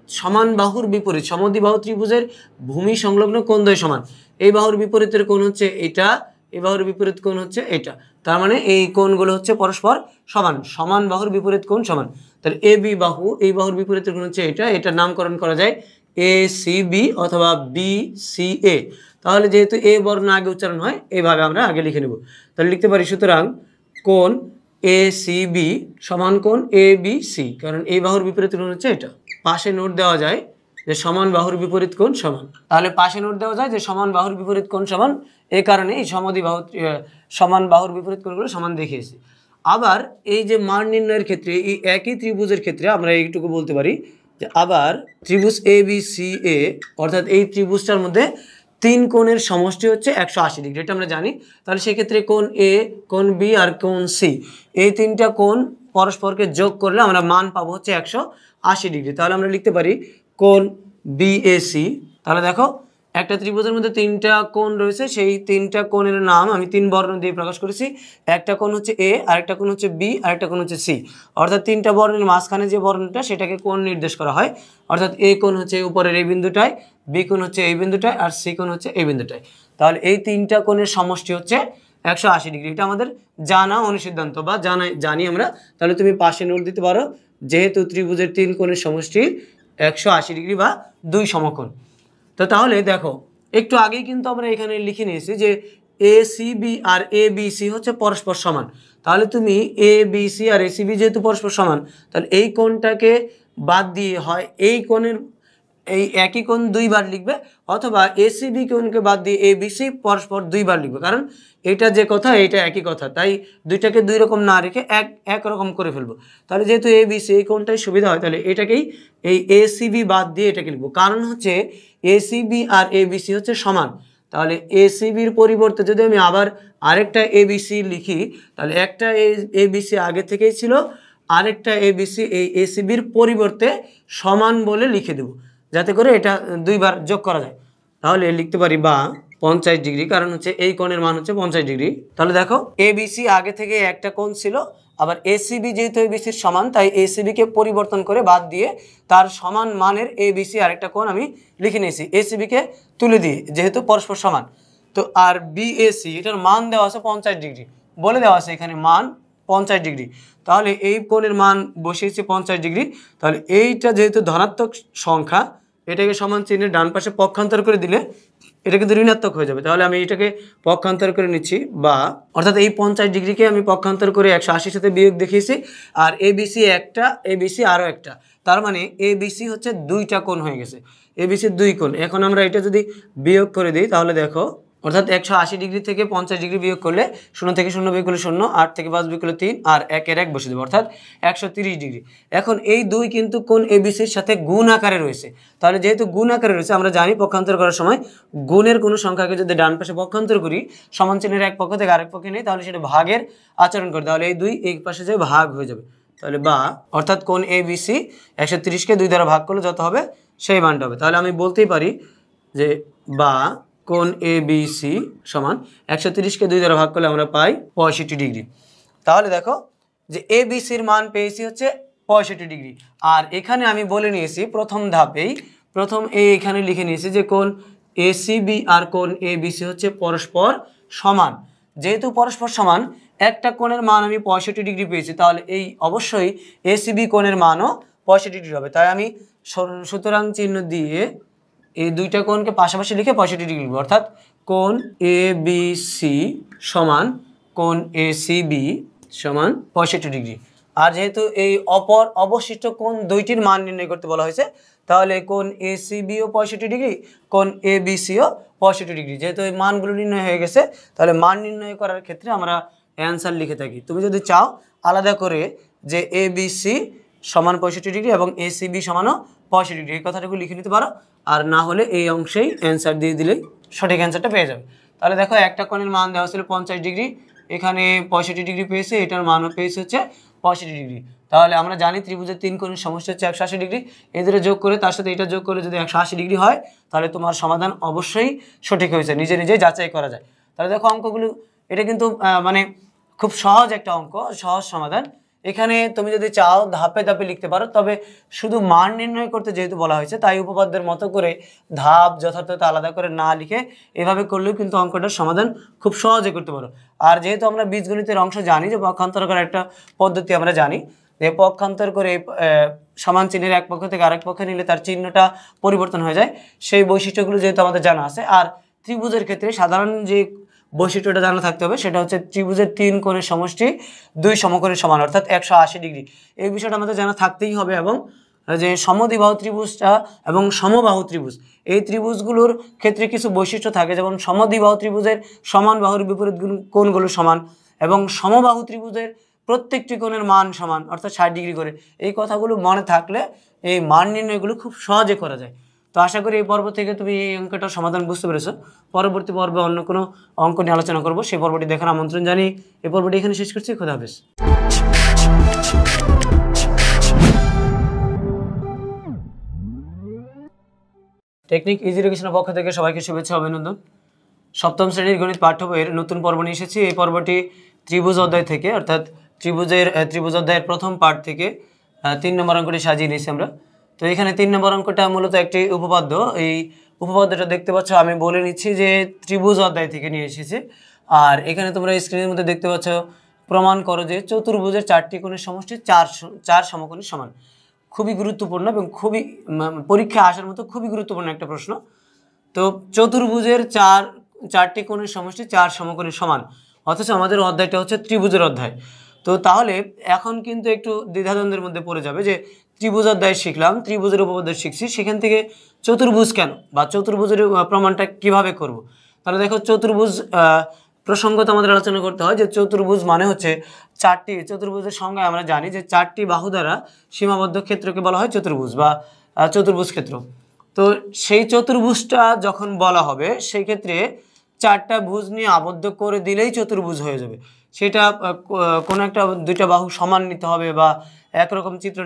Speaker 1: সমান বাহুর বিপরীত, সমদ্বিবাহু ত্রিভুজের ভূমি সংলগ্ন কোণদ্বয় সমান, এই বাহুর বিপরীতের কোণ হচ্ছে এটা, এই বাহুর বিপরীত কোণ হচ্ছে এটা, তার মানে এই কোণগুলো হচ্ছে পরস্পর সমান, সমান বাহুর বিপরীত কোণ সমান। তাহলে AB বাহু, এই বাহুর বিপরীতের কোণ হচ্ছে এটা, এটা নামকরণ করা যায় এ সি বি অথবা বি সি এ। তাহলে যেহেতু এ বর্ণ আগে উচ্চারণ হয় এইভাবে আমরা আগে লিখে নেব। তাহলে লিখতে পারি সুতরাং কোণ এ সি বি সমান কোণ এ বি সি, কারণ এই বাহুর বিপরীত কোণ হচ্ছে এটা। পাশে নোট দেওয়া যায় যে সমান বাহুর বিপরীত কোণ সমান, তাহলে পাশে নোট দেওয়া যায় যে সমান বাহুর বিপরীত কোণ সমান, এই কারণে এই সমদ্বিবাহু সমান বাহুর বিপরীত কোণগুলো সমান দেখিয়েছি। আবার এই যে মান নির্ণয়ের ক্ষেত্রে এই একই ত্রিভুজের ক্ষেত্রে আমরা এইটুকু বলতে পারি যে আবার ত্রিভুজ এ বি সি এ, অর্থাৎ এই ত্রিভুজটার মধ্যে তিন কোণের সমষ্টি হচ্ছে 180 ডিগ্রি, এটা আমরা জানি। তাহলে সেক্ষেত্রে কোণ এ, কোণ বি আর কোণ সি, এই তিনটা কোণ পরস্পরকে যোগ করলে আমরা মান পাবো হচ্ছে 180 ডিগ্রি। তাহলে আমরা লিখতে পারি কোণ বিএসি। তাহলে দেখো একটা ত্রিভুজের মধ্যে তিনটা কোণ রয়েছে, সেই তিনটা কোণের নাম আমি তিন বর্ণ দিয়ে প্রকাশ করেছি। একটা কোণ হচ্ছে এ, আরেকটা কোণ হচ্ছে বি, আরেকটা কোণ হচ্ছে সি। অর্থাৎ তিনটা বর্ণের মাঝখানে যে বর্ণটা সেটাকে কোণ নির্দেশ করা হয়। অর্থাৎ এ কোণ হচ্ছে উপরের এই বিন্দুটায়, বি কোণ হচ্ছে এই বিন্দুটায়, আর সি কোণ হচ্ছে এই বিন্দুটায়। তাহলে এই তিনটা কোণের সমষ্টি হচ্ছে 180 ডিগ্রি। এটা আমাদের জানা অনুসিদ্ধান্ত বা জানি আমরা। তাহলে তুমি পাশে নোট দিতে পারো যেহেতু ত্রিভুজের তিন কোণের সমষ্টি 180 ডিগ্রি বা 2 সমকোণ। তো তাহলে দেখো একটু আগেই কিন্তু আমরা এখানে লিখে নিয়েছি যে এ সি বি আর এ বি সি হচ্ছে পরস্পর সমান। তাহলে তুমি এ বি সি আর এ সি বি যেহেতু পরস্পর সমান, তাহলে এই কোণটাকে বাদ দিয়ে হয় এই কোণের এই একই কোণ দুইবার লিখবে, অথবা এসিবি কোণকে বাদ দিয়ে এ বি সি পরস্পর দুইবার লিখবে, কারণ এটা যে কথা এটা একই কথা, তাই দুইটাকে দুই রকম না রেখে এক রকম করে ফেলবো। তাহলে যেহেতু এ বি সি এই কোণটাই সুবিধা হয়, তাহলে এটাকেই এই এসিবি বাদ দিয়ে এটাকে লিখবো। কারণ হচ্ছে ACB R A B C হচ্ছে সমান। তাহলে এসিবির পরিবর্তে যদি আমি আবার আরেকটা এবিসি লিখি, তাহলে একটা এবিসি আগে থেকেই ছিল, আরেকটা এবিসি এই এসিবির পরিবর্তে সমান বলে লিখে দেব, যাতে করে এটা দুইবার যোগ করা যায়। তাহলে লিখতে পারি বা 50 ডিগ্রি, কারণ হচ্ছে এই কোণের মান হচ্ছে 50 ডিগ্রি। তাহলে দেখো এবিসি আগে থেকে একটা কোণ ছিল, আবার এসিবি যেহেতু এবিসির সমান, তাই এসিবিকে পরিবর্তন করে বাদ দিয়ে তার সমান মানের এবিসি আরেকটা কোণ আমি লিখে নিয়েছি এসিবিকে তুলে দিয়ে, যেহেতু পরস্পর সমান। তো আর বিএসি এটার মান দেওয়া আছে 50 ডিগ্রি, বলে দেওয়া আছে এখানে মান 50 ডিগ্রি। তাহলে এই কোণের মান বসিয়েছি 50 ডিগ্রি। তাহলে এইটা যেহেতু ধনাত্মক সংখ্যা, এটাকে সমান চিহ্নের ডান পাশে পক্ষান্তর করে দিলে এটা কিন্তু ঋণাত্মক হয়ে যাবে। তাহলে আমি এটাকে পক্ষান্তর করে নিচ্ছি বা, অর্থাৎ এই 50 ডিগ্রিকে আমি পক্ষান্তর করে 180 সাথে বিয়োগ দেখিয়েছি, আর এবিসি একটা, এবিসি আরও একটা, তার মানে এবিসি হচ্ছে দুইটা কোণ হয়ে গেছে, এবিসি দুই কোণ। এখন আমরা এটা যদি বিয়োগ করে দিই তাহলে দেখো, অর্থাৎ 180 ডিগ্রি থেকে 50 ডিগ্রি বিয়োগ করলে 0 থেকে 0 বিয়োগ করলে 0, 8 থেকে 5 বিয়োগ করলে 3, আর 1 এর 1 বসে দেবো, অর্থাৎ 130 ডিগ্রি। এখন এই দুই কিন্তু কোণ এবিসির সাথে গুণ আকারে রয়েছে। তাহলে যেহেতু গুণ আকারে রয়েছে, আমরা জানি পক্ষান্তর করার সময় গুণের কোনো সংখ্যাকে যদি ডান পাশে পক্ষান্তর করি, সমান চিহ্নের এক পক্ষ থেকে আরেক পক্ষে নেই, তাহলে সেটা ভাগের আচরণ করে, তাহলে এই দুই এই পাশে যে ভাগ হয়ে যাবে। তাহলে বা, অর্থাৎ কোণ এবিসি 130কে 2 দ্বারা ভাগ করলে যত হবে সেই মানটা হবে। তাহলে আমি বলতেই পারি যে বা কোণ এ বি সি সমান 130কে 2 দ্বারা ভাগ করলে আমরা পাই 65 ডিগ্রি। তাহলে দেখো যে এ বি সির মান পেয়েছি হচ্ছে 65 ডিগ্রি। আর এখানে আমি বলে নিয়েছি প্রথম ধাপেই, প্রথম এখানে লিখে নিয়েছি যে কোণ এসিবি আর কোণ এ বি সি হচ্ছে পরস্পর সমান। যেহেতু পরস্পর সমান, একটা কোণের মান আমি 65 ডিগ্রি পেয়েছি, তাহলে এই অবশ্যই এসিবি কোণের মানও 65 ডিগ্রি হবে। তাই আমি সুতরাং চিহ্ন দিয়ে এই দুইটা কোণকে পাশাপাশি লিখে 65 ডিগ্রি লিখব, অর্থাৎ কোণ এ বি সি সমান কোণ এ সি বি সমান 65 ডিগ্রি। আর যেহেতু এই অবশিষ্ট কোণ দুইটির মান নির্ণয় করতে বলা হয়েছে, তাহলে কোণ এ সি বিও 65 ডিগ্রি, কোণ এ বি সিও 65 ডিগ্রি। যেহেতু এই মানগুলো নির্ণয় হয়ে গেছে, তাহলে মান নির্ণয় করার ক্ষেত্রে আমরা অ্যান্সার লিখে থাকি। তুমি যদি চাও আলাদা করে যে এ বি সি সমান 65 ডিগ্রি এবং এ সি বি সমানও 65 ডিগ্রি, এই কথাটুকু লিখে নিতে পারো। আর না হলে এই অংশেই অ্যান্সার দিয়ে দিলেই সঠিক অ্যান্সারটা পেয়ে যাবে। তাহলে দেখো একটা কোণের মান দেওয়া ছিল 50 ডিগ্রি, এখানে 65 ডিগ্রি পেয়েছে, এটার মানও পেয়েছে হচ্ছে 65 ডিগ্রি। তাহলে আমরা জানি ত্রিভুজের তিন কোণের সমষ্টি হচ্ছে 180 ডিগ্রি, এদের যোগ করে তার সাথে এটা যোগ করে যদি 180 ডিগ্রি হয়, তাহলে তোমার সমাধান অবশ্যই সঠিক হয়েছে, নিজে নিজেই যাচাই করা যায়। তাহলে দেখো অঙ্কগুলো, এটা কিন্তু মানে খুব সহজ একটা অঙ্ক, সহজ সমাধান। এখানে তুমি যদি চাও ধাপে ধাপে লিখতে পারো, তবে শুধু মান নির্ণয় করতে যেহেতু বলা হয়েছে, তাই উপপাদ্যের মতো করে ধাপ যথার্থতা আলাদা করে না লিখে এভাবে করলেও কিন্তু অঙ্কটার সমাধান খুব সহজে করতে পারো। আর যেহেতু আমরা বীজগণিতের অংশ জানি যে পক্ষান্তর করার একটা পদ্ধতি আমরা জানি, যে পক্ষান্তর করে সমান চিহ্নের এক পক্ষ থেকে আরেক পক্ষে নিলে তার চিহ্নটা পরিবর্তন হয়ে যায়, সেই বৈশিষ্ট্যগুলো যেহেতু আমাদের জানা আছে। আর ত্রিভুজের ক্ষেত্রে সাধারণ যে বৈশিষ্ট্যটা জানা থাকতে হবে সেটা হচ্ছে ত্রিভুজের 3 কোণের সমষ্টি 2 সমকোণের সমান, অর্থাৎ 180 ডিগ্রি। এই বিষয়টা আমাদের জানা থাকতেই হবে। এবং যে সমদ্বিবাহু ত্রিভুজটা এবং সমবাহু ত্রিভুজ, এই ত্রিভুজগুলোর ক্ষেত্রে কিছু বৈশিষ্ট্য থাকে, যেমন সমদ্বিবাহু ত্রিভুজের সমান বাহুর বিপরীত কোণগুলো সমান এবং সমবাহু ত্রিভুজের প্রত্যেকটি কোণের মান সমান, অর্থাৎ 60 ডিগ্রি করে। এই কথাগুলো মনে থাকলে এই মান নির্ণয়গুলো খুব সহজে করা যায়। তো আশা করি এই পর্ব থেকে তুমি এই অঙ্কটার সমাধান বুঝতে পেরেছো। পরবর্তী পর্বে অন্য কোনো অঙ্ক নিয়ে আলোচনা করবো, সেই পর্বটি দেখার আমন্ত্রণ জানিয়ে এই পর্বটি এখানে শেষ করছি। খোদা হাফেজ। টেকনিক ইজি এডুকেশনের পক্ষ থেকে সবাইকে শুভেচ্ছা অভিনন্দন। সপ্তম শ্রেণীর গণিত পাঠ্য বইয়ের নতুন পর্ব নিয়ে এসেছি। এই পর্বটি ত্রিভুজ অধ্যায় থেকে, অর্থাৎ ত্রিভুজ অধ্যায়ের প্রথম পার্ট থেকে 3 নম্বর অঙ্কটি সাজিয়ে নিয়েছি আমরা। তো এখানে 3 নম্বর অঙ্কটা মূলত একটি উপপাদ্য। এই উপপাদ্যটা দেখতে পাচ্ছ, আমি বলে নিচ্ছি যে ত্রিভুজ অধ্যায় থেকে নিয়ে এসেছি। আর এখানে তোমরা স্ক্রিনের মধ্যে দেখতে পাচ্ছ, প্রমাণ করো যে চতুর্ভুজের 4টি কোণের সমষ্টি 4 সমকোণের সমান। খুবই গুরুত্বপূর্ণ এবং খুবই পরীক্ষায় আসার মতো খুবই গুরুত্বপূর্ণ একটা প্রশ্ন। তো চতুর্ভুজের 4টি কোণের সমষ্টি 4 সমকোণের সমান, অথচ আমাদের অধ্যায়টা হচ্ছে ত্রিভুজের অধ্যায়। তো তাহলে এখন কিন্তু একটু দ্বিধাদ্বন্দ্বের মধ্যে পড়ে যাবে যে ত্রিভুজ অধ্যায় শিখলাম, ত্রিভুজের উপপাদ্য শিখছি, সেখান থেকে চতুর্ভুজ কেন বা চতুর্ভুজের প্রমাণটা কিভাবে করব। তাহলে দেখো, চতুর্ভুজ প্রসঙ্গত আমাদের আলোচনা করতে হয় যে চতুর্ভুজ মানে হচ্ছে চতুর্ভুজের সংজ্ঞায় আমরা জানি যে 4টি বাহু দ্বারা সীমাবদ্ধ ক্ষেত্রকে বলা হয় চতুর্ভুজ বা চতুর্ভুজ ক্ষেত্র। তো সেই চতুর্ভুজটা যখন বলা হবে সেই ক্ষেত্রে 4টা ভুজ নিয়ে আবদ্ধ করে দিলেই চতুর্ভুজ হয়ে যাবে। সেটা কোনো একটা 2টা বাহু সমান নিতে হবে বা একরকম চিত্র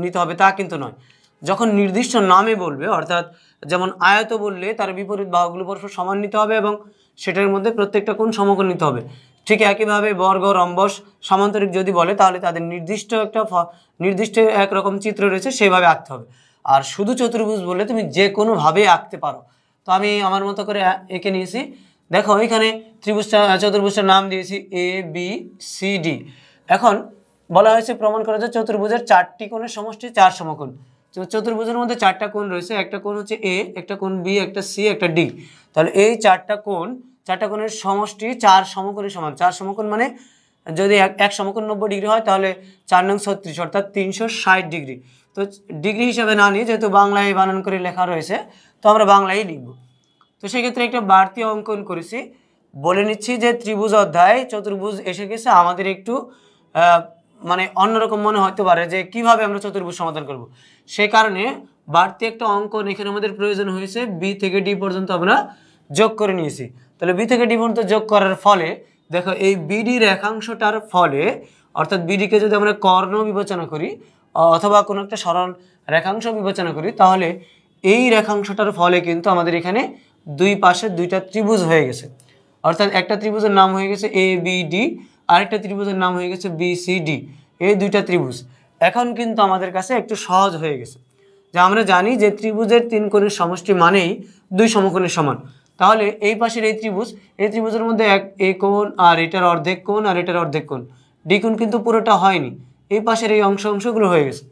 Speaker 1: নিতে হবে তা কিন্তু নয়। যখন নির্দিষ্ট নামে বলবে, অর্থাৎ যেমন আয়ত বললে তার বিপরীত বাহুগুলো পরস্পর সমান নিতে হবে এবং সেটার মধ্যে প্রত্যেকটা কোণ সমকোণ নিতে হবে। ঠিক একইভাবে বর্গ, রম্বস, সমান্তরিক যদি বলে তাহলে তাদের নির্দিষ্ট একরকম চিত্র রয়েছে, সেভাবে আঁকতে হবে। আর শুধু চতুর্ভুজ বললে তুমি যে কোনোভাবেই আঁকতে পারো। তো আমি আমার মতো করে এঁকে নিয়েছি। দেখো, এখানে চতুর্ভুজটার নাম দিয়েছি ABCD। এখন বলা হয়েছে প্রমাণ করা যায় চতুর্ভুজের 4টি কোণের সমষ্টি 4 সমকোণ। চতুর্ভুজের মধ্যে 4টা কোণ রয়েছে, একটা কোণ হচ্ছে A, একটা কোণ B, একটা C, একটা D। তাহলে এই 4টা কোণের সমষ্টি 4 সমকোণের সমান। 4 সমকোণ মানে যদি এক সমকোণ 90 ডিগ্রি হয় তাহলে 4 নং 36, অর্থাৎ 360 ডিগ্রি। তো ডিগ্রি হিসাবে না নিয়ে, যেহেতু বাংলায় বানান করে লেখা রয়েছে, তো আমরা বাংলায় লিখব। তো সেক্ষেত্রে একটা বাড়তি অঙ্কন করেছি। বলে নিচ্ছি যে ত্রিভুজ অধ্যায় চতুর্ভুজ এসে গেছে, আমাদের একটু মানে অন্যরকম মনে হতে পারে যে কিভাবে আমরা চতুর্ভুজ সমাধান করব। সেই কারণে বাড়তি একটা অঙ্কন এখানে আমাদের প্রয়োজন হয়েছে। B থেকে D পর্যন্ত আমরা যোগ করে নিয়েছি। তাহলে B থেকে D পর্যন্ত যোগ করার ফলে দেখো, এই BD রেখাংশটার ফলে, অর্থাৎ BDকে যদি আমরা কর্ণ বিবেচনা করি অথবা কোনো একটা সরল রেখাংশ বিবেচনা করি, তাহলে এই রেখাংশটার ফলে কিন্তু আমাদের এখানে দুই পাশে 2টা ত্রিভুজ হয়ে গেছে। অর্থাৎ একটা ত্রিভুজের নাম হয়ে গেছে ABD, আরেকটা ত্রিভুজের নাম হয়ে গেছে BCD। এই 2টা ত্রিভুজ এখন কিন্তু আমাদের কাছে একটু সহজ হয়ে গেছে, যে আমরা জানি যে ত্রিভুজের 3 কোণের সমষ্টি মানেই 2 সমকোণের সমান। তাহলে এই পাশের এই ত্রিভুজের মধ্যে এই কোণ আর এটার অর্ধেক কোণ আর এটার অর্ধেক কোণ, ডি কোণ কিন্তু পুরোটা হয়নি, এই পাশের এই অংশগুলো হয়ে গেছে।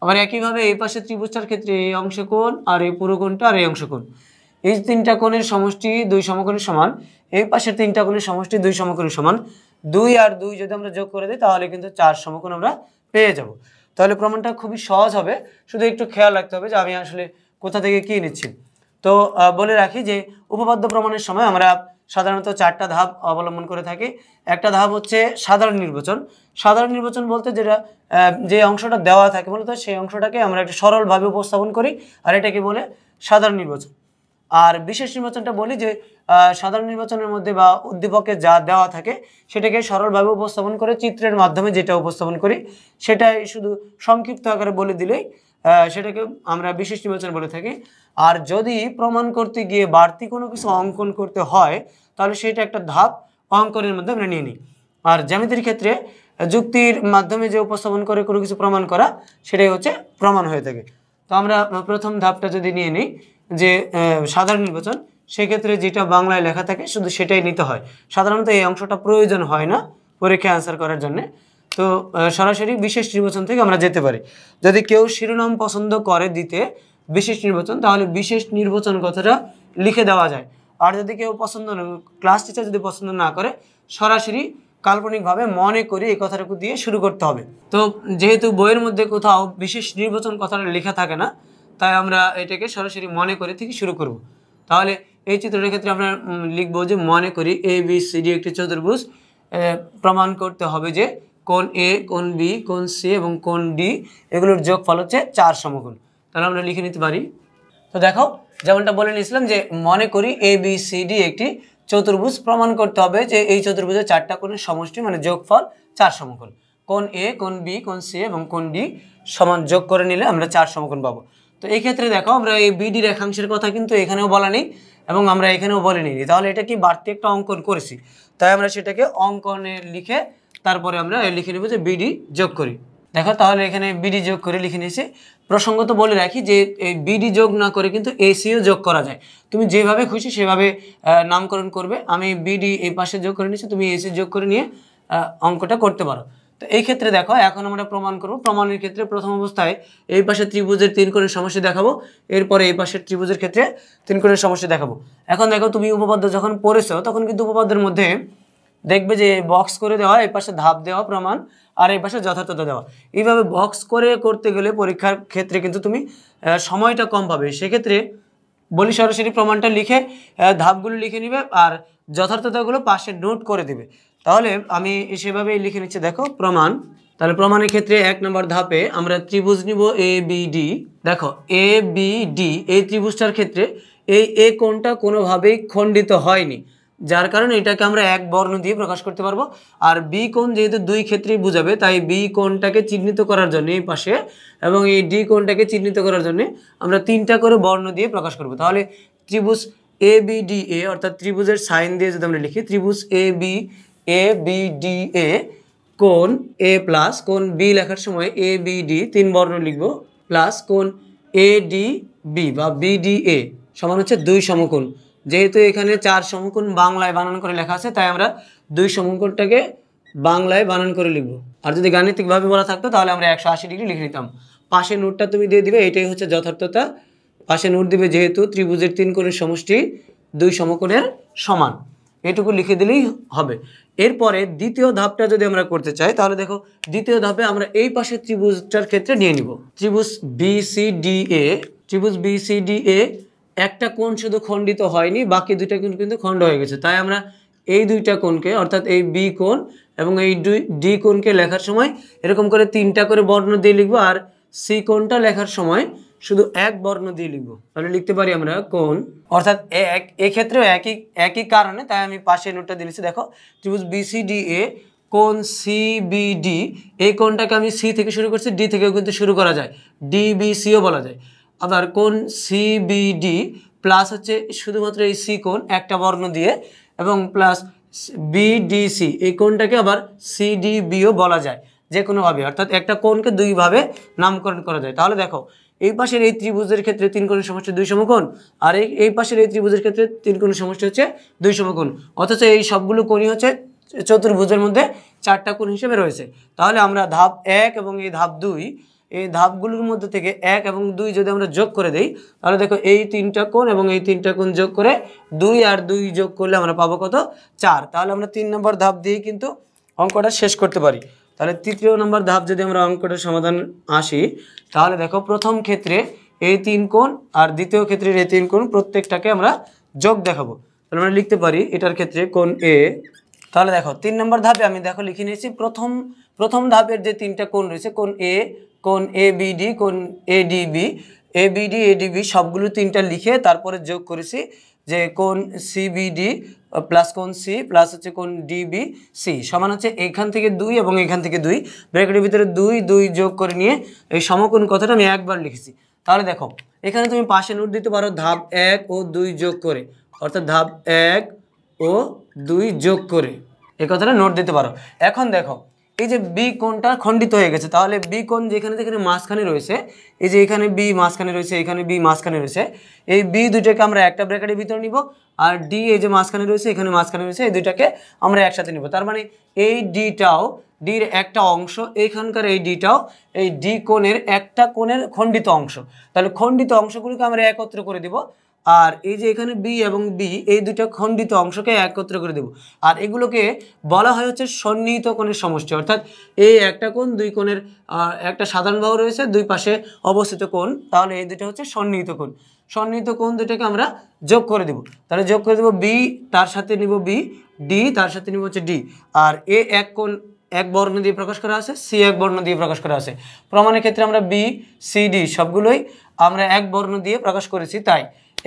Speaker 1: আবার একইভাবে এই পাশের ত্রিভুজটার ক্ষেত্রে এই অংশ কোণ আর এই পুরো কোণটা আর এই অংশ কোণ, এই 3টা কোণের সমষ্টি 2 সমকোণের সমান। এই পাশের 3টা কোণের সমষ্টি 2 সমকোণের সমান। 2 আর 2 যদি আমরা যোগ করে দিই তাহলে কিন্তু 4 সমকোণ আমরা পেয়ে যাব। তাহলে প্রমাণটা খুবই সহজ হবে। শুধু একটু খেয়াল রাখতে হবে যে আমি আসলে কোথা থেকে কী নিচ্ছি। তো বলে রাখি যে উপপাদ্য প্রমাণের সময় আমরা সাধারণত 4টা ধাপ অবলম্বন করে থাকি। একটা ধাপ হচ্ছে সাধারণ নির্বাচন। সাধারণ নির্বাচন বলতে যে অংশটা দেওয়া থাকে মূলত সেই অংশটাকে আমরা একটা সরলভাবে উপস্থাপন করি, আর এটাকে বলে সাধারণ নির্বাচন। আর বিশেষ নির্বাচনটা বলি যে সাধারণ নির্বাচনের মধ্যে বা উদ্দীপকে যা দেওয়া থাকে সেটাকে সরলভাবে উপস্থাপন করে চিত্রের মাধ্যমে যেটা উপস্থাপন করি সেটাই শুধু সংক্ষিপ্ত আকারে বলে দিলেই সেটাকে আমরা বিশেষ নির্বাচন বলে থাকি। আর যদি প্রমাণ করতে গিয়ে বাড়তি কোনো কিছু অঙ্কন করতে হয় তাহলে সেটা একটা ধাপ অঙ্কনের মধ্যে আমরা নিয়ে নিই। আর জ্যামিতির ক্ষেত্রে যুক্তির মাধ্যমে যে উপস্থাপন করে কোনো কিছু প্রমাণ করা সেটাই হচ্ছে প্রমাণ হয়ে থাকে। তো আমরা প্রথম ধাপটা যদি নিয়ে নিই যে সাধারণ নির্বাচন, সেক্ষেত্রে যেটা বাংলায় লেখা থাকে শুধু সেটাই নিতে হয়। সাধারণত এই অংশটা প্রয়োজন হয় না পরীক্ষায় অ্যান্সার করার জন্যে। তো সরাসরি বিশেষ নির্বাচন থেকে আমরা যেতে পারি। যদি কেউ শিরোনাম পছন্দ করে দিতে বিশেষ নির্বাচন, তাহলে বিশেষ নির্বাচন কথাটা লিখে দেওয়া যায়। আর যদি কেউ পছন্দ না, ক্লাস টিচার যদি পছন্দ না করে, সরাসরি কাল্পনিকভাবে মনে করি এই কথাটুকু দিয়ে শুরু করতে হবে। তো যেহেতু বইয়ের মধ্যে কোথাও বিশেষ নির্বাচন কথাটা লেখা থাকে না, তাই আমরা এটাকে সরাসরি মনে করে থেকে শুরু করব। তাহলে এই চিত্রটার ক্ষেত্রে আমরা লিখব যে মনে করি ABCD একটি চতুর্ভুজ, প্রমাণ করতে হবে যে কোণ A, কোণ B, কোণ C এবং কোণ D এগুলোর যোগফল হচ্ছে 4 সমকোণ। তাহলে আমরা লিখে নিতে পারি। তো দেখো, যেমনটা বলে নিয়েছিলাম যে মনে করি ABCD একটি চতুর্ভুজ, প্রমাণ করতে হবে যে এই চতুর্ভুজের 4টা কোণের সমষ্টি মানে যোগফল 4 সমকোণ। কোণ A, কোণ B, কোণ C এবং কোণ D সমান যোগ করে নিলে আমরা 4 সমকোণ পাবো। তো এই ক্ষেত্রে দেখো, আমরা এই BD রেখাংশের কথা কিন্তু এখানেও বলা নেই এবং আমরা এখানেও বলে নিই, তাহলে এটা কি বাড়তি একটা অঙ্কন করেছি, তাই আমরা সেটাকে অঙ্কনে লিখে তারপরে আমরা লিখে নেব যে BD যোগ করি। দেখো, তাহলে এখানে BD যোগ করে লিখে নিয়েছি। প্রসঙ্গত বলে রাখি যে এই BD যোগ না করে কিন্তু ACও যোগ করা যায়। তুমি যেভাবে খুশি সেভাবে নামকরণ করবে। আমি BD এই পাশে যোগ করে নিয়েছি, তুমি AC যোগ করে নিয়ে অঙ্কটা করতে পারো। তো এই ক্ষেত্রে দেখো, এখন আমরা প্রমাণ করব। প্রমাণের ক্ষেত্রে প্রথম অবস্থায় এই পাশে ত্রিভুজের 3 কোণের সমষ্টি দেখাবো, এরপরে এই পাশের ত্রিভুজের ক্ষেত্রে 3 কোণের সমষ্টি দেখাবো। এখন দেখো, তুমি উপপাদ্য যখন পড়েছো তখন কিন্তু উপপাদ্যের মধ্যে দেখবে যে বক্স করে দেওয়া, এই পাশে ধাপ দেওয়া প্রমাণ, আর এই পাশে যথার্থতা দেওয়া। এইভাবে বক্স করে করতে গেলে পরীক্ষার ক্ষেত্রে কিন্তু তুমি সময়টা কম পাবে। সেক্ষেত্রে বলি সরাসরি প্রমাণটা লিখে ধাপগুলো লিখে নিবে আর যথার্থতাগুলো পাশে নোট করে দিবে। তাহলে আমি সেভাবেই লিখে নিচ্ছি। দেখো প্রমাণ, তাহলে প্রমাণের ক্ষেত্রে 1 নম্বর ধাপে আমরা ত্রিভুজ নিব ABD। দেখো ABD এই ত্রিভুজটার ক্ষেত্রে এই A কোণটা কোনোভাবেই খণ্ডিত হয়নি, যার কারণে এটাকে আমরা এক বর্ণ দিয়ে প্রকাশ করতে পারবো। আর B কোণ যেহেতু 2 ক্ষেত্রেই বোঝাবে, তাই B কোণটাকে চিহ্নিত করার জন্য এই পাশে এবং এই D কোণটাকে চিহ্নিত করার জন্য আমরা 3টা করে বর্ণ দিয়ে প্রকাশ করব। তাহলে ত্রিভুজ ABDA অর্থাৎ ত্রিভুজের সাইন দিয়ে যদি আমরা লিখি, ত্রিভুজ ABDA কোণ A প্লাস কোণ B লেখার সময় ABD 3 বর্ণ লিখব, প্লাস কোণ ADB বা BDA সমান হচ্ছে 2 সমকোণ। যেহেতু এখানে 4 সমকোণ বাংলায় বানান করে লেখা আছে, তাই আমরা 2 সমকোণটাকে বাংলায় বানান করে লিখব। আর যদি গাণিতিকভাবে বলা থাকতো তাহলে আমরা 180 ডিগ্রি লিখে নিতাম। পাশে নোটটা তুমি দিয়ে দিবে, এটাই হচ্ছে যথার্থতা। পাশে নোট দিবে যেহেতু ত্রিভুজের 3 কোণের সমষ্টি 2 সমকোণের সমান, এটুকু লিখে দিলেই হবে। এরপরে দ্বিতীয় ধাপটা যদি আমরা করতে চাই, তাহলে দেখো দ্বিতীয় ধাপে আমরা এই পাশে ত্রিভুজটার ক্ষেত্রে নিয়ে নিব ত্রিভুজ BCDA। ত্রিভুজ BCDA একটা কোণ শুধু খণ্ডিত হয়নি, বাকি 2টা কোণ কিন্তু খণ্ড হয়ে গেছে। তাই আমরা এই 2টা কোণকে অর্থাৎ এই B কোণ এবং এই D কোণকে লেখার সময় এরকম করে 3টা করে বর্ণ দিয়ে লিখবো, আর C কোণটা লেখার সময় শুধু এক বর্ণ দিয়ে লিখবো। তাহলে লিখতে পারি আমরা কোণ, অর্থাৎ এক্ষেত্রেও একই কারণে তাই আমি পাশে নোটটা দিয়েছি। দেখো ত্রিভুজ BCDA কোণ CBD, এই কোণটাকে আমি C থেকে শুরু করছি, D থেকেও কিন্তু শুরু করা যায়, DBCও বলা যায়। আবার কোণ CBD প্লাস হচ্ছে শুধুমাত্র এই C কোণ একটা বর্ণ দিয়ে, এবং প্লাস BDC এই কোণটাকে আবার CDBও বলা যায় যে কোনোভাবে, অর্থাৎ একটা কোণকে 2 ভাবে নামকরণ করা যায়। তাহলে দেখো এই পাশের এই ত্রিভুজের ক্ষেত্রে 3 কোণের সমষ্টি 2 সমকোণ, আর এই পাশের এই ত্রিভুজের ক্ষেত্রে 3 কোণের সমষ্টি হচ্ছে 2 সমকোণ, অথচ এই সবগুলো কোণই হচ্ছে চতুর্ভুজের মধ্যে 4টা কোণ হিসেবে রয়েছে। তাহলে আমরা ধাপ 1 এবং এই ধাপ 2, এই ধাপগুলোর মধ্যে থেকে 1 এবং 2 যদি আমরা যোগ করে দেই, তাহলে দেখো এই 3টা কোণ এবং এই 3টা কোণ যোগ করে 2 আর 2 যোগ করলে আমরা পাবো কত? 4। তাহলে আমরা 3 নম্বর ধাপ দিয়ে কিন্তু অঙ্কটা শেষ করতে পারি। তাহলে তৃতীয় নম্বর ধাপ যদি আমরা অঙ্কটার সমাধান আসি, তাহলে দেখো প্রথম ক্ষেত্রে এই 3 কোণ আর দ্বিতীয় ক্ষেত্রের এই 3 কোণ প্রত্যেকটাকে আমরা যোগ দেখাবো। তাহলে আমরা লিখতে পারি এটার ক্ষেত্রে কোণ A। তাহলে দেখো 3 নম্বর ধাপে আমি দেখো লিখে নিয়েছি প্রথম ধাপের যে 3টা কোণ রয়েছে, কোণ A, কোণ ABD, কোণ ADB, ABD সবগুলো 3টা লিখে তারপরে যোগ করেছি যে কোণ CBD প্লাস কোণ C প্লাস হচ্ছে কোণ DBC সমান হচ্ছে এখান থেকে 2 এবং এখান থেকে 2, ব্র্যাকেটের ভিতরে 2 যোগ করে নিয়ে এই সমকোণ কথাটা আমি একবার লিখেছি। তাহলে দেখো এখানে তুমি পাশে নোট দিতে পারো ধাপ 1 ও 2 যোগ করে, অর্থাৎ ধাপ 1 ও 2 যোগ করে এই কথাটা নোট দিতে পারো। এখন দেখো এই যে B কোণটা খণ্ডিত হয়ে গেছে, তাহলে B কোণ যেখানে মাঝখানে রয়েছে, এই যে এখানে B মাঝখানে রয়েছে, এখানে B মাঝখানে রয়েছে, এই B দুইটাকে আমরা একটা ব্র্যাকেটের ভিতরে নিব, আর D এই যে মাঝখানে রয়েছে, এখানে মাঝখানে রয়েছে, এই দুইটাকে আমরা একসাথে নিব। তার মানে এই Dটাও ডির একটা অংশ, এইখানকার এই ডিটাও এই ডি কোণের একটা কোণের খণ্ডিত অংশ। তাহলে খণ্ডিত অংশগুলোকে আমরা একত্র করে দিব, আর এই যে এখানে বি এবং বি এই দুটো খণ্ডিত অংশকে একত্র করে দেব। আর এগুলোকে বলা হয় হচ্ছে সন্নিহিত কোণের সমষ্টি, অর্থাৎ এই একটা কোণ দুই কোণের একটা সাধারণ বাহু রয়েছে, দুই পাশে অবস্থিত কোণ, তাহলে এই দুটো হচ্ছে সন্নিহিত কোণ। সন্নিহিত কোণ দুটোকে আমরা যোগ করে দেব। তাহলে যোগ করে দেব বি, তার সাথে নিব বি, ডি তার সাথে নিব হচ্ছে ডি। আর এ এক কোণ এক বর্ণ দিয়ে প্রকাশ করা আছে, সি এক বর্ণ দিয়ে প্রকাশ করা আছে। প্রমাণের ক্ষেত্রে আমরা বি সি ডি সবগুলোই আমরা এক বর্ণ দিয়ে প্রকাশ করেছি। তাই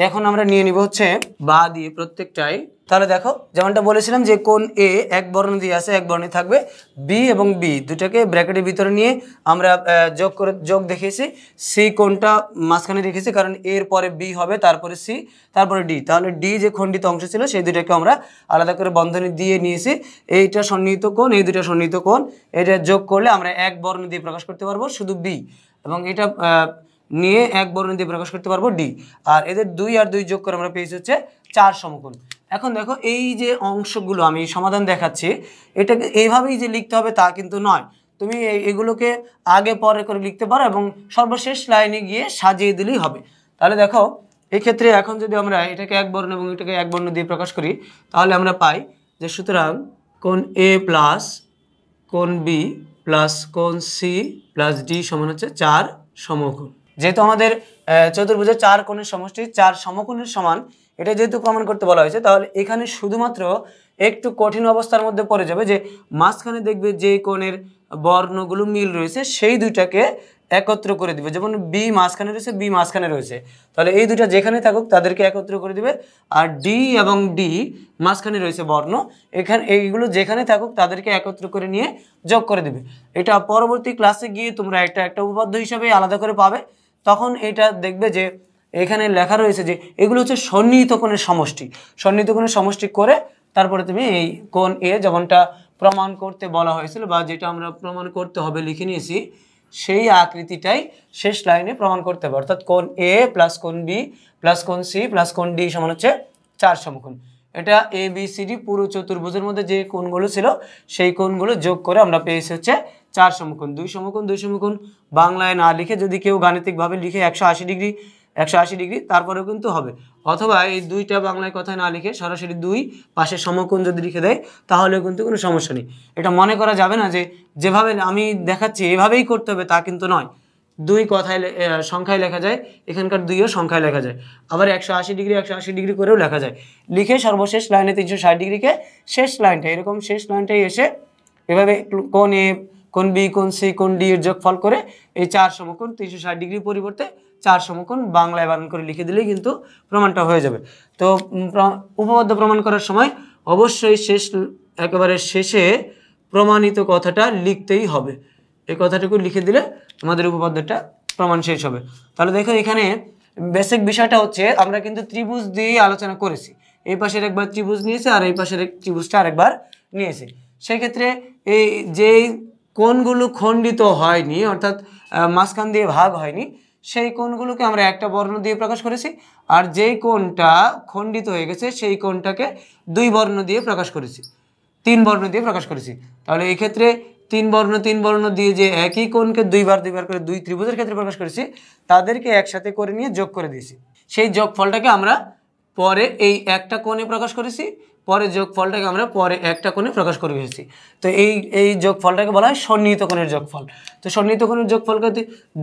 Speaker 1: এখন আমরা নিয়ে নিব হচ্ছে বা দিয়ে প্রত্যেকটাই। তাহলে দেখো যেমনটা বলেছিলাম যে কোণ এ এক বর্ণ দিয়ে আছে, এক বর্ণে থাকবে, বি এবং বি দুটাকে ব্র্যাকেটের ভিতরে নিয়ে আমরা যোগ দেখিয়েছি। সি কোণটা মাঝখানে রেখেছি, কারণ এর পরে বি হবে, তারপরে সি, তারপরে ডি। তাহলে ডি যে খণ্ডিত অংশ ছিল সেই দুটাকে আমরা আলাদা করে বন্ধনী দিয়ে নিয়েছি। এইটা সন্নিহিত কোণ, এই দুটা সন্নিহিত কোণ, এটা যোগ করলে আমরা এক বর্ণ দিয়ে প্রকাশ করতে পারবো শুধু বি, এবং এটা নিয়ে এক বর্ণ দিয়ে প্রকাশ করতে পারবো ডি। আর এদের 2 আর 2 যোগ করে আমরা পেয়েছি হচ্ছে 4 সমকোণ। এখন দেখো এই যে অংশগুলো আমি সমাধান দেখাচ্ছি, এটাকে এইভাবেই যে লিখতে হবে তা কিন্তু নয়। তুমি এগুলোকে আগে পরে করে লিখতে পারো এবং সর্বশেষ লাইনে গিয়ে সাজিয়ে দিলেই হবে। তাহলে দেখো এই ক্ষেত্রে এখন যদি আমরা এটাকে এক বর্ণ এবং এটাকে এক বর্ণ দিয়ে প্রকাশ করি, তাহলে আমরা পাই যে সুতরাং কোণ এ প্লাস কোণ বি প্লাস কোণ সি প্লাস ডি সমান হচ্ছে 4 সমকোণ। যেহেতু আমাদের চতুর্ভুজের 4 কোণের সমষ্টি 4 সমকোণের সমান, এটা যেহেতু প্রমাণ করতে বলা হয়েছে, তাহলে এখানে শুধুমাত্র একটু কঠিন অবস্থার মধ্যে পড়ে যাবে যে মাঝখানে দেখবে যে কোণের বর্ণগুলো মিল রয়েছে সেই দুইটাকে একত্র করে দিবে। যেমন বি মাঝখানে রয়েছে, বি মাঝখানে রয়েছে, তাহলে এই দুইটা যেখানে থাকুক তাদেরকে একত্র করে দিবে। আর ডি এবং ডি মাঝখানে রয়েছে বর্ণ, এখানে এইগুলো যেখানে থাকুক তাদেরকে একত্র করে নিয়ে যোগ করে দিবে। এটা পরবর্তী ক্লাসে গিয়ে তোমরা একটা উপপাদ্য হিসাবে আলাদা করে পাবে। তখন এটা দেখবে যে এখানে লেখা রয়েছে যে এগুলো হচ্ছে সন্নিহিত কোণের সমষ্টি। সন্নিহিত কোণের সমষ্টি করে তারপরে তুমি এই কোণ এ যেমনটা প্রমাণ করতে বলা হয়েছিল বা যেটা আমরা প্রমাণ করতে হবে লিখে নিয়েছি, সেই আকৃতিটাই শেষ লাইনে প্রমাণ করতে হবে। অর্থাৎ কোণ এ প্লাস কোণ বি প্লাস কোণ সি প্লাস কোণ ডি সমান হচ্ছে 4 সমকোণ। এটা এ বি সি ডি পুরো চতুর্ভুজের মধ্যে যে কোণগুলো ছিল সেই কোণগুলো যোগ করে আমরা পেয়েছি হচ্ছে 4 সমকোণ। 2 সমকোণ 2 সমকোণ বাংলায় না লিখে যদি কেউ গাণিতিকভাবে লিখে 180 ডিগ্রি 180 ডিগ্রি তারপরেও কিন্তু হবে, অথবা এই দুইটা বাংলায় কথায় না লিখে সরাসরি 2 পাশে সমকোণ যদি লিখে দেয় তাহলেও কিন্তু কোনো সমস্যা নেই। এটা মনে করা যাবে না যে যেভাবে আমি দেখাচ্ছি এভাবেই করতে হবে, তা কিন্তু নয়। 2 কথায় সংখ্যায় লেখা যায়, এখানকার 2ও সংখ্যায় লেখা যায়, আবার 180 ডিগ্রি 180 ডিগ্রি করেও লেখা যায়। লিখে সর্বশেষ লাইনে 360 ডিগ্রিকে শেষ লাইনটা এরকম শেষ লাইনটাই এসে এভাবে কোণ এ কোণ বি কোণ সি কোণ ডি এর যোগফল করে এই 4 সমকোণ 360 ডিগ্রি পরিবর্তে 4 সমকোণ বাংলায় বানান করে লিখে দিলেই কিন্তু প্রমাণটা হয়ে যাবে। তো উপপাদ্য প্রমাণ করার সময় অবশ্যই একেবারে শেষে প্রমাণিত কথাটা লিখতেই হবে। এই কথাটুকু লিখে দিলে আমাদের উপপাদ্যটা প্রমাণ শেষ হবে। তাহলে দেখো এখানে বেসিক বিষয়টা হচ্ছে আমরা কিন্তু ত্রিভুজ দিয়ে আলোচনা করেছি। এই পাশের একবার ত্রিভুজ নিয়েছি আর এই পাশের ত্রিভুজটা আরেকবার নিয়েছি। সেই ক্ষেত্রে এই যে কোণগুলো খণ্ডিত হয়নি, অর্থাৎ মাঝখান দিয়ে ভাগ হয়নি, সেই কোণগুলোকে আমরা একটা বর্ণ দিয়ে প্রকাশ করেছি। আর যেই কোণটা খণ্ডিত হয়ে গেছে সেই কোণটাকে 2 বর্ণ দিয়ে প্রকাশ করেছি, 3 বর্ণ দিয়ে প্রকাশ করেছি। তাহলে এই ক্ষেত্রে 3 বর্ণ দিয়ে যে একই কোণকে 2 বার করে 2 ত্রিভুজের ক্ষেত্রে প্রকাশ করেছি, তাদেরকে একসাথে করে নিয়ে যোগ করে দিয়েছি। সেই যোগফলটাকে আমরা পরে এই একটা কোণে প্রকাশ করেছি, পরে যোগফলটাকে আমরা পরে একটা কোণে প্রকাশ করে দিয়েছি। তো এই যোগফলটাকে বলা হয় সন্নিহিত কোণের যোগফল। তো সন্নিহিত কোণের যোগফলকে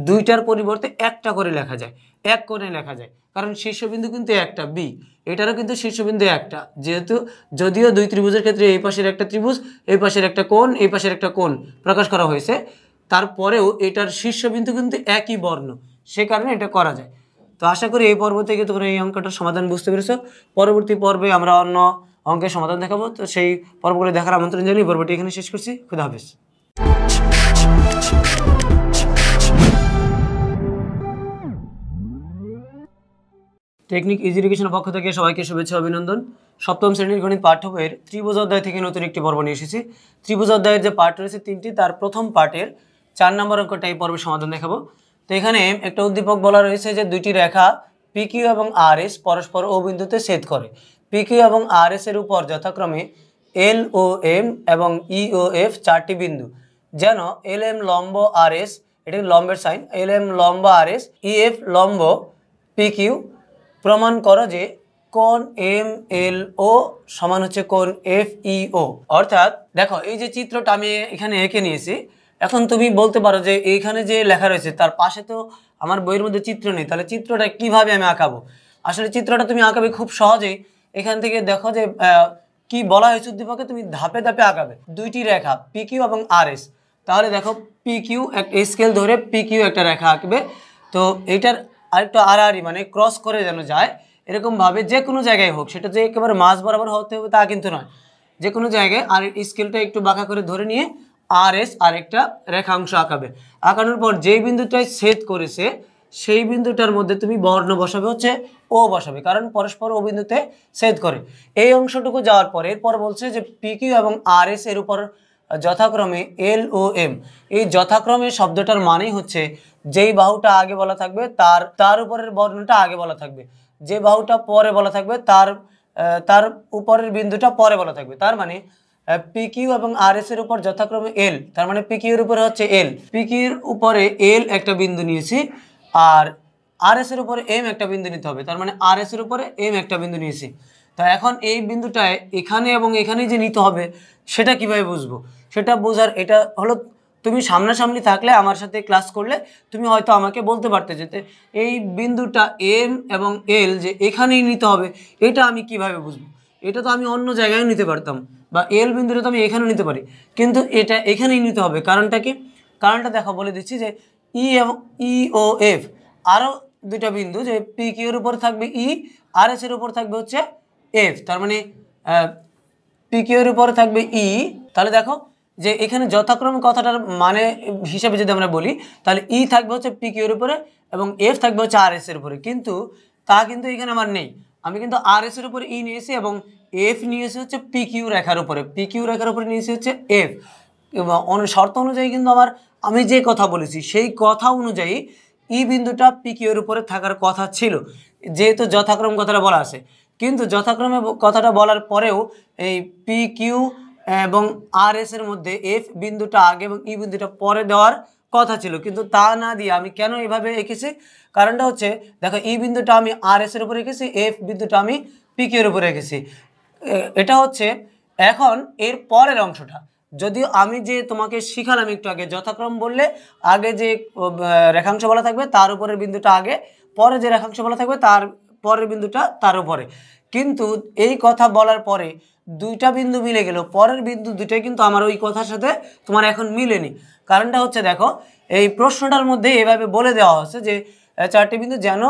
Speaker 1: 2টার পরিবর্তে একটা করে লেখা যায়, এক কোণে লেখা যায়, কারণ শীর্ষবিন্দু কিন্তু একটা বি, এটারও কিন্তু শীর্ষবিন্দু একটা। যেহেতু যদিও 2 ত্রিভুজের ক্ষেত্রে এই পাশের একটা ত্রিভুজ, এই পাশের একটা কোণ, এই পাশের একটা কোণ প্রকাশ করা হয়েছে, তারপরেও এটার শীর্ষবিন্দু কিন্তু একই বর্ণ, সে কারণে এটা করা যায়। তো আশা করি এই পর্ব থেকে তোমরা এই অঙ্কটার সমাধান বুঝতে পেরেছো। পরবর্তী পর্বে আমরা অন্য অঙ্কের সমাধান দেখাবো। তো সেই পর্বগুলো দেখার আমন্ত্রণ জানিয়ে পর্বটি এখানে শেষ করছি। খুদা হাফেজ। টেকনিক ইজি এডুকেশনের পক্ষ থেকে সবাইকে শুভেচ্ছা অভিনন্দন। সপ্তম শ্রেণীর গণিত পাঠ্য বইয়ের ত্রিভুজ অধ্যায় থেকে নতুন একটি পর্ব নিয়ে এসেছি। ত্রিভুজ অধ্যায়ের যে পার্ট রয়েছে 3টি, তার প্রথম পার্টের 4 নম্বর অঙ্কটা এই পর্বে সমাধান দেখাবো। তো এখানে একটা উদ্দীপক বলা রয়েছে যে 2টি রেখা PQ এবং RS পরস্পর ও বিন্দুতে ছেদ করে। PQ এবং RS এর উপর যথাক্রমে LOM এবং EOF চারটি বিন্দু, যেন LM লম্ব RS, এটি লম্বের সাইন, LM লম্ব RS, EF লম্ব PQ প্রমাণ করো যে কোণ MLO সমান হচ্ছে কোণ FEO। অর্থাৎ দেখো এই যে চিত্রটা আমি এখানে এঁকে নিয়েছি, এখন তুমি বলতে পারো যে এইখানে যে লেখা রয়েছে তার পাশে তো আমার বইয়ের মধ্যে চিত্র নেই, তাহলে চিত্রটা কিভাবে আমি আঁকাবো? আসলে চিত্রটা তুমি আঁকাবে খুব সহজেই। এখান থেকে দেখো যে কি বলা হয়েছে উদ্দীপকে, তুমি ধাপে ধাপে আঁকাবে দুইটি রেখা PQ এবং RS। তাহলে দেখো PQ একটা স্কেল ধরে PQ একটা রেখা আঁকবে, তো এইটার আরেকটু আড়াআড়ি মানে ক্রস করে যেন যায় এরকমভাবে যে কোনো জায়গায় হোক, সেটা যে একেবারে মাঝ বরাবর হতে হবে তা কিন্তু নয়, যে কোনো জায়গায় আর স্কেলটা একটু বাঁকা করে ধরে নিয়ে RS আর একটা রেখাংশ আঁকাবে। আঁকানোর পর যেই বিন্দুটায় ছেদ করেছে সেই বিন্দুটার মধ্যে তুমি বর্ণ বসাবে হচ্ছে ও বসাবে, কারণ পরস্পর ও বিন্দুতে ছেদ করে। এই অংশটুকু যাওয়ার পর এরপর বলছে যে PQ এবং RS এর উপর যথাক্রমে LOM, এই যথাক্রমে শব্দটার মানেই হচ্ছে যেই বাহুটা আগে বলা থাকবে তার উপরের বর্ণটা আগে বলা থাকবে, যে বাহুটা পরে বলা থাকবে তার উপরের বিন্দুটা পরে বলা থাকবে। তার মানে PQ এবং RS এর উপর যথাক্রমে L, তার মানে PQ এর উপরে হচ্ছে L, PQ এর উপরে L একটা বিন্দু নিয়েছি, আর RS এর উপরে M একটা বিন্দু নিতে হবে, তার মানে RS এর উপরে M একটা বিন্দু নিয়েছি। তো এখন এই বিন্দুটায় এখানে এবং এখানেই যে নিতে হবে সেটা কিভাবে বুঝবো? সেটা বোঝার এটা হলো, তুমি সামনাসামনি থাকলে আমার সাথে ক্লাস করলে তুমি হয়তো আমাকে বলতে পারতে যেতে এই বিন্দুটা M এবং L যে এখানেই নিতে হবে, এটা আমি কিভাবে বুঝবো? এটা তো আমি অন্য জায়গায় নিতে পারতাম, বা L বিন্দুটা তো আমি এখানেও নিতে পারি, কিন্তু এটা এখানেই নিতে হবে। কারণটা কি? কারণটা দেখো বলে দিচ্ছি যে E এবং EOF আরও দুইটা বিন্দু, যে PQ এর উপর থাকবে E, RS এর উপর থাকবে হচ্ছে F, তার মানে PQ এর উপরে থাকবে E। তাহলে দেখো যে এখানে যথাক্রমে কথাটার মানে হিসাবে যদি আমরা বলি তাহলে E থাকবে হচ্ছে PQ এর উপরে এবং F থাকবে হচ্ছে RS এর উপরে, কিন্তু তা কিন্তু এখানে আমার নেই। আমি কিন্তু RS এর উপরে E নিয়েছি এবং F নিয়েছি হচ্ছে PQ রেখার উপরে, PQ রেখার উপরে নিয়েছি হচ্ছে F। শর্ত অনুযায়ী কিন্তু আমি যে কথা বলেছি সেই কথা অনুযায়ী E বিন্দুটা PQ এর উপরে থাকার কথা ছিল, যেহেতু যথাক্রম কথাটা বলা আছে। কিন্তু যথাক্রমে কথাটা বলার পরেও এই PQ এবং RS এর মধ্যে F বিন্দুটা আগে এবং E বিন্দুটা পরে দেওয়ার কথা ছিল, কিন্তু তা না দিয়ে আমি কেন এভাবে এঁকেছি? কারণটা হচ্ছে দেখো E বিন্দুটা আমি RS এর উপরে রেখেছি, F বিন্দুটা আমি PQ এর উপরে রেখেছি। এটা হচ্ছে এখন এর পরের অংশটা, যদিও আমি যে তোমাকে শিখালাম একটু আগে যথাক্রম বললে আগে যে রেখাংশ বলা থাকবে তার উপরের বিন্দুটা আগে, পরে যে রেখাংশ বলা থাকবে তার পরের বিন্দুটা তার উপরে, কিন্তু এই কথা বলার পরে দুইটা বিন্দু মিলে গেল, পরের বিন্দু দুইটাই কিন্তু আমার ওই কথার সাথে তোমার এখন মিলেনি। কারণটা হচ্ছে দেখো এই প্রশ্নটার মধ্যে এভাবে বলে দেওয়া হচ্ছে যে চারটি বিন্দু যেন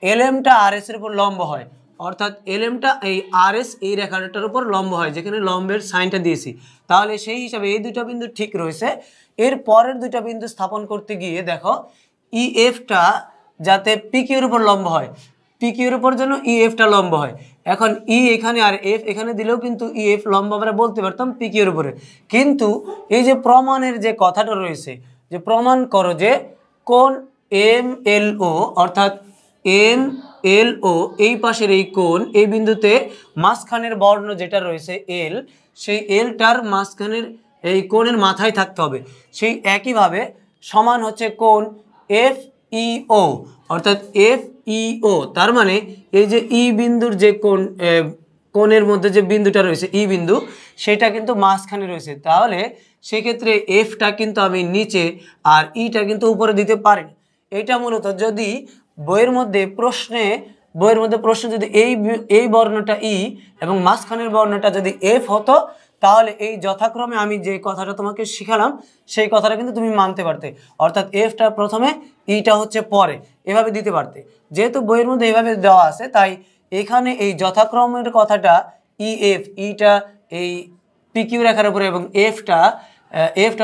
Speaker 1: LMটা RS এর উপর লম্ব হয়, অর্থাৎ LMটা এই RS এই রেখাটার উপর লম্ব হয়, যেখানে লম্বের সাইনটা দিয়েছি। তাহলে সেই হিসাবে এই দুইটা বিন্দু ঠিক রয়েছে। এর পরের দুইটা বিন্দু স্থাপন করতে গিয়ে দেখো EFটা যাতে PQ এর উপর লম্ব হয়, PQ এর উপর যেন EFটা লম্ব হয়। এখন E এখানে আর F এখানে দিলেও কিন্তু EF লম্ব আমরা বলতে পারতাম PQ এর উপরে, কিন্তু এই যে প্রমাণের যে কথাটা রয়েছে যে প্রমাণ করো যে কোণ MLO অর্থাৎ MLO এই পাশের এই কোণ এই বিন্দুতে মাঝখানের বর্ণ যেটা রয়েছে L, সেই Lটার মাঝখানের এই কোণের মাথায় থাকতে হবে। সেই একইভাবে সমান হচ্ছে কোণ FEO অর্থাৎ FEO, তার মানে এই যে E বিন্দুর যে কোণের মধ্যে যে বিন্দুটা রয়েছে E বিন্দু সেটা কিন্তু মাঝখানে রয়েছে, তাহলে সেক্ষেত্রে Fটা কিন্তু আমি নিচে আর Eটা কিন্তু উপরে দিতে পারি। এটা মূলত যদি বইয়ের মধ্যে প্রশ্নে যদি এই বর্ণটা E এবং মাঝখানের বর্ণটা যদি F হতো তাহলে এই যথাক্রমে আমি যে কথাটা তোমাকে শিখালাম সেই কথাটা কিন্তু তুমি মানতে পারতে, অর্থাৎ Fটা প্রথমে Eটা হচ্ছে পরে, এভাবে দিতে পারতে। যেহেতু বইয়ের মধ্যে এভাবে দেওয়া আছে তাই এখানে এই যথাক্রমের কথাটা EF, Eটা এই PQ রেখার উপরে এবং Fটা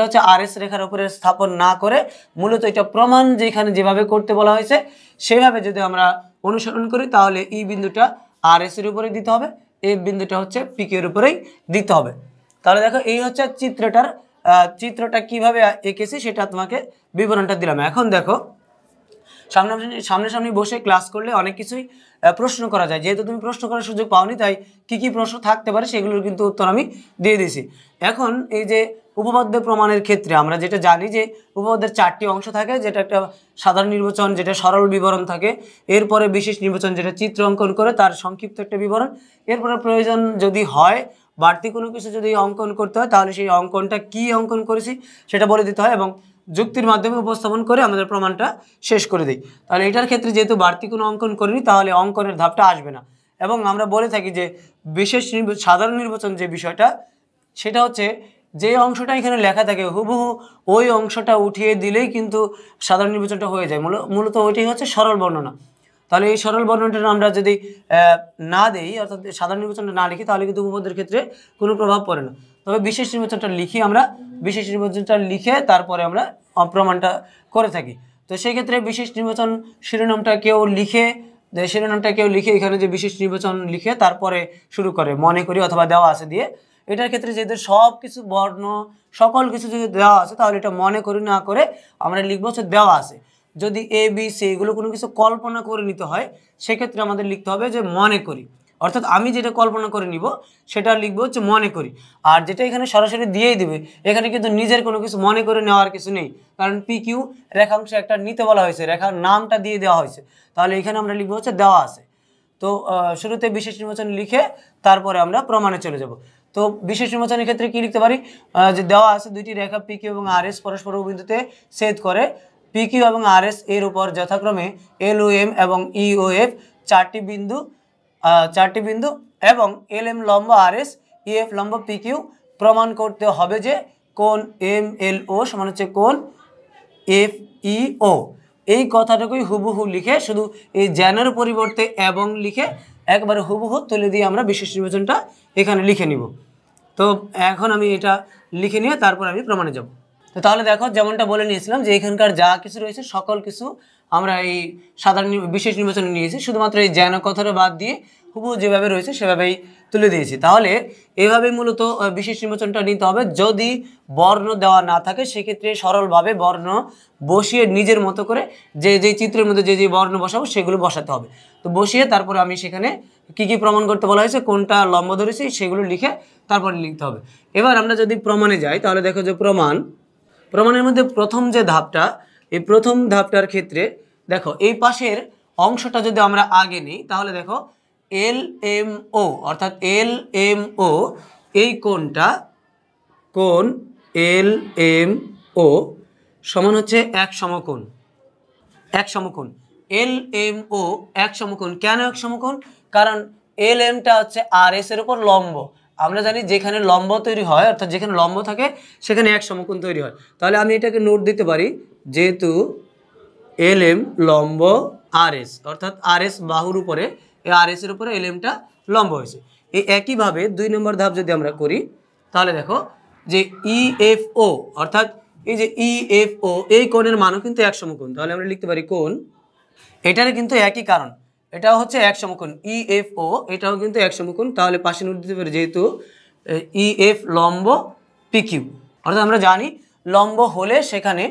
Speaker 1: হচ্ছে RS রেখার উপরে স্থাপন না করে মূলত এটা প্রমাণ যেখানে যেভাবে করতে বলা হয়েছে সেভাবে যদি আমরা অনুসরণ করি তাহলে E বিন্দুটা RS এর উপরে দিতে হবে, F বিন্দুটা হচ্ছে PQ এর উপরেই দিতে হবে। তাহলে দেখো এই হচ্ছে চিত্রটা কিভাবে এঁকেছি সেটা তোমাকে বিবরণটা দিলাম। এখন দেখো সামনাসামনি বসে ক্লাস করলে অনেক কিছুই প্রশ্ন করা যায়। যেহেতু তুমি প্রশ্ন করার সুযোগ পাওনি, তাই কি প্রশ্ন থাকতে পারে সেগুলোর কিন্তু উত্তর আমি দিয়ে দিয়েছি। এখন এই যে উপপাদ্য প্রমাণের ক্ষেত্রে আমরা যেটা জানি যে উপপাদ্যের 4টি অংশ থাকে, যেটা একটা সাধারণ নির্বাচন, যেটা সরল বিবরণ থাকে, এরপরে বিশেষ নির্বাচন যেটা চিত্র অঙ্কন করে তার সংক্ষিপ্ত একটা বিবরণ, এরপরে প্রয়োজন যদি হয় বাড়তি কোনো কিছু যদি অঙ্কন করতে হয় তাহলে সেই অঙ্কনটা কি অঙ্কন করেছি সেটা বলে দিতে হয় এবং যুক্তির মাধ্যমে উপস্থাপন করে আমাদের প্রমাণটা শেষ করে দিই। তাহলে এটার ক্ষেত্রে যেহেতু বাড়তি কোনো অঙ্কন করিনি তাহলে অঙ্কনের ধাপটা আসবে না। এবং আমরা বলে থাকি যে সাধারণ নির্বাচন যে বিষয়টা, সেটা হচ্ছে যে অংশটা এখানে লেখা থাকে হুবহু ওই অংশটা উঠিয়ে দিলেই কিন্তু সাধারণ নির্বাচনটা হয়ে যায়। মূলত ওইটাই হচ্ছে সরল বর্ণনা। তাহলে এই সরল বর্ণনাটা আমরা যদি না দেই, অর্থাৎ সাধারণ নির্বাচনটা না লিখি, তাহলে কিন্তু উপপাদ্যের ক্ষেত্রে কোনো প্রভাব পড়ে না। তবে বিশেষ নির্বাচনটা লিখি, আমরা বিশেষ নির্বাচনটা লিখে তারপরে আমরা প্রমাণটা করে থাকি। তো সেই ক্ষেত্রে বিশেষ নির্বাচন শিরোনামটা কেউ লিখে এখানে যে বিশেষ নির্বাচন লিখে তারপরে শুরু করে মনে করি অথবা দেওয়া আছে দিয়ে। এটার ক্ষেত্রে যেহেতু সব কিছু বর্ণ সকল কিছু যদি দেওয়া আছে তাহলে এটা মনে করি না করে আমরা লিখবো হচ্ছে দেওয়া আছে। যদি এ বি সি এগুলো কোনো কিছু কল্পনা করে নিতে হয় সেক্ষেত্রে আমাদের লিখতে হবে যে মনে করি, অর্থাৎ আমি যেটা কল্পনা করে নিব সেটা লিখবো হচ্ছে মনে করি। আর যেটা এখানে সরাসরি দিয়েই দেবে, এখানে কিন্তু নিজের কোনো কিছু মনে করে নেওয়ার কিছু নেই, কারণ PQ রেখাংশ একটা নিতে বলা হয়েছে, রেখার নামটা দিয়ে দেওয়া হয়েছে। তাহলে এখানে আমরা লিখবো হচ্ছে দেওয়া আছে। তো শুরুতে বিশেষ নির্বাচন লিখে তারপরে আমরা প্রমাণে চলে যাব। তো বিশেষ নির্বাচনের ক্ষেত্রে কি লিখতে পারি, যে দেওয়া আছে দুইটি রেখা PQ এবং RS পরস্পর বিন্দুতে ছেদ করে, PQ এবং RS এর উপর যথাক্রমে LOM এবং EOF চারটি বিন্দু এবং LM লম্ব RS, EF লম্ব PQ প্রমাণ করতে হবে যে কোণ MLO সমান হচ্ছে কোণ FEO। এই কথাটুকুই হুবহু লিখে, শুধু এই যেনের পরিবর্তে এবং লিখে একবারে হুবহু তুলে দিয়ে আমরা বিশেষ নির্বাচনটা এখানে লিখে নিব। তো এখন আমি এটা লিখে নিয়ে তারপর আমি প্রমাণে যাব। তো তাহলে দেখো, যেমনটা বলে নিয়েছিলাম যে এখানকার যা কিছু রয়েছে সকল কিছু আমরা এই বিশেষ নির্বাচনে নিয়েছি, শুধুমাত্র এই যেন কথাটা বাদ দিয়ে হুবহু যেভাবে রয়েছে সেভাবেই তুলে দিয়েছি। তাহলে এভাবেই মূলত বিশেষ নির্বাচনটা নিতে হবে। যদি বর্ণ দেওয়া না থাকে সেক্ষেত্রে সরলভাবে বর্ণ বসিয়ে নিজের মতো করে যে চিত্রের মধ্যে যে বর্ণ বসাবো সেগুলো বসাতে হবে। তো বসিয়ে তারপরে আমি সেখানে কি প্রমাণ করতে বলা হয়েছে, কোনটা লম্ব ধরেছি সেগুলো লিখে তারপরে লিখতে হবে। এবার আমরা যদি প্রমাণে যাই তাহলে দেখো যে প্রমাণের মধ্যে প্রথম যে ধাপটা, এই প্রথম ধাপটার ক্ষেত্রে দেখো এই পাশের অংশটা যদি আমরা আগে নিই তাহলে দেখো LMO, অর্থাৎ LMO এই কোণ LMO সমান হচ্ছে এক সমকোণ। LMO এক সমকোণ। কেন এক সমকোণ? কারণ LMটা হচ্ছে RS এর উপর লম্ব। আমরা জানি যেখানে লম্ব তৈরি হয়, অর্থাৎ যেখানে লম্ব থাকে সেখানে এক সমকোণ তৈরি হয়। তাহলে আমি এটাকে নোট দিতে পারি, যেহেতু LM লম্ব RS, অর্থাৎ RS বাহুর উপরে, এই RS এর উপরে LMটা লম্ব হয়েছে। এই একইভাবে 2 নম্বর ধাপ যদি আমরা করি তাহলে দেখো যে EFO, অর্থাৎ এই যে EFO এই কোণের মানও কিন্তু এক সমকোণ। তাহলে আমরা লিখতে পারি কোণ, এটারও কিন্তু একই কারণ, এটাও হচ্ছে এক সমকোণ। EFO এটাও কিন্তু এক সমকোণ। তাহলে পাশে নোট দিতে পারি যেহেতু EF লম্ব PQ, অর্থাৎ আমরা জানি লম্ব হলে সেখানে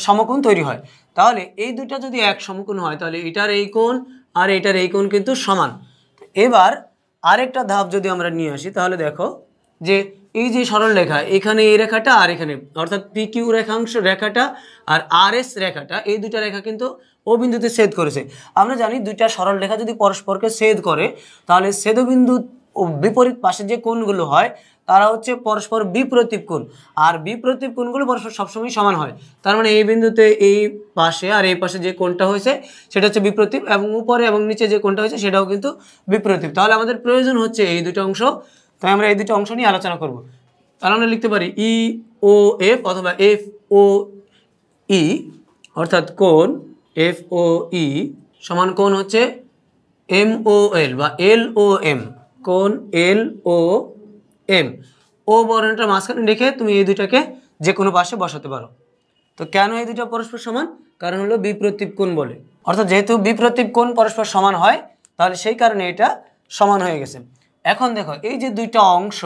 Speaker 1: সমকোণ তৈরি হয়। তাহলে এই দুইটা যদি এক সমকোণ হয় তাহলে এটার এই কোণ আর এটার এই কোণ কিন্তু সমান। এবার আরেকটা ধাপ যদি আমরা নিয়ে আসি তাহলে দেখো যে এই যে সরল রেখা, এখানে এই রেখাটা আর এখানে, অর্থাৎ PQ রেখাটা আর RS রেখাটা, এই দুইটা রেখা কিন্তু ও বিন্দুতে ছেদ করেছে। আমরা জানি দুইটা সরল রেখা যদি পরস্পরকে ছেদ করে তাহলে ছেদবিন্দু ও বিপরীত পাশে যে কোণগুলো হয় তারা হচ্ছে পরস্পর বিপ্রতীপ কোণ, আর বিপ্রতীপ কোণগুলো পরস্পর সবসময় সমান হয়। তার মানে এই বিন্দুতে এই পাশে আর এই পাশে যে কোণটা হয়েছে সেটা হচ্ছে বিপ্রতীপ, এবং উপরে এবং নিচে যে কোণটা হয়েছে সেটাও কিন্তু বিপ্রতীপ। তাহলে আমাদের প্রয়োজন হচ্ছে এই দুটো অংশ, তাই আমরা এই দুটো অংশ নিয়ে আলোচনা করব। তাহলে আমরা লিখতে পারি EOF অথবা FOE, অর্থাৎ কোণ FOE সমান কোণ হচ্ছে MOL বা LOM, কোণ LOM। ও বর্ণটা মাঝখানে রেখে তুমি এই দুটাকে যে কোনো পাশে বসাতে পারো। তো কেন এই দুটো পরস্পর সমান? কারণ হলো বিপ্রতীপ কোণ বলে, অর্থাৎ যেহেতু বিপ্রতীপ কোণ পরস্পর সমান হয় তাহলে সেই কারণে এটা সমান হয়ে গেছে। এখন দেখো এই যে দুইটা অংশ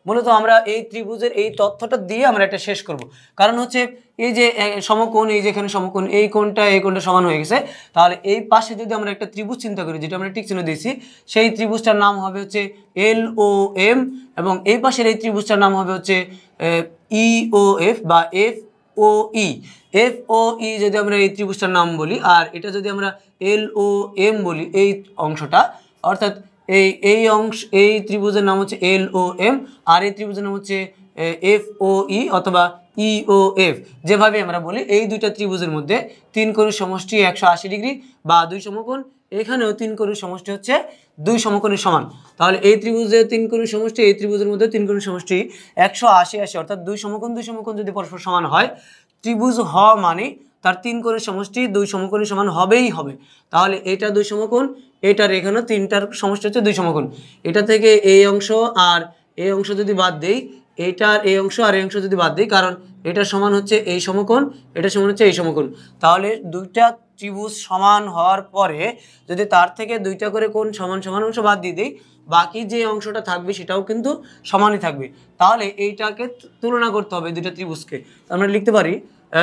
Speaker 1: মূলত আমরা এই ত্রিভুজের এই তথ্যটা দিয়ে আমরা এটা শেষ করব। কারণ হচ্ছে এই যে সমকোণ, এই যেখানে সমকোণ, এই কোণটা সমান হয়ে গেছে, তাহলে এই পাশে যদি আমরা একটা ত্রিভুজ চিন্তা করি, যেটা আমরা টিক চিহ্ন দিয়েছি, সেই ত্রিভুজটার নাম হবে হচ্ছে LOM, এবং এই পাশের এই ত্রিভুজটার নাম হবে হচ্ছে EOF বা FOE। FOE যদি আমরা এই ত্রিভুজটার নাম বলি, আর এটা যদি আমরা LOM বলি, এই অংশটা, অর্থাৎ এই ত্রিভুজের নাম হচ্ছে LOM, আর এই ত্রিভুজের নাম হচ্ছে FOE অথবা EOF। যেভাবে আমরা বলি এই দুইটা ত্রিভুজের মধ্যে তিন কোণের সমষ্টি 180 ডিগ্রি বা দুই সমকোণ, এখানেও তিন কোণের সমষ্টি হচ্ছে দুই সমকোণের সমান। তাহলে এই ত্রিভুজের তিন কোণের সমষ্টি, এই ত্রিভুজের মধ্যে তিন কোণের সমষ্টি 180 অর্থাৎ দুই সমকোণ যদি পরস্পর সমান হয়, ত্রিভুজ হওয়া মানে তার তিন কোণের সমষ্টি দুই সমকোণের সমান হবেই হবে। তাহলে এটা দুই সমকোণ, এটার এখানে তিনটার সমষ্টি হচ্ছে দুই সমকোণ। এটা থেকে এই অংশ আর এই অংশ যদি বাদ দেই, এইটার এই অংশ আর এই অংশ যদি বাদ দিই, কারণ এটা সমান হচ্ছে এই সমকোণ, এটা সমান হচ্ছে এই সমকোণ। তাহলে দুইটা ত্রিভুজ সমান হওয়ার পরে যদি তার থেকে দুইটা করে কোণ সমান সমান অংশ বাদ দিয়ে দিই, বাকি যে অংশটা থাকবে সেটাও কিন্তু সমানই থাকবে। তাহলে এইটাকে তুলনা করতে হবে দুইটা ত্রিভুজকে। আমরা লিখতে পারি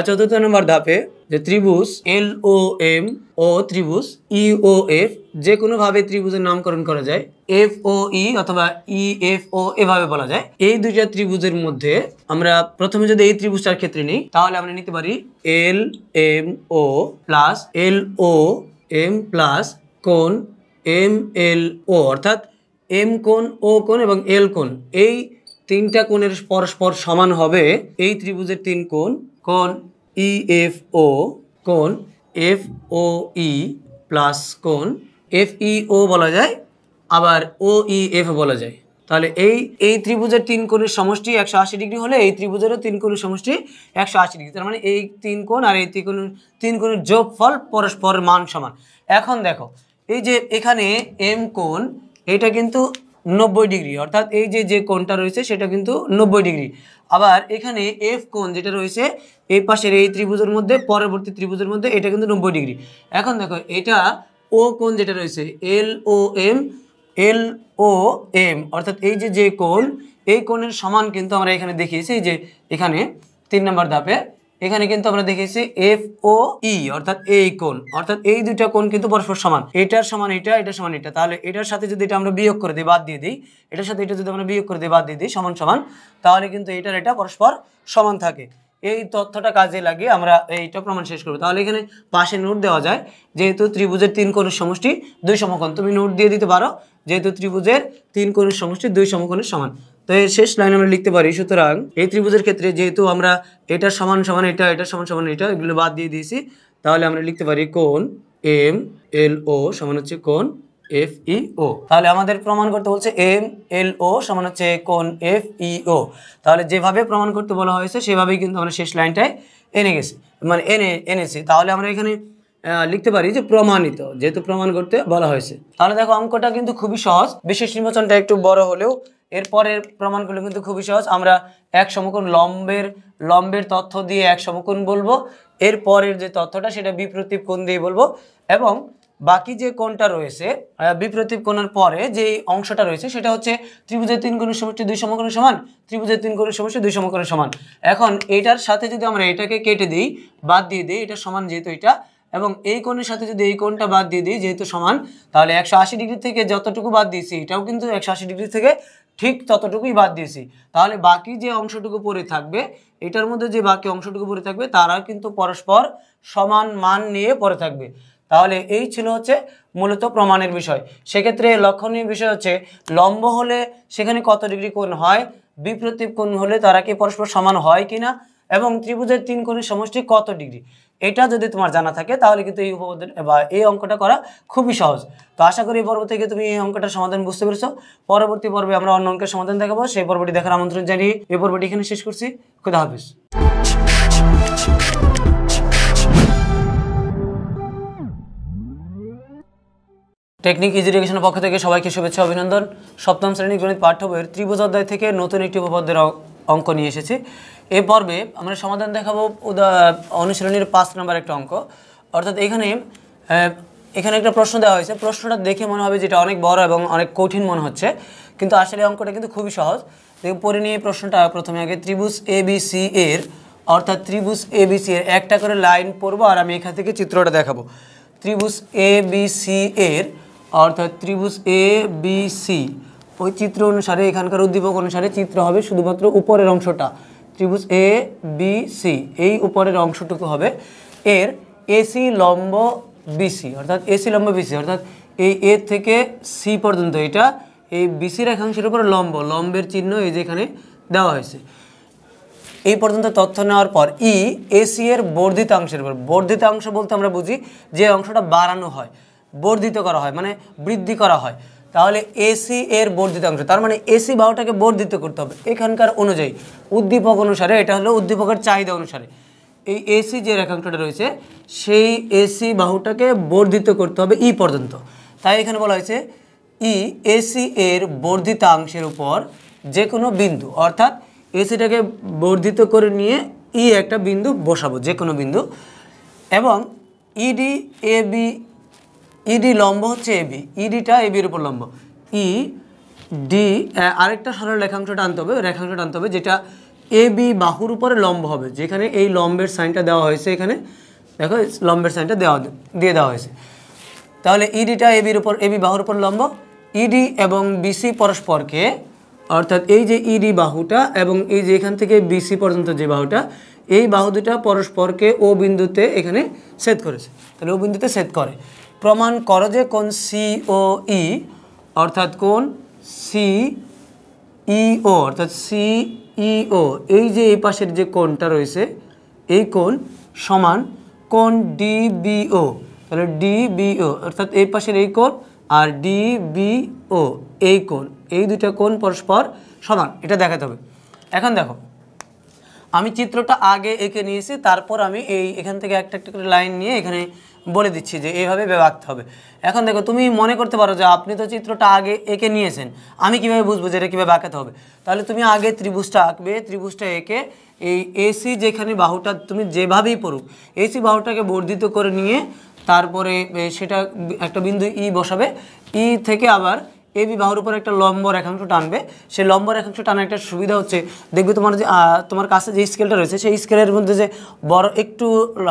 Speaker 1: চতুর্থ নম্বর ধাপে যে ত্রিভুজ LOM ও ত্রিভুজ EOF যে কোনোভাবে ত্রিভুজের নামকরণ করা যায়, FOE অথবা EFO এভাবে বলা যায়। এই দুইটা ত্রিভুজের মধ্যে আমরা প্রথমে যদি এই ত্রিভুজটার ক্ষেত্রে নিই, তাহলে আমরা নিতে পারি LMO প্লাস LOM প্লাস কোণ MLO, অর্থাৎ M কোণ, O কোণ এবং L কোণ, এই তিনটা কোণের পরস্পর সমান হবে এই ত্রিভুজের তিন কোণ, কোণ EFO, কোণ FOE প্লাস কোণ FEO বলা যায়, আবার OEF বলা যায়। তাহলে এই ত্রিভুজের তিন কোণের সমষ্টি 180 ডিগ্রি হলে এই ত্রিভুজেরও তিন কোণের সমষ্টি 180 ডিগ্রি। তার মানে এই তিন কোণ আর এই তিন কোণের যোগফল পরস্পর মান সমান। এখন দেখো এই যে এখানে M কোণ, এটা কিন্তু 90 ডিগ্রি, অর্থাৎ এই যে কোণটা রয়েছে সেটা কিন্তু 90 ডিগ্রি। আবার এখানে F কোণ যেটা রয়েছে এই পাশের এই ত্রিভুজের মধ্যে, পরবর্তী ত্রিভুজের মধ্যে, এটা কিন্তু 90 ডিগ্রি। এখন দেখো এটা O কোণ যেটা রয়েছে LOM অর্থাৎ এই যে কোণ, এই কোণের সমান কিন্তু আমরা এখানে দেখিয়েছি যে এখানে 3 নম্বর ধাপে এখানে কিন্তু আমরা দেখিয়েছি FOE অর্থাৎ এই কোণ, অর্থাৎ এই দুইটা কোণ কিন্তু পরস্পর সমান, এটার সমান এটা, এটার সমান এটা। তাহলে এটার সাথে যদি এটা আমরা বিয়োগ করে দিই, বাদ দিয়ে দিই, এটার সাথে এটা যদি আমরা বিয়োগ করে দিই, বাদ দিয়ে দিই, সমান সমান, তাহলে কিন্তু এটার এটা পরস্পর সমান থাকে। এই তথ্যটা কাজে লাগিয়ে আমরা এইটা প্রমাণ শেষ করব। তাহলে এখানে পাশে নোট দেওয়া যায়, যেহেতু ত্রিভুজের তিন কোণের সমষ্টি দুই সমকোণ, তুমি নোট দিয়ে দিতে পারো যেহেতু ত্রিভুজের তিন কোণের সমষ্টি দুই সমকোণের সমান। তো এর শেষ লাইন আমরা লিখতে পারি, সুতরাং এই ত্রিভুজের ক্ষেত্রে যেহেতু আমরা এটার সমান সমান এটা, এটার সমান সমান এটা, এগুলো বাদ দিয়ে দিয়েছি, তাহলে আমরা লিখতে পারি কোণ MLO সমান হচ্ছে কোণ FEO। তাহলে আমাদের প্রমাণ করতে বলছে MLO সমান হচ্ছে কোণ FEO। তাহলে যেভাবে প্রমাণ করতে বলা হয়েছে সেভাবেই কিন্তু আমরা শেষ লাইনটায় এনেছি। তাহলে আমরা এখানে লিখতে পারি যে প্রমাণিত, যেহেতু প্রমাণ করতে বলা হয়েছে। তাহলে দেখো অঙ্কটা কিন্তু খুবই সহজ, বিশেষ নির্বাচনটা একটু বড় হলেও এরপরের প্রমাণগুলো কিন্তু খুবই সহজ। আমরা এক সমকোণ লম্বের তথ্য দিয়ে এক সমকোণ বলবো, এরপরের যে তথ্যটা সেটা বিপ্রতীপ কোণ দিয়ে বলবো, এবং বাকি যে কোণটা রয়েছে বিপ্রতীপ কোণের পরে যে অংশটা রয়েছে সেটা হচ্ছে ত্রিভুজের তিন কোণের সমষ্টি দুই সমকোণের সমান, ত্রিভুজের তিন কোণের সমষ্টি দুই সমকোণের সমান। এখন এটার সাথে যদি আমরা এটাকে কেটে দিই, বাদ দিয়ে দিই, এটা সমান যেহেতু এটা, এবং এই কোণের সাথে যদি এই কোণটা বাদ দিয়ে দিই যেহেতু সমান, তাহলে 180 ডিগ্রি থেকে যতটুকু বাদ দিয়েছি এটাও কিন্তু 180 ডিগ্রি থেকে ঠিক ততটুকুই বাদ দিয়েছি। তাহলে বাকি যে অংশটুকু পড়ে থাকবে, এটার মধ্যে যে বাকি অংশটুকু পড়ে থাকবে তারা কিন্তু পরস্পর সমান মান নিয়ে পড়ে থাকবে। তাহলে এই ছিল হচ্ছে মূলত প্রমাণের বিষয়। সেক্ষেত্রে লক্ষণীয় বিষয় হচ্ছে লম্ব হলে সেখানে কত ডিগ্রি কোণ হয়, বিপ্রতীপ কোণ হলে তারা কি পরস্পর সমান হয় কিনা, এবং ত্রিভুজের তিন কোণের সমষ্টি কত ডিগ্রি, এটা যদি তোমার জানা থাকে তাহলে কিন্তু এই উপপাদ্য বা এই অঙ্কটা করা খুবই সহজ। তো আশা করি এই পর্ব থেকে তুমি এই অঙ্কটার সমাধান বুঝতে পেরেছো। পরবর্তী পর্বে আমরা অন্য অঙ্কের সমাধান দেখাবো, সেই পর্বটি দেখার আমন্ত্রণ জানিয়ে এই পর্বটি এখানে শেষ করছি। খুদা হাফেজ। টেকনিক ইজি এডুকেশনের পক্ষ থেকে সবাইকে শুভেচ্ছা অভিনন্দন। সপ্তম শ্রেণী গণিত পাঠ্য বইয়ের ত্রিভুজ অধ্যায় থেকে নতুন একটি উপপাদ্যের অঙ্ক নিয়ে এসেছি। এই পর্বে আমরা সমাধান দেখাবো অনুশীলনীর 5 নম্বর একটা অঙ্ক। অর্থাৎ এখানে একটা প্রশ্ন দেওয়া হয়েছে, প্রশ্নটা দেখে মনে হবে যেটা অনেক বড় এবং অনেক কঠিন মনে হচ্ছে, কিন্তু আসলে অঙ্কটা কিন্তু খুবই সহজ। দেখো পরে নিয়ে এই প্রশ্নটা প্রথমে আগে ত্রিভুজ ABC এর অর্থাৎ ত্রিভুজ ABC এর একটা করে লাইন পড়বো আর আমি এখান থেকে চিত্রটা দেখাবো। ত্রিভুজ ABC এর অর্থাৎ ত্রিভুজ ABC ওই চিত্র অনুসারে এখানকার উদ্দীপক অনুসারে চিত্র হবে শুধুমাত্র উপরের অংশটা। ত্রিভুজ ABC এই উপরের অংশটুকু হবে এর AC লম্ব BC অর্থাৎ AC লম্ব BC অর্থাৎ এই A থেকে C পর্যন্ত এটা এই BC রেখাংশের উপর লম্বের চিহ্ন এই যে এখানে দেওয়া হয়েছে। এই পর্যন্ত তথ্য নেওয়ার পর AC এর বর্ধিতাংশের উপর, বর্ধিতাংশ বলতে আমরা বুঝি যে অংশটা বাড়ানো হয়, বর্ধিত করা হয় মানে বৃদ্ধি করা হয়। তাহলে AC এর বর্ধিতাংশ তার মানে AC বাহুটাকে বর্ধিত করতে হবে এখানকার অনুযায়ী উদ্দীপক অনুসারে, এটা হলো উদ্দীপকের চাহিদা অনুসারে। এই AC যে রেখাংশটা রয়েছে সেই AC বাহুটাকে বর্ধিত করতে হবে পর্যন্ত। তাই এখানে বলা হয়েছে AC এর বর্ধিতাংশের উপর যে কোনো বিন্দু অর্থাৎ ACটাকে বর্ধিত করে নিয়ে একটা বিন্দু বসাবো, যে কোনো বিন্দু, এবং ED লম্ব হচ্ছে AB, EDটা AB এর উপর লম্ব, ED আরেকটা সরল রেখাংশটা আনতে হবে যেটা AB বাহুর উপরে লম্ব হবে, যেখানে এই লম্বের সাইনটা দেওয়া হয়েছে, এখানে দেখো লম্বের সাইনটা দিয়ে দেওয়া হয়েছে। তাহলে EDটা AB বাহুর উপর লম্ব, ED এবং BC পরস্পরকে অর্থাৎ এই যে ED বাহুটা এবং এই যে এখান থেকে BC পর্যন্ত যে বাহুটা, এই বাহু দুটা পরস্পরকে O বিন্দুতে এখানে ছেদ করেছে। তাহলে O বিন্দুতে ছেদ করে। প্রমাণ করো যে কোণ COE অর্থাৎ কোণ CEO অর্থাৎ CEO এই যে এই পাশের যে কোণটা রয়েছে এই কোণ সমান কোণ DBO। তাহলে DBO অর্থাৎ এই পাশের এই কোণ আর DBO এই কোণ, এই দুইটা কোণ পরস্পর সমান, এটা দেখাতে হবে। এখন দেখো আমি চিত্রটা আগে এঁকে নিয়েছি, তারপর আমি এখান থেকে একটা একটা করে লাইন নিয়ে এখানে বলে দিচ্ছি যে এইভাবে আঁকতে হবে। এখন দেখো তুমি মনে করতে পারো যে আপনি তো চিত্রটা আগে এঁকে নিয়েছেন, আমি কিভাবে বুঝবো যে এটা কীভাবে আঁকাতে হবে। তাহলে তুমি আগে ত্রিভুজটা আঁকবে, ত্রিভুজটা এঁকে এই AC যেখানে বাহুটা তুমি যেভাবেই পড়ুক AC বাহুটাকে বর্ধিত করে নিয়ে তারপরে সেটা একটা বিন্দু বসাবে, থেকে আবার AB বাহুর উপর একটা লম্ব রেখাংশ টানবে। সেই লম্ব রেখাংশ টানার একটা সুবিধা হচ্ছে দেখবে তোমার কাছে যে স্কেলটা রয়েছে সেই স্কেলের মধ্যে যে বড় একটু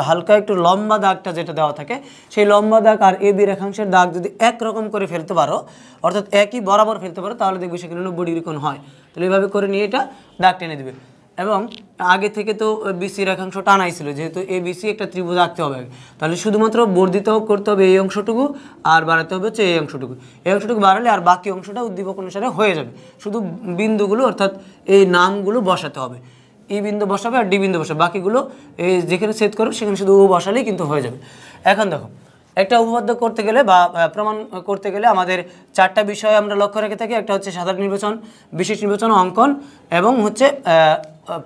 Speaker 1: হালকা একটু লম্বা দাগটা যেটা দেওয়া থাকে, সেই লম্বা দাগ আর AB রেখাংশের দাগ যদি একরকম করে ফেলতে পারো অর্থাৎ একই বরাবর ফেলতে পারো তাহলে দেখবে সেখানে 90 ডিগ্রি কোণ হয়। তাহলে এইভাবে করে নিয়ে এটা দাগ টেনে দেবে। এবং আগে থেকে তো BC রেখাংশ টানাই ছিল, যেহেতু ABC একটা ত্রিভুজ আঁকতে হবে, তাহলে শুধুমাত্র বর্ধিত করতে হবে এই অংশটুকু আর বাড়াতে হবে হচ্ছে এই অংশটুকু বাড়ালে আর বাকি অংশটা উদ্দীপক অনুসারে হয়ে যাবে। শুধু বিন্দুগুলো অর্থাৎ এই নামগুলো বসাতে হবে, বিন্দু বসাবে আর D বিন্দু বসাবে, বাকিগুলো এই যেখানে ছেদ করবে সেখানে শুধু বসালেই কিন্তু হয়ে যাবে। এখন দেখো একটা উপপাদ্য করতে গেলে বা প্রমাণ করতে গেলে আমাদের চারটা বিষয় আমরা লক্ষ্য রেখে থাকি। একটা হচ্ছে সাধারণ নির্বাচন, বিশেষ নির্বাচন, অঙ্কন এবং হচ্ছে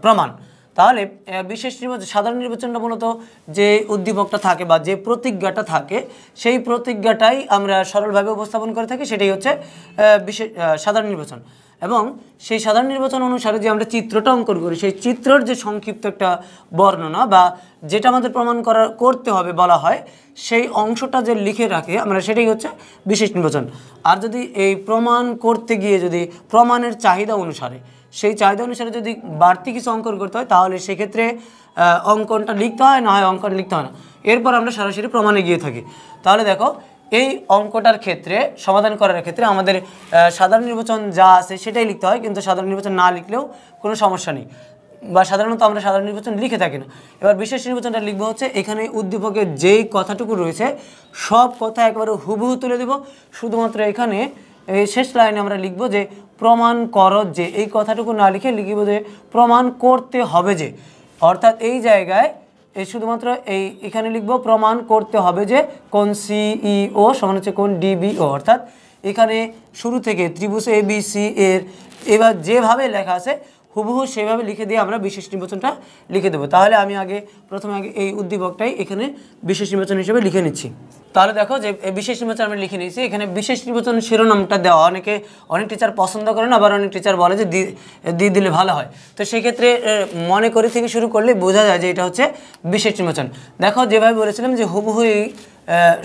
Speaker 1: প্রমাণ। তাহলে সাধারণ নির্বাচনটা মূলত যে উদ্দীপকটা থাকে বা যে প্রতিজ্ঞাটা থাকে সেই প্রতিজ্ঞাটাই আমরা সরলভাবে উপস্থাপন করে থাকি, সেটাই হচ্ছে সাধারণ নির্বাচন। এবং সেই সাধারণ নির্বাচন অনুসারে যে আমরা চিত্রটা অঙ্কন করি সেই চিত্রের যে সংক্ষিপ্ত একটা বর্ণনা বা যেটা আমাদের প্রমাণ করতে হবে বলা হয় সেই অংশটা যে লিখে রাখে আমরা সেটাই হচ্ছে বিশেষ নির্বাচন। আর যদি এই প্রমাণ করতে গিয়ে যদি প্রমাণের চাহিদা অনুসারে সেই চাহিদা অনুসারে যদি বাড়তি কিছু অঙ্কন করতে হয় তাহলে সেক্ষেত্রে অঙ্কনটা লিখতে হয়, না হয় অঙ্কন লিখতে হয় না, এরপর আমরা সরাসরি প্রমাণে গিয়ে থাকি। তাহলে দেখো এই অঙ্কটার ক্ষেত্রে সমাধান করার ক্ষেত্রে আমাদের সাধারণ নির্বাচন যা আছে সেটাই লিখতে হয়, কিন্তু সাধারণ নির্বাচন না লিখলেও কোনো সমস্যা নেই, বা সাধারণত আমরা সাধারণ নির্বাচন লিখে থাকি না। এবার বিশেষ নির্বাচনটা লিখবো হচ্ছে এখানে উদ্দীপকের যেই কথাটুকু রয়েছে সব কথা একবারে হুবহু তুলে দেব, শুধুমাত্র এখানে এই শেষ লাইনে আমরা লিখব যে প্রমাণ করো যে, এই কথাটুকু না লিখে লিখব যে প্রমাণ করতে হবে যে, অর্থাৎ এই জায়গায় শুধুমাত্র এখানে লিখব প্রমাণ করতে হবে যে কোণ CEO সমান হচ্ছে কোণ DBO, অর্থাৎ এখানে শুরু থেকে ত্রিভুজ ABC এর এবার যেভাবে লেখা আছে হুবহু সেভাবে লিখে দিয়ে আমরা বিশেষ নির্বাচনটা লিখে দেবো। তাহলে আমি প্রথমে এই উদ্দীপকটাই এখানে বিশেষ নির্বাচন হিসেবে লিখে নিচ্ছি। তাহলে দেখো যে বিশেষ নির্বাচন আমি লিখে নিয়েছি, এখানে বিশেষ নির্বাচন শিরোনামটা দেওয়া অনেক টিচার পছন্দ করেন, আবার অনেক টিচার বলে যে দিয়ে দিলে ভালো হয়। তো সেক্ষেত্রে মনে করে থেকে শুরু করলে বোঝা যায় যে এটা হচ্ছে বিশেষ নির্বাচন। দেখো যেভাবে বলেছিলাম যে হুবহু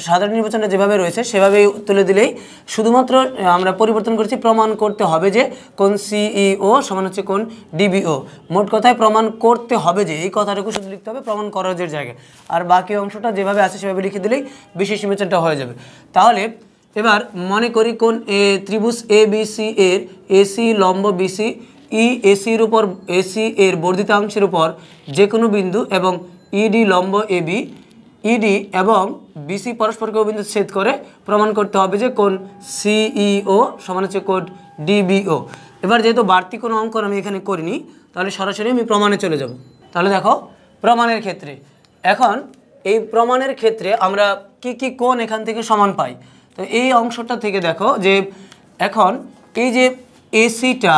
Speaker 1: সাধারণ নির্বাচনে যেভাবে রয়েছে সেভাবেই তুলে দিলেই শুধুমাত্র আমরা পরিবর্তন করেছি প্রমাণ করতে হবে যে কোন সিইও সমান হচ্ছে কোন ডিবিও। মোট কথায় প্রমাণ করতে হবে যে, এই কথাটুকু শুধু লিখতে হবে প্রমাণ করার জায়গায়, আর বাকি অংশটা যেভাবে আছে সেভাবে লিখে দিলেই বিশেষ নির্বাচনটা হয়ে যাবে। তাহলে এবার মনে করি কোন ত্রিভুজ এ বি সি এর এসি লম্ব বিসি ই এসির উপর এসি এর বর্ধিতাংশের উপর যে কোনো বিন্দু এবং ইডি লম্ব এ বি ইডি এবং বিসি পরস্পরকে বিন্দু ছেদ করে প্রমাণ করতে হবে যে কোন সিইও সমান হচ্ছে কোন ডিবিও। এবার যেহেতু বাড়তি কোনো অঙ্কন আমি এখানে করিনি, তাহলে সরাসরি আমি প্রমাণে চলে যাব। তাহলে দেখো প্রমাণের ক্ষেত্রে, এখন এই প্রমাণের ক্ষেত্রে আমরা কি কি কোণ এখান থেকে সমান পাই। তো এই অংশটা থেকে দেখো যে এখন এই যে এসিটা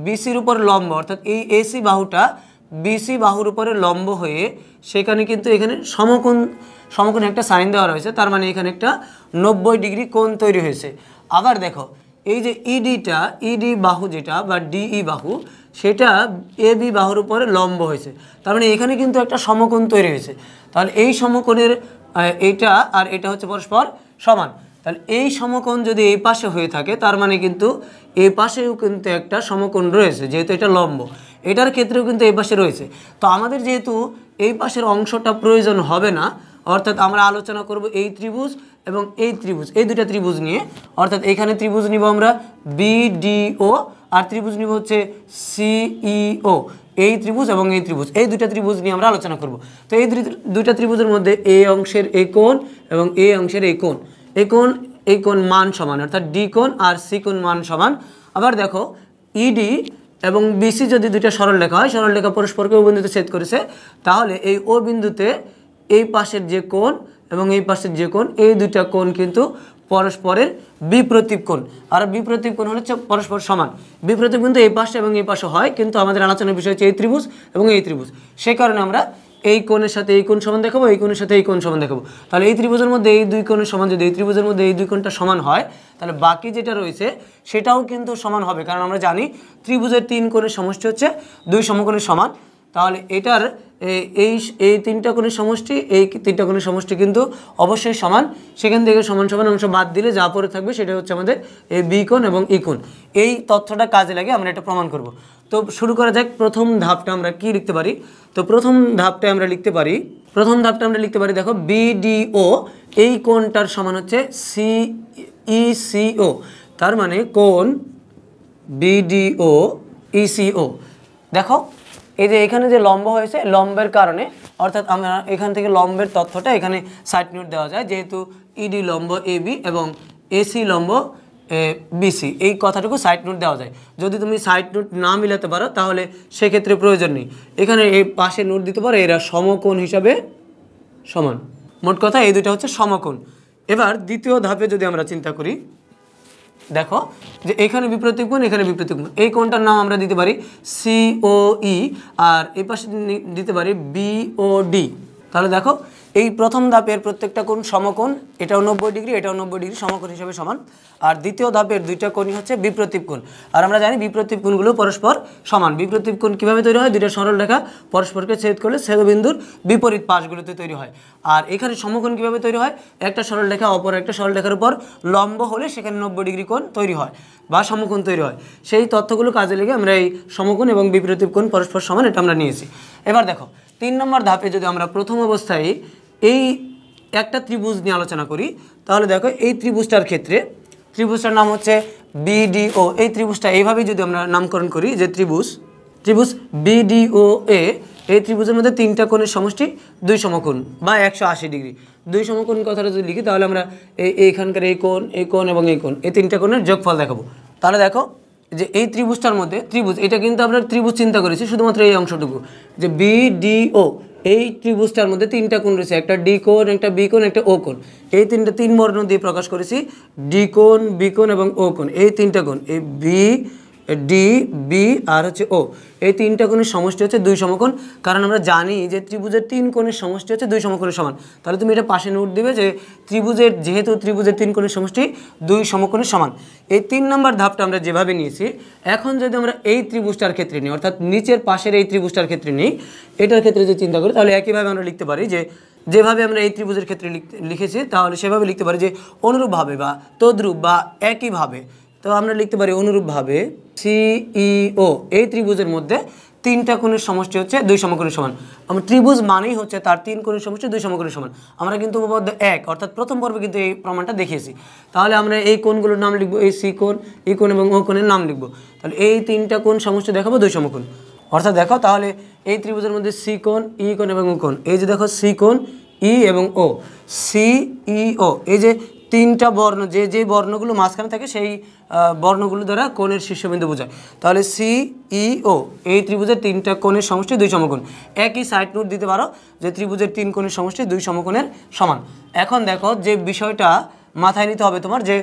Speaker 1: বিসির উপর লম্ব, অর্থাৎ এই এসি বাহুটা বিসি বাহুর উপরে লম্ব হয়ে সেখানে কিন্তু এখানে সমকোণ একটা সাইন দেওয়া রয়েছে, তার মানে এখানে একটা 90 ডিগ্রি কোণ তৈরি হয়েছে। আবার দেখো এই যে ইডিটা ইডি বাহু যেটা বা ডিই বাহু সেটা এ বি বাহুর উপরে লম্ব হয়েছে, তার মানে এখানে কিন্তু একটা সমকোণ তৈরি হয়েছে। তাহলে এই সমকোণের এইটা আর এটা হচ্ছে পরস্পর সমান। তাহলে এই সমকোণ যদি এই পাশে হয়ে থাকে তার মানে কিন্তু এই পাশেও কিন্তু একটা সমকোণ রয়েছে, যেহেতু এটা লম্ব, এটার ক্ষেত্রেও কিন্তু এই পাশে রয়েছে। তো আমাদের যেহেতু এই পাশের অংশটা প্রয়োজন হবে না, অর্থাৎ আমরা আলোচনা করব এই ত্রিভুজ এবং এই ত্রিভুজ, এই দুটা ত্রিভুজ নিয়ে। অর্থাৎ এখানে ত্রিভুজ নিব আমরা বিডিও আর ত্রিভুজ নিব হচ্ছে সিইও, এই ত্রিভুজ এবং এই ত্রিভুজ, এই দুটা ত্রিভুজ নিয়ে আমরা আলোচনা করব। তো এই দুইটা ত্রিভুজের মধ্যে এই অংশের এই কোণ এবং এই অংশের এই কোণ মান সমান, অর্থাৎ ডি কোণ আর সি কোণ মান সমান। আবার দেখো ইডি এবং বিসি যদি দুইটা সরলরেখা হয়, সরলরেখা পরস্পরকে ও বিন্দুতে ছেদ করেছে, তাহলে এই ও বিন্দুতে এই পাশের যে কোণ এবং এই পাশের যে কোণ, এই দুইটা কোণ কিন্তু পরস্পরের বিপ্রতীপ কোণ। আর বিপ্রতীপ কোণ হচ্ছে পরস্পর সমান। বিপ্রতীপ কিন্তু এই পাশে এবং এই পাশে হয়, কিন্তু আমাদের আলোচনার বিষয় হচ্ছে এই ত্রিভুজ এবং এই ত্রিভুজ। সেই কারণে আমরা এই কোণের সাথে এই কোণ সমান দেখাবো, এই কোণের সাথে এই কোণ সমান দেখাবো। তাহলে এই ত্রিভুজের মধ্যে এই দুই কোণের সমান, যদি এই ত্রিভুজের মধ্যে এই দুই কোণটা সমান হয়, তাহলে বাকি যেটা রয়েছে সেটাও কিন্তু সমান হবে, কারণ আমরা জানি ত্রিভুজের তিন কোণের সমষ্টি হচ্ছে দুই সমকোণের সমান। তাহলে এটার এই তিনটা কোণের সমষ্টি, এই তিনটা কোণের সমষ্টি কিন্তু অবশ্যই সমান। সেখান থেকে সমান সমান অংশ বাদ দিলে যা পড়ে থাকবে সেটা হচ্ছে আমাদের এই বি কোণ এবং ই কোণ। এই তথ্যটা কাজে লাগে আমরা এটা প্রমাণ করব। তো শুরু করা যাক। প্রথম ধাপটা আমরা কি লিখতে পারি? তো প্রথম ধাপটা আমরা লিখতে পারি দেখো বিডিও এই কোণটার সমান হচ্ছে সিইসিও, তার মানে কোণ বিডিও ইসিও। দেখো এই যে এখানে যে লম্ব হয়েছে, লম্বের কারণে, অর্থাৎ আমরা এখান থেকে লম্বের তথ্যটা এখানে সাইড নোট দেওয়া যায়, যেহেতু ইডি লম্ব এবি এবং এসি লম্ব বিসি, এই কথাটুকু সাইড নোট দেওয়া যায়। যদি তুমি সাইড নোট না মিলাতে পারো তাহলে সেক্ষেত্রে প্রয়োজন নেই, এখানে এই পাশে নোট দিতে পারো, এরা সমকোণ হিসাবে সমান। মোট কথা এই দুটো হচ্ছে সমকোণ। এবার দ্বিতীয় ধাপে যদি আমরা চিন্তা করি, দেখো যে এখানে বিপ্রতীপ কোণ, এখানে বিপ্রতীপ কোণ, এই কোণটার নাম আমরা দিতে পারি সিওই আর এই পাশে দিতে পারি বিওডি। তাহলে দেখো এই প্রথম ধাপের প্রত্যেকটা কোণ সমকোণ, এটাও 90 ডিগ্রি, এটাও 90 ডিগ্রি, সমকোণ হিসাবে সমান। আর দ্বিতীয় ধাপের দুইটা কোণই হচ্ছে বিপ্রতীপ কোণ, আর আমরা জানি বিপ্রতীপ কোণগুলো পরস্পর সমান। বিপ্রতীপ কোণ কীভাবে তৈরি হয়? দুইটা সরল রেখা পরস্পরকে ছেদ করলে ছেদবিন্দুর বিপরীত পাশগুলোতে তৈরি হয়। আর এখানে সমকোণ কীভাবে তৈরি হয়? একটা সরল রেখা অপর একটা সরল রেখার উপর লম্ব হলে সেখানে 90 ডিগ্রি কোণ তৈরি হয় বা সমকোণ তৈরি হয়। সেই তথ্যগুলো কাজে লেগে আমরা এই সমকোণ এবং বিপরীত কোণ পরস্পর সমান এটা আমরা নিয়েছি। এবার দেখো 3 নম্বর ধাপে যদি আমরা প্রথম অবস্থায় এই একটা ত্রিভুজ নিয়ে আলোচনা করি, তাহলে দেখো এই ত্রিভুজটার ক্ষেত্রে ত্রিভুজটার নাম হচ্ছে বিডিও। এই ত্রিভুজটা এইভাবেই যদি আমরা নামকরণ করি যে ত্রিভুজ বিডিও এ, এই ত্রিভুজের মধ্যে তিনটা কোণের সমষ্টি দুই সমকোণ বা 180 ডিগ্রি। দুই সমকোণ কথাটা যদি লিখি তাহলে আমরা এইখানকার এই কোণ এবং এই কোণ, এই তিনটা কোণের যোগফল দেখাবো। তাহলে দেখো যে এই ত্রিভুজটার মধ্যে ত্রিভুজ, এটা কিন্তু আমরা ত্রিভুজ চিন্তা করেছি শুধুমাত্র এই অংশটুকু, যে বিডিও এই ত্রিভুজটার মধ্যে তিনটা কোণ রয়েছে, একটা ডি কোণ, একটা বি কোণ, একটা ও কোণ। এই তিন বর্ণ দিয়ে প্রকাশ করেছি, ডি কোণ, বি কোণ এবং ও কোণ। এই তিনটা কোণ, এই ডি বি আর হচ্ছে ও, এই তিনটা কোণের সমষ্টি হচ্ছে দুই সমকোণ। কারণ আমরা জানি যে ত্রিভুজের তিন কোণের সমষ্টি হচ্ছে দুই সমকোণের সমান। তাহলে তুমি এটা পাশে নোট দিবে যে যেহেতু ত্রিভুজের তিন কোণের সমষ্টি দুই সমকোণের সমান। এই 3 নম্বর ধাপটা আমরা যেভাবে নিয়েছি, এখন যদি আমরা এই ত্রিভুজটার ক্ষেত্রে নিই, অর্থাৎ নিচের পাশের এই ত্রিভুজটার ক্ষেত্রে নিই, এটার ক্ষেত্রে যদি চিন্তা করি তাহলে একইভাবে আমরা লিখতে পারি যে যেভাবে আমরা এই ত্রিভুজের ক্ষেত্রে লিখেছি তাহলে সেভাবে লিখতে পারি যে অনুরূপভাবে বা তদ্রূপ বা একইভাবে। তো আমরা লিখতে পারি অনুরূপভাবে সিইও এই ত্রিভুজের মধ্যে তিনটা কোণের সমষ্টি হচ্ছে দুই সমকোণের সমান। আমরা ত্রিভুজ মানেই হচ্ছে তার তিন কোণের সমষ্টি দুই সমকোণের সমান। আমরা কিন্তু উপপাদ্য 1 অর্থাৎ প্রথম পর্বে কিন্তু এই প্রমাণটা দেখিয়েছি। তাহলে আমরা এই কোণগুলোর নাম লিখবো, এই সি কোণ, ই কোণ এবং ও কোণের নাম লিখবো। তাহলে এই তিনটা কোণ সমষ্টি দেখাবো দুই সমকোণ। অর্থাৎ দেখো তাহলে এই ত্রিভুজের মধ্যে সি কোণ, ই কোণ এবং ও কোণ, এই যে দেখো সি কোণ, ই এবং ও, সি ই ও, এই যে তিনটা বর্ণ, যে যে বর্ণগুলো মাঝখানে থাকে সেই বর্ণগুলো দ্বারা কোণের শীর্ষবিন্দু বোঝায়। তাহলে সি ই ও এই ত্রিভুজের তিনটা কোণের সমষ্টি দুই সমকোণ। একই সাইড নোট দিতে পারো যে ত্রিভুজের তিন কোণের সমষ্টি দুই সমকোণের সমান। এখন দেখো যে বিষয়টা মাথায় নিতে হবে তোমার, যে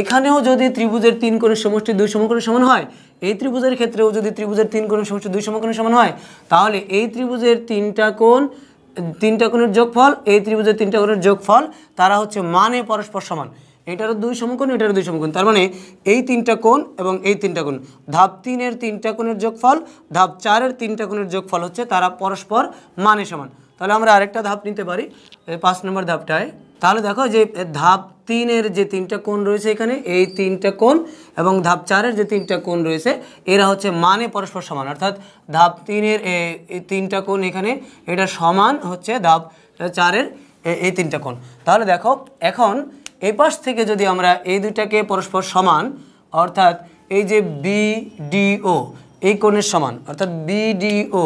Speaker 1: এখানেও যদি ত্রিভুজের তিন কোণের সমষ্টি দুই সমকোণের সমান হয়, এই ত্রিভুজের ক্ষেত্রেও যদি ত্রিভুজের তিন কোণের সমষ্টি দুই সমকোণের সমান হয়, তাহলে এই ত্রিভুজের তিনটা কোণের যোগফল, এই ত্রিভুজের তিনটা কোণের যোগফল, তারা হচ্ছে মানে পরস্পর সমান। এটারও দুই সমকোণ, এটারও দুই সমকোণ। তার মানে এই তিনটা কোণ এবং এই তিনটা কোণ, ধাপ 3-এর তিনটা কোণের যোগফল, ধাপ 4-এর তিনটা কোণের যোগফল হচ্ছে তারা পরস্পর মানে সমান। তাহলে আমরা আরেকটা ধাপ নিতে পারি 5 নম্বর ধাপটায়। তাহলে দেখো যে ধাপ 3-এর যে তিনটা কোণ রয়েছে এখানে, এই তিনটা কোণ এবং ধাপ 4-এর যে তিনটা কোণ রয়েছে এরা হচ্ছে মানে পরস্পর সমান। অর্থাৎ ধাপ 3-এর এই তিনটা কোণ এখানে এটা সমান হচ্ছে ধাপ 4-এর এই তিনটা কোণ। তাহলে দেখো এখন এই পাশ থেকে যদি আমরা এই দুইটাকে পরস্পর সমান, অর্থাৎ এই যে বিডিও এই কোণের সমান, অর্থাৎ বিডিও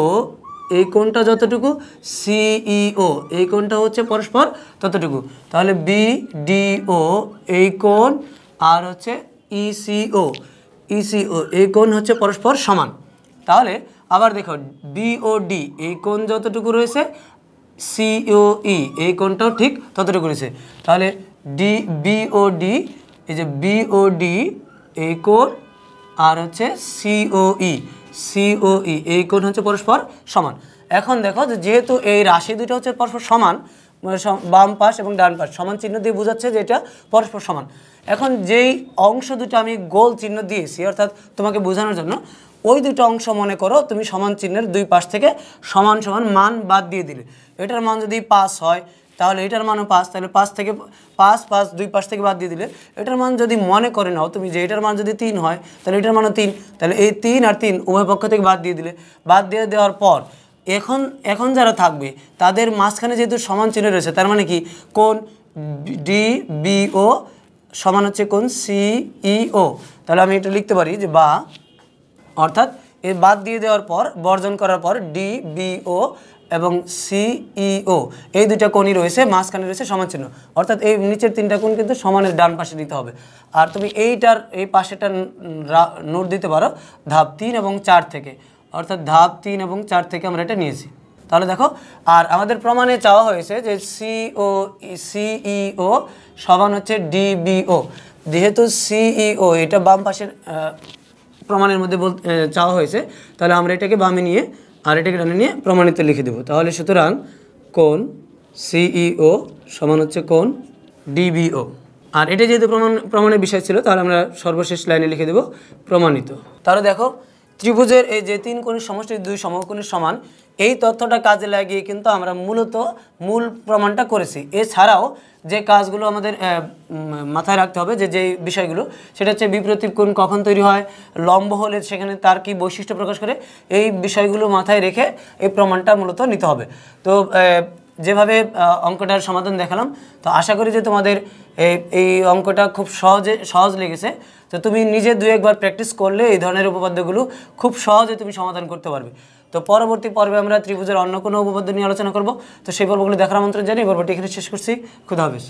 Speaker 1: এই কোণটা যতটুকু, সিইও এই কোণটা হচ্ছে পরস্পর ততটুকু। তাহলে বিডিও এই কোণ আর হচ্ছে ইসিও এই কোণ হচ্ছে পরস্পর সমান। তাহলে আবার দেখো বিওডি এই কোণ যতটুকু রয়েছে, সিওই এই কোণটাও ঠিক ততটুকু রয়েছে। তাহলে বিওডি এই যে বিওডি এই কোণ আর হচ্ছে সিওই এই কোণ হচ্ছে পরস্পর সমান। এখন দেখো যে যেহেতু এই রাশি দুটো হচ্ছে পরস্পর সমান, বাম পাশ এবং ডান পাশ সমান চিহ্ন দিয়ে বোঝাচ্ছে যে এটা পরস্পর সমান। এখন যেই অংশ দুটো আমি গোল চিহ্ন দিয়েছি অর্থাৎ তোমাকে বোঝানোর জন্য, ওই দুটো অংশ মনে করো তুমি সমান চিহ্নের দুই পাশ থেকে সমান সমান মান বাদ দিয়ে দিলে। এটার মান যদি 5 হয় তাহলে এটার মানও 5, তাহলে 5 থেকে 5 দুই পাশ থেকে বাদ দিয়ে দিলে। এটার মান যদি মনে করে নাও তুমি যে এটার মান যদি 3 হয় তাহলে এটার মানও 3, তাহলে এই 3 আর 3 উভয় পক্ষ থেকে বাদ দিয়ে দিলে। বাদ দিয়ে দেওয়ার পর এখন যারা থাকবে তাদের মাঝখানে যেহেতু সমান চিহ্ন রয়েছে, তার মানে কি কোণ ডিবিও সমান হচ্ছে কোণ সিইও। তাহলে আমি এটা লিখতে পারি যে বা, অর্থাৎ এ বাদ দিয়ে দেওয়ার পর বর্জন করার পর ডিবিও এবং সিইও এই দুইটা কোণই রয়েছে, মাঝখানে রয়েছে সমান চিহ্ন। অর্থাৎ এই নিচের তিনটা কোণ কিন্তু সমানের ডান পাশে দিতে হবে। আর তুমি এই পাশেটা নোট দিতে পারো ধাপ 3 এবং 4 থেকে, অর্থাৎ ধাপ 3 এবং 4 থেকে আমরা এটা নিয়েছি। তাহলে দেখো আর আমাদের প্রমাণে চাওয়া হয়েছে যে সিইও সমান হচ্ছে ডিবিও। যেহেতু সিইও এটা বাম পাশের প্রমাণের মধ্যে চাওয়া হয়েছে, তাহলে আমরা এটাকে বামে নিয়ে আর এটাকে ডানে নিয়ে প্রমাণিত লিখে দেবো। তাহলে সুতরাং কোণ সিইও সমান হচ্ছে কোণ ডিবিও। আর এটা যেহেতু প্রমাণের বিষয় ছিল, তাহলে আমরা সর্বশেষ লাইনে লিখে দেব প্রমাণিত। তাহলে দেখো ত্রিভুজের এই যে তিন কোণের সমষ্টি দুই সমকোণের সমান, এই তথ্যটা কাজে লাগিয়ে কিন্তু আমরা মূলত মূল প্রমাণটা করেছি। এছাড়াও যে কাজগুলো আমাদের মাথায় রাখতে হবে, যে বিষয়গুলো, সেটা হচ্ছে বিপ্রতীপ কোণ কখন তৈরি হয়, লম্ব হলে সেখানে তার কি বৈশিষ্ট্য প্রকাশ করে, এই বিষয়গুলো মাথায় রেখে এই প্রমাণটা মূলত নিতে হবে। তো যেভাবে অঙ্কটার সমাধান দেখালাম, তো আশা করি যে তোমাদের এই অঙ্কটা খুব সহজ লেগেছে। তো তুমি নিজে 2-1 বার প্র্যাকটিস করলে এই ধরনের উপপাদ্যগুলো খুব সহজে তুমি সমাধান করতে পারবে। তো পরবর্তী পর্বে আমরা ত্রিভুজের অন্য কোনো উপপাদ্য নিয়ে আলোচনা করব। তো সেই পর্বগুলো দেখার আমন্ত্রণ জানিয়ে পর্বটি এখানে শেষ করছি। খুদা হাফেজ।